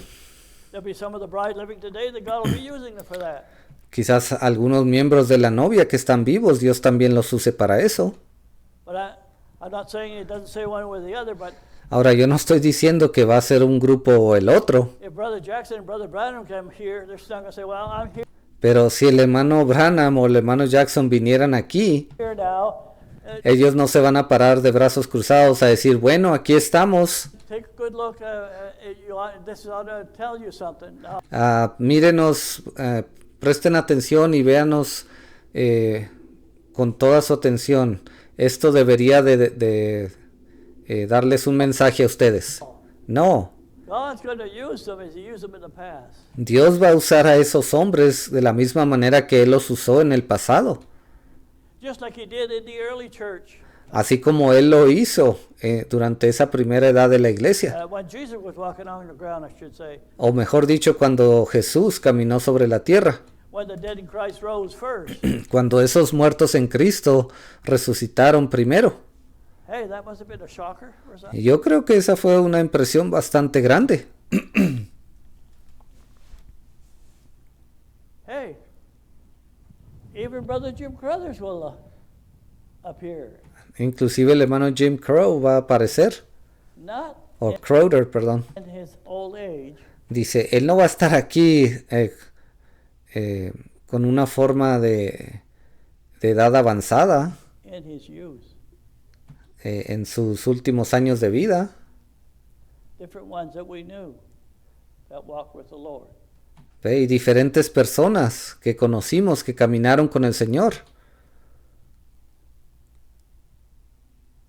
[SPEAKER 2] There'll be some of the bride living today that God will be using them for that.
[SPEAKER 1] Quizás algunos miembros de la novia que están vivos, Dios también los use para eso.
[SPEAKER 2] But I'm not saying it doesn't say one way or the other, but
[SPEAKER 1] Ahora, yo no estoy diciendo que va a ser un grupo o el otro,
[SPEAKER 2] if Brother Jackson and Brother Branham come here, they're still going to say, well, I'm
[SPEAKER 1] pero si el hermano Branham o el hermano Jackson vinieran aquí,
[SPEAKER 2] here now.
[SPEAKER 1] ellos no se van a parar de brazos cruzados a decir, bueno, aquí estamos,
[SPEAKER 2] Take a good look. This ought to tell you something.
[SPEAKER 1] mírenos, presten atención y véanos con toda su atención. Esto debería de darles un mensaje a ustedes. No,
[SPEAKER 2] God's going to use them as He used them in the past.
[SPEAKER 1] Dios va a usar a esos hombres de la misma manera que Él los usó en el pasado,
[SPEAKER 2] Just like He did in the early church.
[SPEAKER 1] así como Él lo hizo durante esa primera edad de la iglesia,
[SPEAKER 2] When Jesus was walking on the ground, I should say.
[SPEAKER 1] o mejor dicho, cuando Jesús caminó sobre la tierra,
[SPEAKER 2] When the dead in Christ rose first.
[SPEAKER 1] cuando esos muertos en Cristo resucitaron primero.
[SPEAKER 2] Hey, that must have been a shocker or something.
[SPEAKER 1] Y yo creo que esa fue una impresión bastante grande.
[SPEAKER 2] Hey, even Brother Jim Crothers will appear.
[SPEAKER 1] Inclusive el hermano Jim Crow va a aparecer,
[SPEAKER 2] Not
[SPEAKER 1] o Crowder, perdón.
[SPEAKER 2] in his old age,
[SPEAKER 1] Dice, él no va a estar aquí con una forma de edad avanzada
[SPEAKER 2] in his youth.
[SPEAKER 1] en sus últimos años de vida.
[SPEAKER 2] Different ones that we knew that walked with the Lord.
[SPEAKER 1] Ve, y diferentes personas que conocimos que caminaron con el Señor.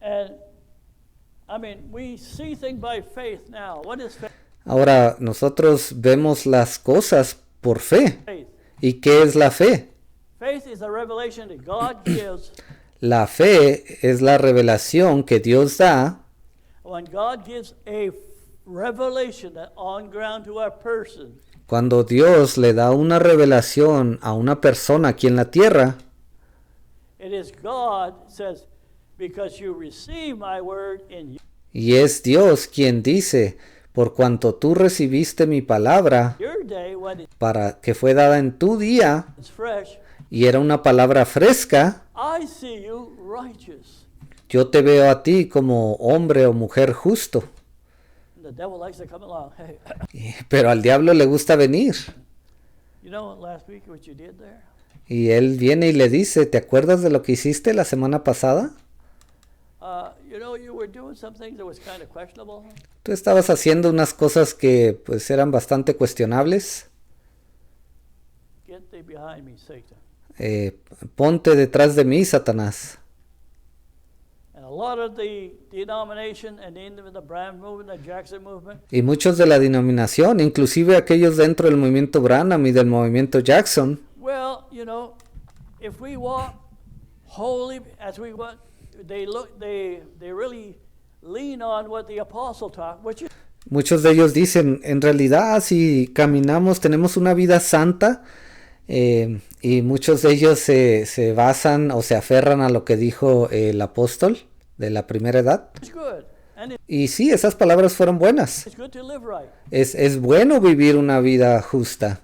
[SPEAKER 2] And we see things by faith now. What is
[SPEAKER 1] Ahora, nosotros vemos las cosas por fe.
[SPEAKER 2] faith?
[SPEAKER 1] ¿Y qué es la fe?
[SPEAKER 2] Faith is a revelation that God gives
[SPEAKER 1] La fe es la revelación que Dios da.
[SPEAKER 2] When God gives a revelation that on ground to a person,
[SPEAKER 1] Cuando Dios le da una revelación a una persona aquí en la tierra,
[SPEAKER 2] it is God says, because you receive my word in
[SPEAKER 1] y es Dios quien dice, por cuanto tú recibiste mi palabra,
[SPEAKER 2] your day when
[SPEAKER 1] para que fue dada en tu día,
[SPEAKER 2] it's fresh,
[SPEAKER 1] y era una palabra fresca,
[SPEAKER 2] I see you righteous.
[SPEAKER 1] yo te veo a ti como hombre o mujer justo.
[SPEAKER 2] And the devil likes to come along. Hey,
[SPEAKER 1] Pero al diablo le gusta venir.
[SPEAKER 2] you know last week what you did there?
[SPEAKER 1] Y él viene y le dice, ¿te acuerdas de lo que hiciste la semana pasada?
[SPEAKER 2] You know, you were doing some things that was kind of questionable.
[SPEAKER 1] Tú estabas haciendo unas cosas que pues eran bastante cuestionables.
[SPEAKER 2] Get thee behind me, Satan.
[SPEAKER 1] Ponte detrás de mí, Satanás.
[SPEAKER 2] And a lot of the denomination and even the Branham movement, the Jackson movement,
[SPEAKER 1] Y muchos de la denominación, inclusive aquellos dentro del movimiento Branham y del movimiento Jackson,
[SPEAKER 2] well, you know, if we walk holy as we want, they really lean on what the apostle taught, which is
[SPEAKER 1] muchos de ellos dicen, en realidad si caminamos, tenemos una vida santa, y muchos de ellos se basan o se aferran a lo que dijo el apóstol de la primera edad.
[SPEAKER 2] good. And
[SPEAKER 1] Y sí, esas palabras fueron buenas.
[SPEAKER 2] it's good to live right.
[SPEAKER 1] Es bueno vivir una vida justa,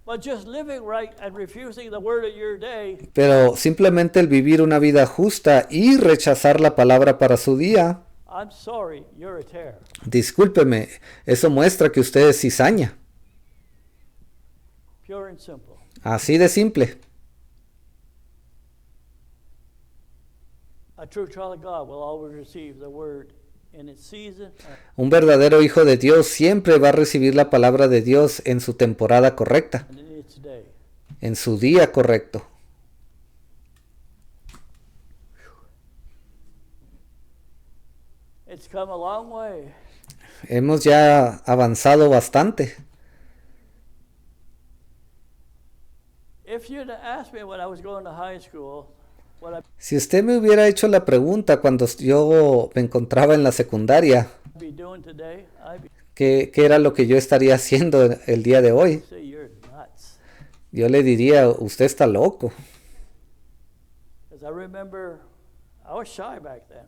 [SPEAKER 2] But just living right and refusing the word of your day,
[SPEAKER 1] pero simplemente el vivir una vida justa y rechazar la palabra para su día,
[SPEAKER 2] I'm sorry, you're a tear.
[SPEAKER 1] discúlpeme, eso muestra que usted es cizaña.
[SPEAKER 2] Pure and simple.
[SPEAKER 1] Así de simple.
[SPEAKER 2] A true child of God will always receive the word in its season.
[SPEAKER 1] Un verdadero hijo de Dios siempre va a recibir la palabra de Dios en su temporada correcta,
[SPEAKER 2] And in its day.
[SPEAKER 1] en su día correcto.
[SPEAKER 2] It's come a long way.
[SPEAKER 1] Hemos ya avanzado bastante.
[SPEAKER 2] If you'd asked me when I was going to high school, what I'd
[SPEAKER 1] Si usted me hubiera hecho la pregunta cuando yo me encontraba en la secundaria,
[SPEAKER 2] be doing today, I'd
[SPEAKER 1] ¿qué era lo que yo estaría haciendo el día de hoy?
[SPEAKER 2] say you're nuts.
[SPEAKER 1] Yo le diría, usted está loco.
[SPEAKER 2] Because I remember I was shy back then.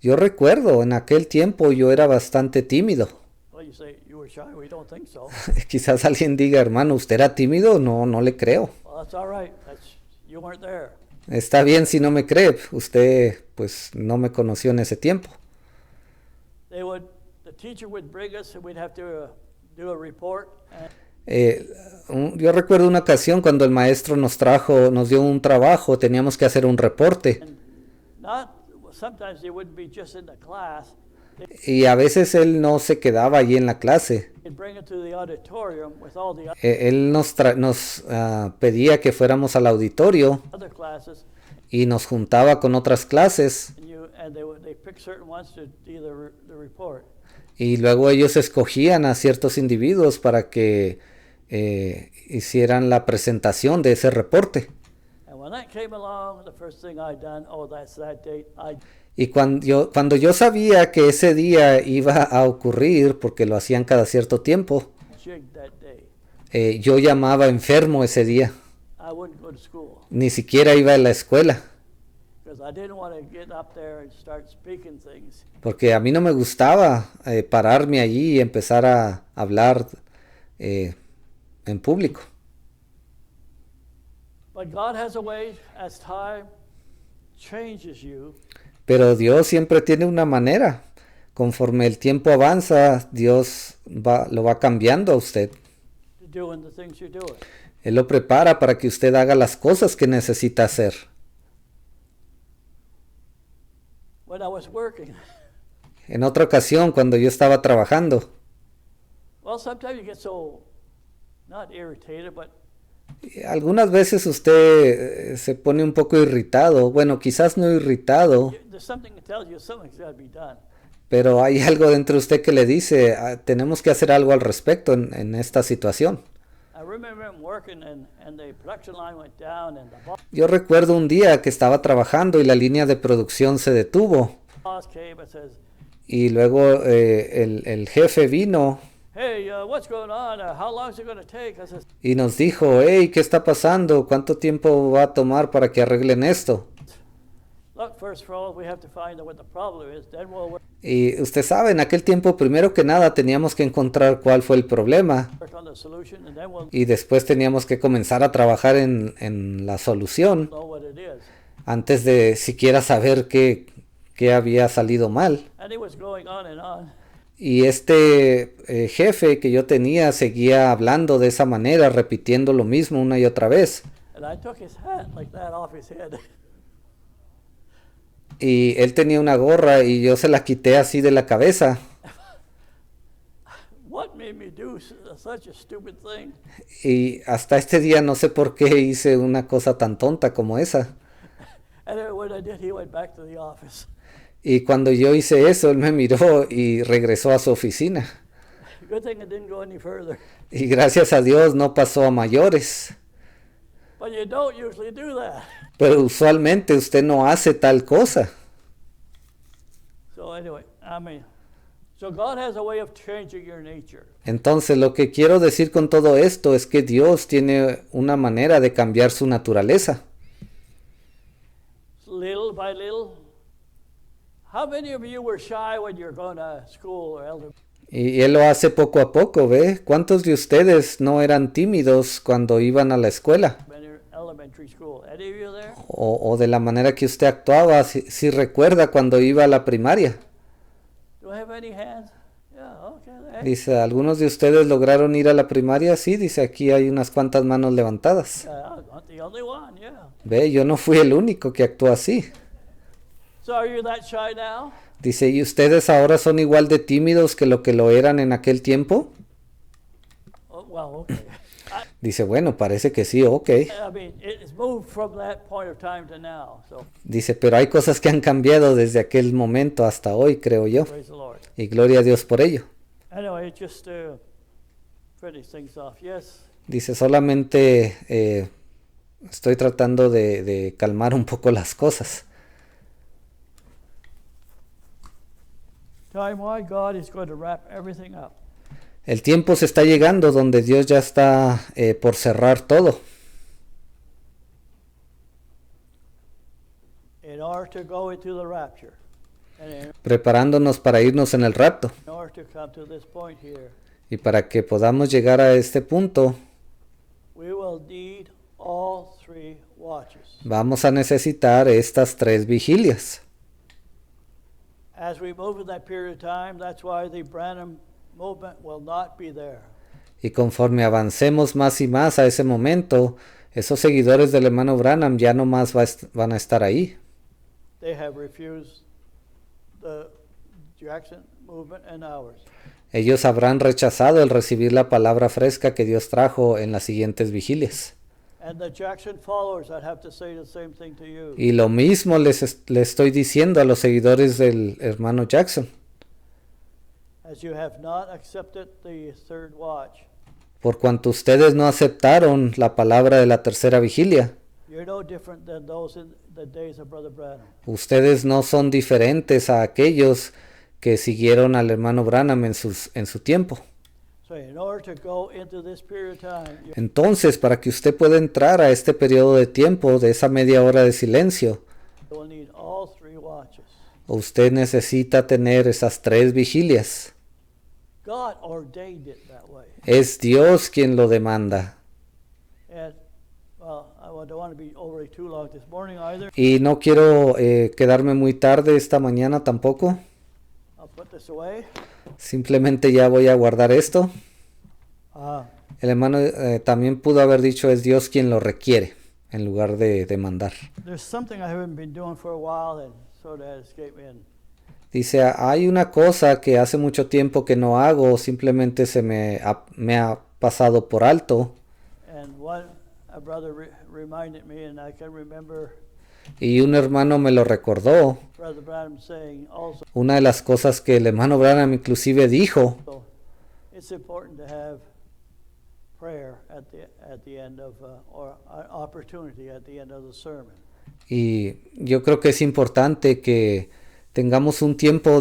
[SPEAKER 1] Yo recuerdo, en aquel tiempo yo era bastante tímido.
[SPEAKER 2] Well, you say you were shy. We don't think so.
[SPEAKER 1] Quizás alguien diga, hermano, ¿usted era tímido? No, no le creo.
[SPEAKER 2] Well, that's all right. You weren't there.
[SPEAKER 1] Está bien si no me cree, usted pues no me conoció en ese tiempo.
[SPEAKER 2] The teacher would bring us and we'd have to do a report. And
[SPEAKER 1] Yo recuerdo una ocasión cuando el maestro nos dio un trabajo, teníamos que hacer un reporte.
[SPEAKER 2] Sometimes they wouldn't be just in the class.
[SPEAKER 1] Y a veces él no se quedaba allí en la clase.
[SPEAKER 2] They'd bring it to the auditorium with all the
[SPEAKER 1] Él nos pedía que fuéramos al auditorio
[SPEAKER 2] other classes,
[SPEAKER 1] y nos juntaba con otras clases.
[SPEAKER 2] and they pick certain ones to do the report.
[SPEAKER 1] Y luego ellos escogían a ciertos individuos para que hicieran la presentación de ese reporte.
[SPEAKER 2] And when that came along, the first thing I done, oh, that's that date.
[SPEAKER 1] Y cuando yo sabía que ese día iba a ocurrir, porque lo hacían cada cierto tiempo,
[SPEAKER 2] Jigged that day.
[SPEAKER 1] yo llamaba enfermo ese día.
[SPEAKER 2] I wouldn't go to school
[SPEAKER 1] Ni siquiera iba a la escuela,
[SPEAKER 2] because I didn't want to get up there and start speaking things.
[SPEAKER 1] porque a mí no me gustaba pararme allí y empezar a hablar en público.
[SPEAKER 2] But God has a way as time changes you.
[SPEAKER 1] Pero Dios siempre tiene una manera. Conforme el tiempo avanza, Dios lo va cambiando a usted.
[SPEAKER 2] To doing the things you're doing.
[SPEAKER 1] Él lo prepara para que usted haga las cosas que necesita hacer.
[SPEAKER 2] When I was working,
[SPEAKER 1] En otra ocasión, cuando yo estaba trabajando,
[SPEAKER 2] well, sometimes you get so, not irritated, but
[SPEAKER 1] algunas veces usted se pone un poco irritado. Bueno, quizás no irritado,
[SPEAKER 2] there's something that tells you something's got to be done.
[SPEAKER 1] pero hay algo dentro de usted que le dice, tenemos que hacer algo al respecto en esta situación.
[SPEAKER 2] I remember him working and the production line went down and the
[SPEAKER 1] Yo recuerdo un día que estaba trabajando y la línea de producción se detuvo.
[SPEAKER 2] boss came and says,
[SPEAKER 1] Y luego el jefe vino
[SPEAKER 2] hey, what's going on? How long is it going to take? I said,
[SPEAKER 1] y nos dijo, hey, ¿qué está pasando? ¿Cuánto tiempo va a tomar para que arreglen esto?
[SPEAKER 2] look, first of all, we have to find out what the problem is. Then we'll
[SPEAKER 1] Y usted sabe, en aquel tiempo, primero que nada, teníamos que encontrar cuál fue el problema.
[SPEAKER 2] work on the solution and then we'll
[SPEAKER 1] Y después teníamos que comenzar a trabajar en la solución
[SPEAKER 2] know what it is.
[SPEAKER 1] antes de siquiera saber qué había salido mal.
[SPEAKER 2] And he was going on and on.
[SPEAKER 1] Y este jefe que yo tenía seguía hablando de esa manera, repitiendo lo mismo una y otra vez.
[SPEAKER 2] And I took his hat like that off his head.
[SPEAKER 1] Y él tenía una gorra y yo se la quité así de la cabeza.
[SPEAKER 2] What made me do such a stupid thing?
[SPEAKER 1] Y hasta este día no sé por qué hice una cosa tan tonta como esa.
[SPEAKER 2] And then when I did, he went back to the office.
[SPEAKER 1] Y cuando yo hice eso, él me miró y regresó a su oficina.
[SPEAKER 2] Good thing it didn't go any further.
[SPEAKER 1] Y gracias a Dios no pasó a mayores.
[SPEAKER 2] But you don't usually do that.
[SPEAKER 1] Pero usualmente usted no hace tal cosa.
[SPEAKER 2] So anyway, so God has a way of changing your nature.
[SPEAKER 1] Entonces lo que quiero decir con todo esto es que Dios tiene una manera de cambiar su naturaleza.
[SPEAKER 2] Little by little. How many of you were shy when you're going to school or elementary?
[SPEAKER 1] Y Él lo hace poco a poco, ¿ve? ¿Cuántos de ustedes no eran tímidos cuando iban a la escuela?
[SPEAKER 2] Elementary school. Any of you there?
[SPEAKER 1] O de la manera que usted actuaba, si recuerda cuando iba a la primaria.
[SPEAKER 2] Do I have any hands? Yeah, okay. There.
[SPEAKER 1] Dice, ¿algunos de ustedes lograron ir a la primaria? Sí, dice, aquí hay unas cuantas manos levantadas.
[SPEAKER 2] I'm not the only one, yeah.
[SPEAKER 1] Ve, yo no fui el único que actuó así.
[SPEAKER 2] So are you that shy now?
[SPEAKER 1] Dice, ¿y ustedes ahora son igual de tímidos que lo eran en aquel tiempo?
[SPEAKER 2] Oh, well, okay.
[SPEAKER 1] Dice, bueno, parece que sí, ok.
[SPEAKER 2] I mean, it's moved from that point of time to now. So
[SPEAKER 1] Dice, pero hay cosas que han cambiado desde aquel momento hasta hoy, creo yo.
[SPEAKER 2] praise the Lord.
[SPEAKER 1] Y gloria a Dios por ello.
[SPEAKER 2] Anyway, just to finish things off. Yes.
[SPEAKER 1] Dice, solamente estoy tratando de calmar un poco las cosas.
[SPEAKER 2] Time why God is going to wrap everything up.
[SPEAKER 1] El tiempo se está llegando donde Dios ya está por cerrar todo.
[SPEAKER 2] In order to go into the rapture. And
[SPEAKER 1] Preparándonos para irnos en el rapto.
[SPEAKER 2] in order to come to this point here,
[SPEAKER 1] Y para que podamos llegar a este punto,
[SPEAKER 2] we will need all three watches.
[SPEAKER 1] vamos a necesitar estas 3 vigilias.
[SPEAKER 2] As we move in that period of time, that's why the Branham movement will not be there.
[SPEAKER 1] Y conforme avancemos más y más a ese momento, esos seguidores del hermano Branham ya no más van a estar ahí.
[SPEAKER 2] They have refused the Jackson movement and ours.
[SPEAKER 1] Ellos habrán rechazado el recibir la palabra fresca que Dios trajo en las siguientes vigilias.
[SPEAKER 2] And the Jackson followers, I'd have to say the same thing to you.
[SPEAKER 1] Y lo mismo les estoy diciendo a los seguidores del hermano Jackson.
[SPEAKER 2] As you have not accepted the third watch,
[SPEAKER 1] Por cuanto ustedes no aceptaron la palabra de la tercera vigilia,
[SPEAKER 2] you're no different than those in the days of Brother Branham.
[SPEAKER 1] ustedes no son diferentes a aquellos que siguieron al hermano Branham en su tiempo.
[SPEAKER 2] So in order to go into this period of time,
[SPEAKER 1] Entonces, para que usted pueda entrar a este periodo de tiempo, de esa media hora de silencio,
[SPEAKER 2] you will need all three watches.
[SPEAKER 1] usted necesita tener esas 3 vigilias.
[SPEAKER 2] God ordained it that way.
[SPEAKER 1] Es Dios quien lo demanda.
[SPEAKER 2] And, well, I don't want to be overly too long this morning either.
[SPEAKER 1] Y no quiero quedarme muy tarde esta mañana tampoco.
[SPEAKER 2] I'll put this away.
[SPEAKER 1] Simplemente ya voy a guardar esto.
[SPEAKER 2] Uh,
[SPEAKER 1] El hermano también pudo haber dicho es Dios quien lo requiere en lugar de demandar.
[SPEAKER 2] there's something I haven't been doing for a while and sort of had escaped me. And
[SPEAKER 1] Dice, hay una cosa que hace mucho tiempo que no hago, simplemente me ha pasado por alto.
[SPEAKER 2] a brother reminded me, and I can remember
[SPEAKER 1] Y un hermano me lo recordó.
[SPEAKER 2] Brother Branham saying also,
[SPEAKER 1] Una de las cosas que el hermano Branham inclusive dijo,
[SPEAKER 2] it's important to have prayer at the end of, or an opportunity at the end of the sermon.
[SPEAKER 1] Y yo creo que es importante que tengamos un tiempo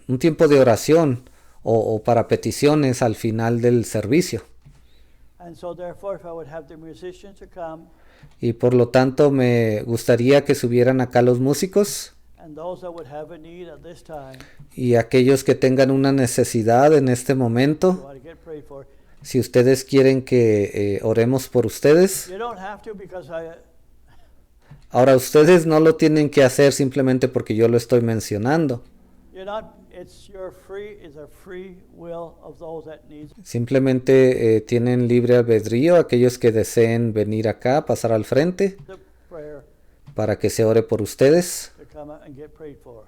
[SPEAKER 1] un tiempo de oración o para peticiones al final del servicio.
[SPEAKER 2] And so therefore, if I would have the musicians to come,
[SPEAKER 1] Y por lo tanto me gustaría que subieran acá los músicos
[SPEAKER 2] and those that would have a need at this time,
[SPEAKER 1] y aquellos que tengan una necesidad en este
[SPEAKER 2] you
[SPEAKER 1] momento,
[SPEAKER 2] want to get prayed for.
[SPEAKER 1] si ustedes quieren que oremos por ustedes.
[SPEAKER 2] You don't have to because
[SPEAKER 1] Ahora ustedes no lo tienen que hacer simplemente porque yo lo estoy mencionando.
[SPEAKER 2] you're not. It's a free will of those that need.
[SPEAKER 1] Simplemente tienen libre albedrío aquellos que deseen venir acá, pasar al frente
[SPEAKER 2] The prayer
[SPEAKER 1] para que se ore por ustedes.
[SPEAKER 2] to come out and get prayed for.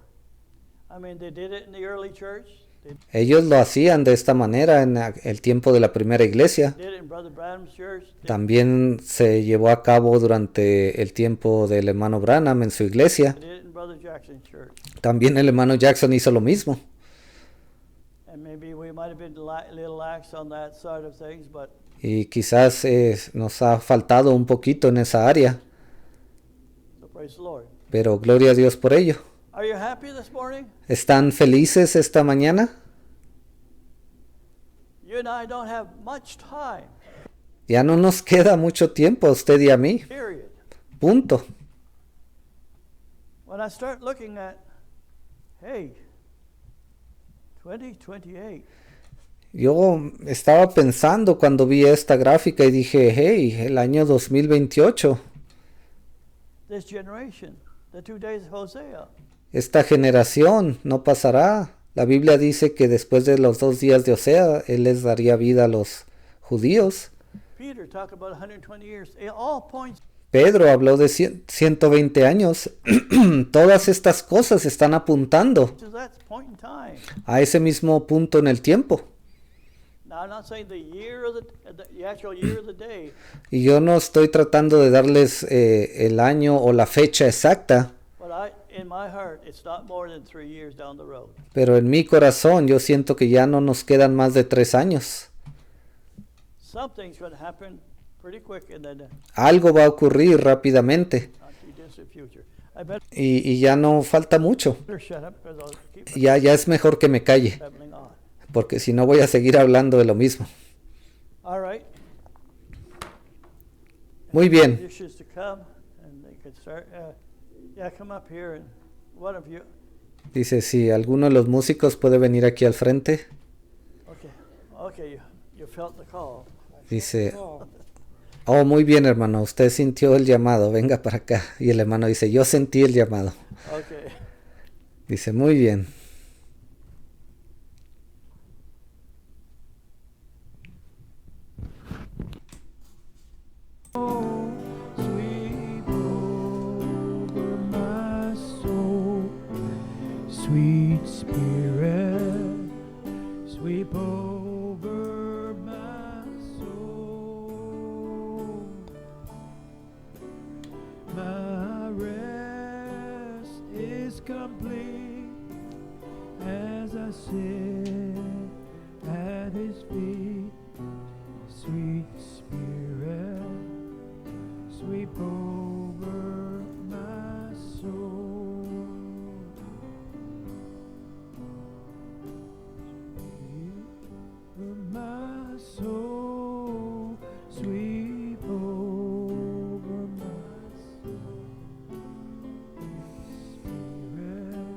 [SPEAKER 2] I mean, they did it in the early church. They
[SPEAKER 1] Ellos lo hacían de esta manera en el tiempo de la primera iglesia.
[SPEAKER 2] did it in Brother Branham's church.
[SPEAKER 1] También se llevó a cabo durante el tiempo del hermano Branham en su iglesia.
[SPEAKER 2] They did it in Brother Jackson's church.
[SPEAKER 1] También el hermano Jackson hizo lo mismo.
[SPEAKER 2] And maybe we might have been a little lax on that side of things, but
[SPEAKER 1] Y quizás nos ha faltado un poquito en esa área,
[SPEAKER 2] so praise the Lord.
[SPEAKER 1] pero gloria a Dios por ello.
[SPEAKER 2] Are you happy this morning?
[SPEAKER 1] ¿Están felices esta mañana?
[SPEAKER 2] You and I don't have much time,
[SPEAKER 1] Ya no nos queda mucho tiempo a usted y a mí.
[SPEAKER 2] period.
[SPEAKER 1] Punto.
[SPEAKER 2] When I start looking at, hey, 2028,
[SPEAKER 1] Yo estaba pensando cuando vi esta gráfica y dije, hey, el año 2028,
[SPEAKER 2] this generation, the 2 days of Hosea,
[SPEAKER 1] esta generación no pasará. La Biblia dice que después de los 2 días de Osea, Él les daría vida a los judíos.
[SPEAKER 2] Peter talked about 120 years. It all points
[SPEAKER 1] Pedro habló de 120 años. Todas estas cosas están apuntando
[SPEAKER 2] to that point in time.
[SPEAKER 1] a ese mismo punto en el tiempo.
[SPEAKER 2] Now, I'm not saying the year of the actual year of the day,
[SPEAKER 1] Y yo no estoy tratando de darles el año o la fecha exacta,
[SPEAKER 2] but in my heart, it's not more than 3 years down the road.
[SPEAKER 1] pero en mi corazón yo siento que ya no nos quedan más de 3 años.
[SPEAKER 2] Something's going to happen pretty quick in the not
[SPEAKER 1] Algo va a ocurrir rápidamente
[SPEAKER 2] too distant future. I better
[SPEAKER 1] y ya no falta mucho.
[SPEAKER 2] shut up because I'll keep
[SPEAKER 1] Ya es mejor que me calle,
[SPEAKER 2] babbling on.
[SPEAKER 1] porque si no voy a seguir hablando de lo mismo.
[SPEAKER 2] All right.
[SPEAKER 1] Muy bien.
[SPEAKER 2] Musicians to come and they could start. Yeah, come up here and one of you.
[SPEAKER 1] Dice, si alguno de los músicos puede venir aquí al frente.
[SPEAKER 2] Okay, you felt the call.
[SPEAKER 1] Dice, oh, muy bien, hermano, usted sintió el llamado, venga para acá. Y el hermano dice, yo sentí el llamado.
[SPEAKER 2] Okay.
[SPEAKER 1] Dice, muy bien.
[SPEAKER 3] Sweep over my soul, sweet spirit, sweep over my soul. My rest is complete as I sit at His feet, sweet spirit. Sweep over my soul. Sweep over my soul. Sweep over my soul. Spirit,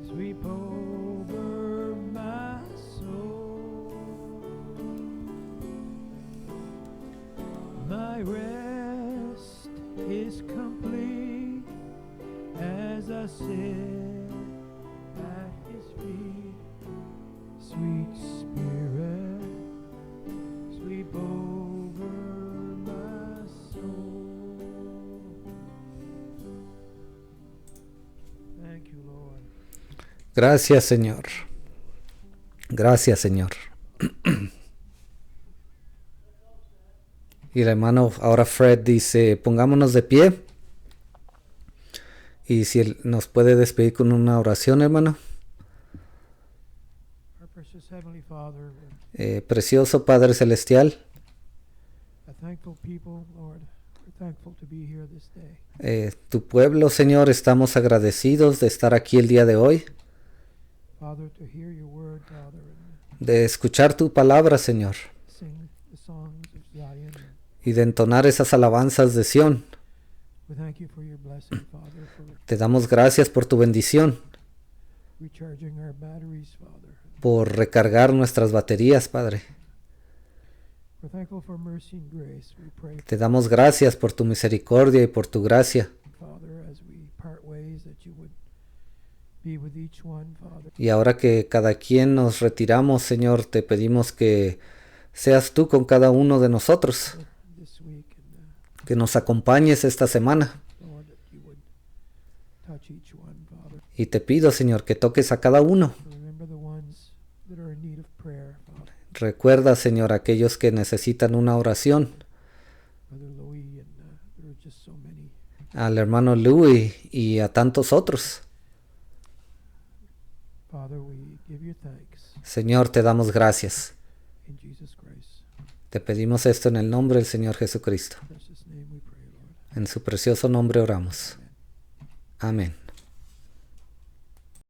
[SPEAKER 3] sweep over my soul. My rest is complete as I sit at His feet. Sweet Spirit, sweep over my soul. Thank you, Lord.
[SPEAKER 1] Gracias, Señor. Gracias, Señor. Y el hermano, ahora Fred dice, pongámonos de pie. Y si él nos puede despedir con una oración, hermano.
[SPEAKER 3] Our precious Precious Heavenly Father,
[SPEAKER 1] Precioso Padre Celestial,
[SPEAKER 3] a thankful people, Lord. We're thankful to be here this day.
[SPEAKER 1] tu pueblo, Señor, estamos agradecidos de estar aquí el día de hoy,
[SPEAKER 3] Father, to hear your word, Father, and
[SPEAKER 1] de escuchar tu palabra, Señor,
[SPEAKER 3] sing the songs of Zion.
[SPEAKER 1] y de entonar esas alabanzas de Sión.
[SPEAKER 3] We thank you for your blessing, Father, for
[SPEAKER 1] Te damos gracias por tu bendición,
[SPEAKER 3] recharging our batteries, Father.
[SPEAKER 1] por recargar nuestras baterías, Padre.
[SPEAKER 3] We're thankful for mercy and grace. We pray,
[SPEAKER 1] Te damos gracias por tu misericordia y por tu gracia.
[SPEAKER 3] Father, as we part ways, that you would be with each one, Father.
[SPEAKER 1] Y ahora que cada quien nos retiramos, Señor, te pedimos que seas tú con cada uno de nosotros,
[SPEAKER 3] This week, and
[SPEAKER 1] que nos acompañes esta semana.
[SPEAKER 3] Lord, that you would touch each one, Father.
[SPEAKER 1] Y te pido, Señor, que toques a cada uno.
[SPEAKER 3] Remember the ones that are in need of prayer, Father.
[SPEAKER 1] Recuerda, Señor, a aquellos que necesitan una oración.
[SPEAKER 3] Brother Louis, and there are just so many.
[SPEAKER 1] Al hermano Louis y a tantos otros.
[SPEAKER 3] Father, we give you thanks
[SPEAKER 1] Señor, te damos gracias.
[SPEAKER 3] in Jesus Christ.
[SPEAKER 1] Te pedimos esto en el nombre del Señor Jesucristo.
[SPEAKER 3] Precious name we pray, Lord.
[SPEAKER 1] En su precioso nombre oramos. Amén.